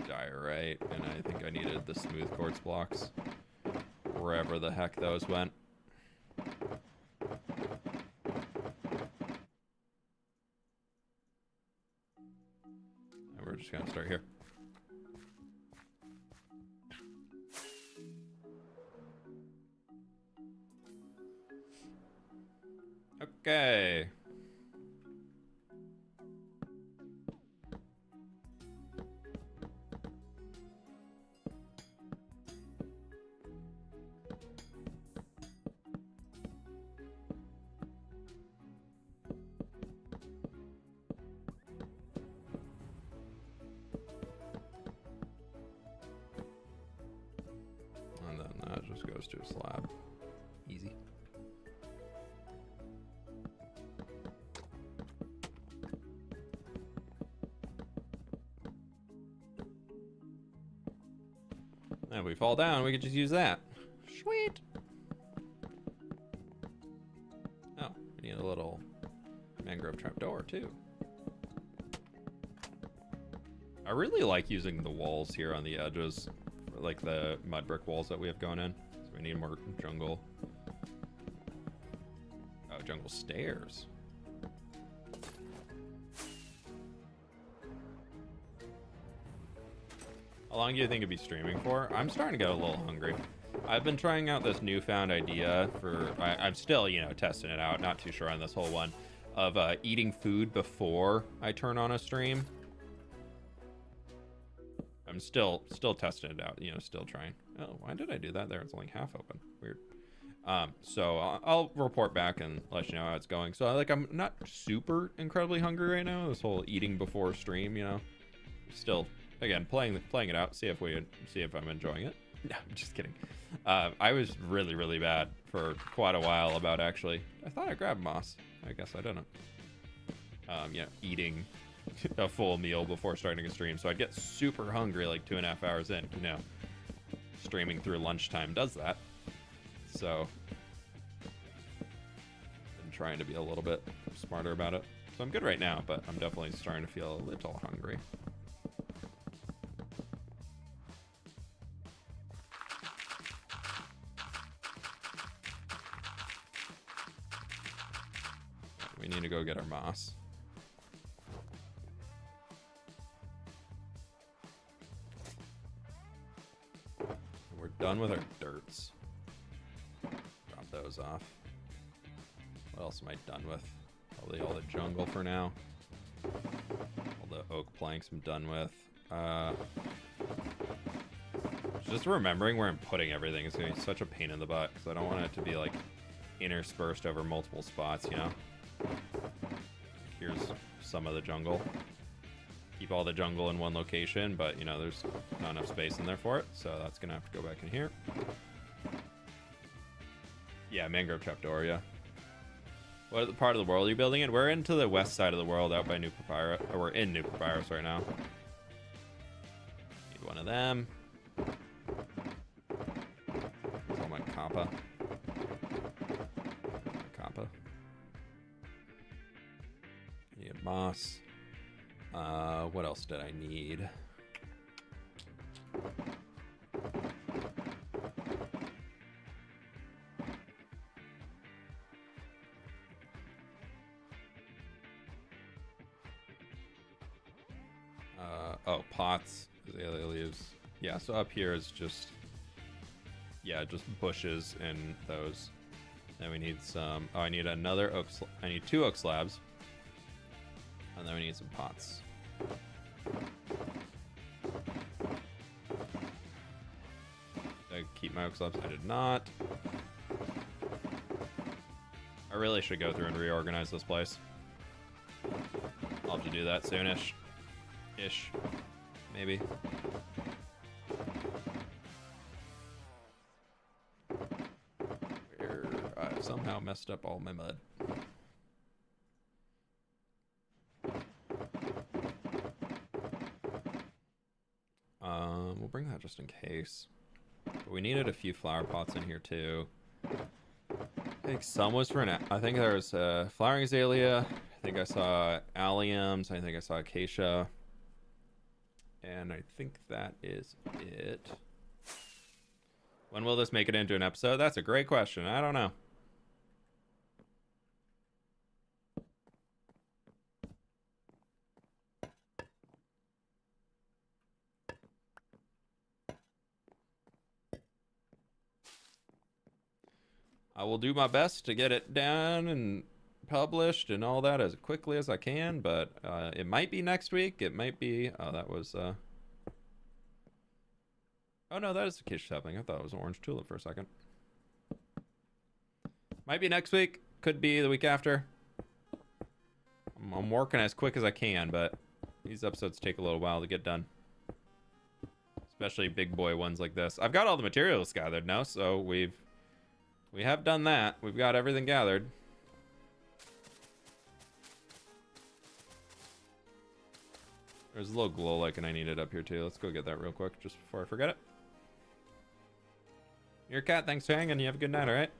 diorite, and I think I needed the smooth quartz blocks. Wherever the heck those went. And we're just gonna start here. Okay. And then that just goes to a slab. Easy. And if we fall down, we could just use that. Sweet. Oh, we need a little mangrove trapdoor too. I really like using the walls here on the edges, like the mud brick walls that we have going in. So we need more jungle. Oh, jungle stairs. How long do you think it'd be streaming for? I'm starting to get a little hungry. I've been trying out this newfound idea for, I'm still, you know, testing it out. Not too sure on this whole one of eating food before I turn on a stream. I'm still testing it out, you know, still trying. Oh, why did I do that there? It's only half open. Weird. So I'll report back and let you know how it's going. So like, I'm not super incredibly hungry right now. This whole eating before stream, you know, still, again, playing it out. See if I'm enjoying it. No, I'm just kidding. I was really bad for quite a while about actually. I thought I grabbed moss. I guess I didn't. Yeah, eating a full meal before starting a stream. So I'd get super hungry like 2.5 hours in. You know, streaming through lunchtime does that. So I'm trying to be a little bit smarter about it. So I'm good right now, but I'm definitely starting to feel a little hungry. We need to go get our moss. We're done with our dirts. Drop those off. What else am I done with? Probably all the jungle for now. All the oak planks I'm done with. Just remembering where I'm putting everything is going to be such a pain in the butt because I don't want it to be like interspersed over multiple spots, you know? Here's some of the jungle. Keep all the jungle in one location, but you know, there's not enough space in there for it, so that's gonna have to go back in here. Yeah, mangrove trapdoor, yeah. What part of the world are you building in? We're into the west side of the world out by New Papyrus, or we're in New Papyrus right now. Need one of them. That's all my kappa. Need moss. What else did I need? Oh, pots, azalea leaves. Yeah, so up here is just, yeah, just bushes and those. Then we need some, oh, I need another oak, I need 2 oak slabs. And then we need some pots. Did I keep my oak slabs? I did not. I really should go through and reorganize this place. I'll have to do that soonish. Ish. Maybe. I've somehow messed up all my mud. just in case. But we needed a few flower pots in here too. I think some was for I think there was flowering azalea. I think I saw alliums. I think I saw acacia. And I think that is it. When will this make it into an episode? That's a great question. I don't know. I will do my best to get it done and published and all that as quickly as I can, but it might be next week. It might be... Oh, that was... Oh, no, that is a acacia sapling. I thought it was an orange tulip for a second. Might be next week. Could be the week after. I'm working as quick as I can, but these episodes take a little while to get done. Especially big boy ones like this. I've got all the materials gathered now, so we have done that. We've got everything gathered. There's a little glow lichen I needed up here too. Let's go get that real quick just before I forget it. Your cat, thanks for hanging. You have a good night, all right?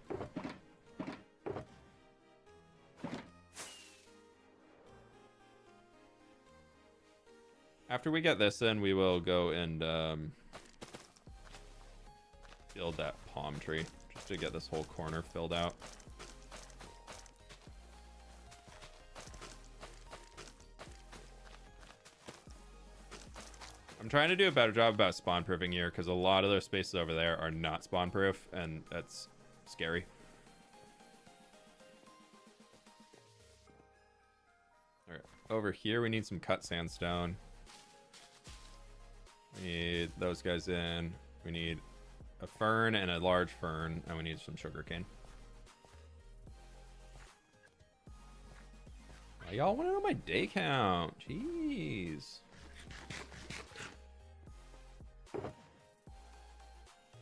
After we get this in, we will go and build that palm tree just to get this whole corner filled out. I'm trying to do a better job about spawn proofing here because a lot of those spaces over there are not spawn proof, and that's scary. All right, over here we need some cut sandstone. We need those guys in. We need a fern and a large fern, and we need some sugarcane. Y'all want to know my day count? Jeez.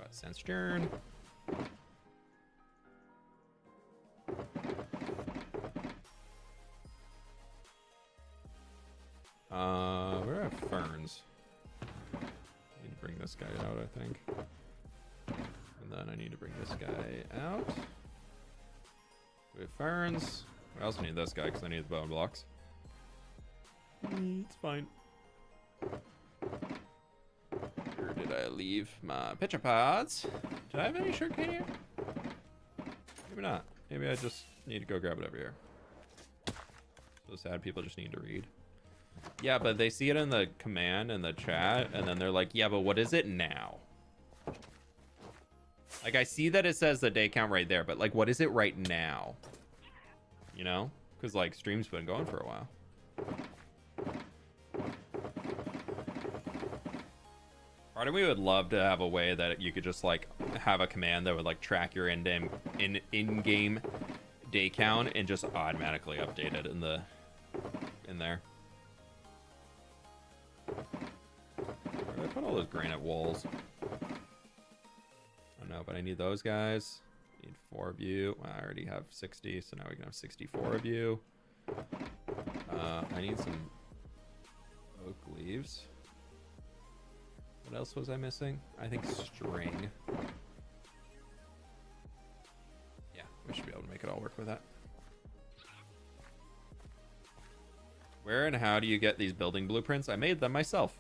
Sandstone. Where are ferns? I need to bring this guy out, I think. And then I need to bring this guy out. We have ferns. I also need this guy because I need the bone blocks. It's fine. Where did I leave my pitcher pods? Did I have any sugarcane here? Maybe not. Maybe I just need to go grab it over here. So sad people just need to read. Yeah, but they see it in the command in the chat, and then they're like, yeah, but what is it now? Like, I see that it says the day count right there, but like, what is it right now? You know? Because like, stream's been going for a while. Part of me would love to have a way that you could just like have a command that would like track your in-game day count and just automatically update it in there. Where did I put all those granite walls? I don't know, but I need those guys. I need 4 of you. Well, I already have 60, so now we can have 64 of you. I need some oak leaves. What else was I missing? I think string. Yeah, we should be able to make it all work with that. Where and how do you get these building blueprints? I made them myself.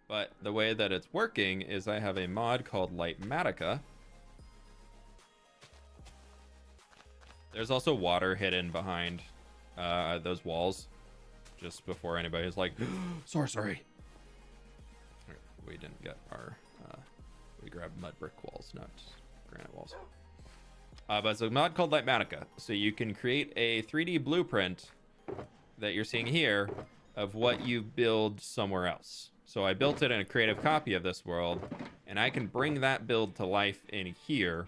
But the way that it's working is I have a mod called Lightmatica. There's also water hidden behind those walls. Just before anybody's like, sorcery. Okay, we didn't get our, we grabbed mud brick walls, not granite walls. But it's a mod called Lightmatica. So you can create a 3D blueprint that you're seeing here of what you build somewhere else. So I built it in a creative copy of this world, and I can bring that build to life in here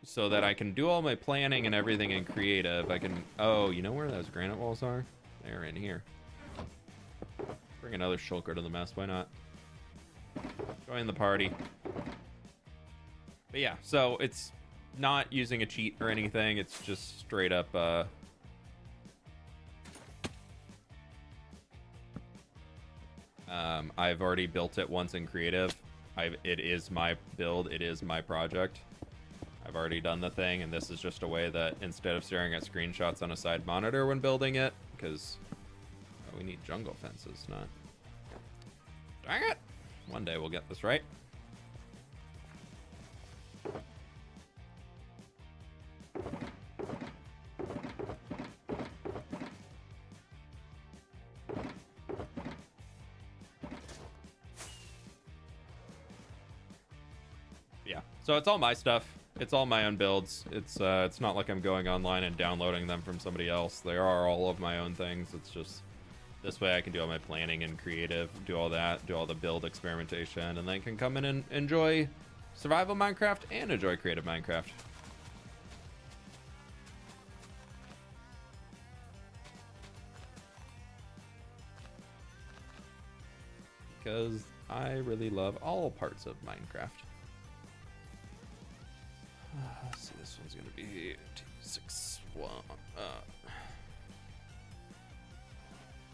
so that I can do all my planning and everything in creative. I can, oh, you know where those granite walls are? They're in here. Bring another shulker to the mess. Why not? Join the party. But yeah, so it's not using a cheat or anything. It's just straight up I've already built it once in creative. It is my build. It is my project. I've already done the thing, and this is just a way that instead of staring at screenshots on a side monitor when building it, because we need jungle fences, not... Dang it! One day we'll get this right. Yeah, so it's all my stuff. It's all my own builds. It's not like I'm going online and downloading them from somebody else. They are all of my own things. It's just this way I can do all my planning and creative, do all that, do all the build experimentation, and then can come in and enjoy survival Minecraft and enjoy creative Minecraft. Because I really love all parts of Minecraft. Let's see, this one's gonna be T61.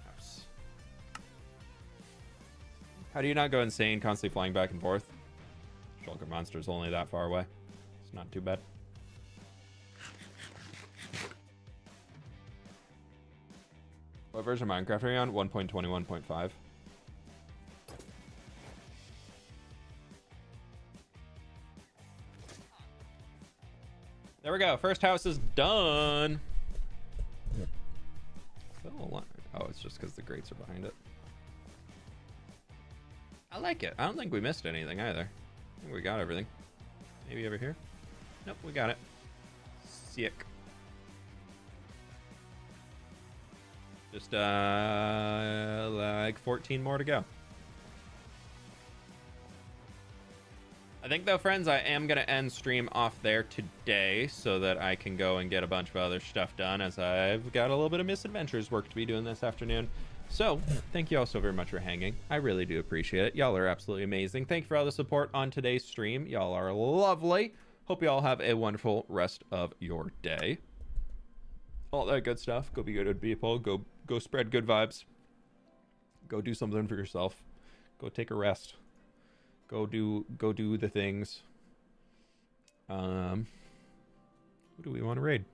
House. How do you not go insane constantly flying back and forth? Shulker Monster's only that far away. It's not too bad. What version of Minecraft are you on? 1.21.5. There we go. First house is done. Oh, it's just because the grates are behind it. I like it. I don't think we missed anything either. I think we got everything. Maybe over here? Nope, we got it. Sick. Just like 14 more to go. I think though, friends, I am going to end stream off there today so that I can go and get a bunch of other stuff done, as I've got a little bit of Misadventures work to be doing this afternoon. So thank you all so very much for hanging. I really do appreciate it. Y'all are absolutely amazing. Thank you for all the support on today's stream. Y'all are lovely. Hope you all have a wonderful rest of your day. All that good stuff. Go be good people. Go spread good vibes. Go do something for yourself. Go take a rest. Go do the things. Who do we want to raid?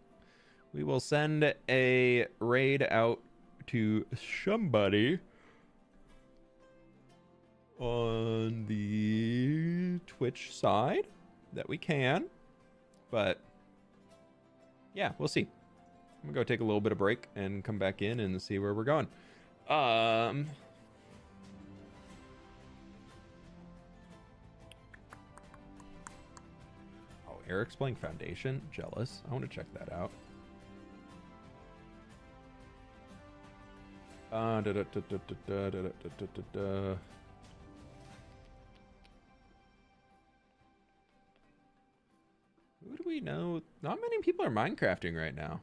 We will send a raid out to somebody on the Twitch side that we can. But yeah, we'll see. I'm gonna go take a little bit of break and come back in and see where we're going. Eric's playing Foundation. Jealous. I want to check that out. Who do we know? Not many people are Minecrafting right now.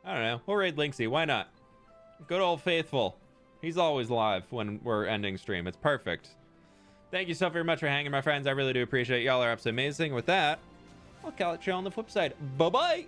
I don't know. We'll raid Linksy. Why not? Good old faithful. He's always live when we're ending stream. It's perfect. Thank you so very much for hanging, my friends. I really do appreciate it. Y'all are absolutely amazing. With that, I'll catch you on the flip side. Bye-bye.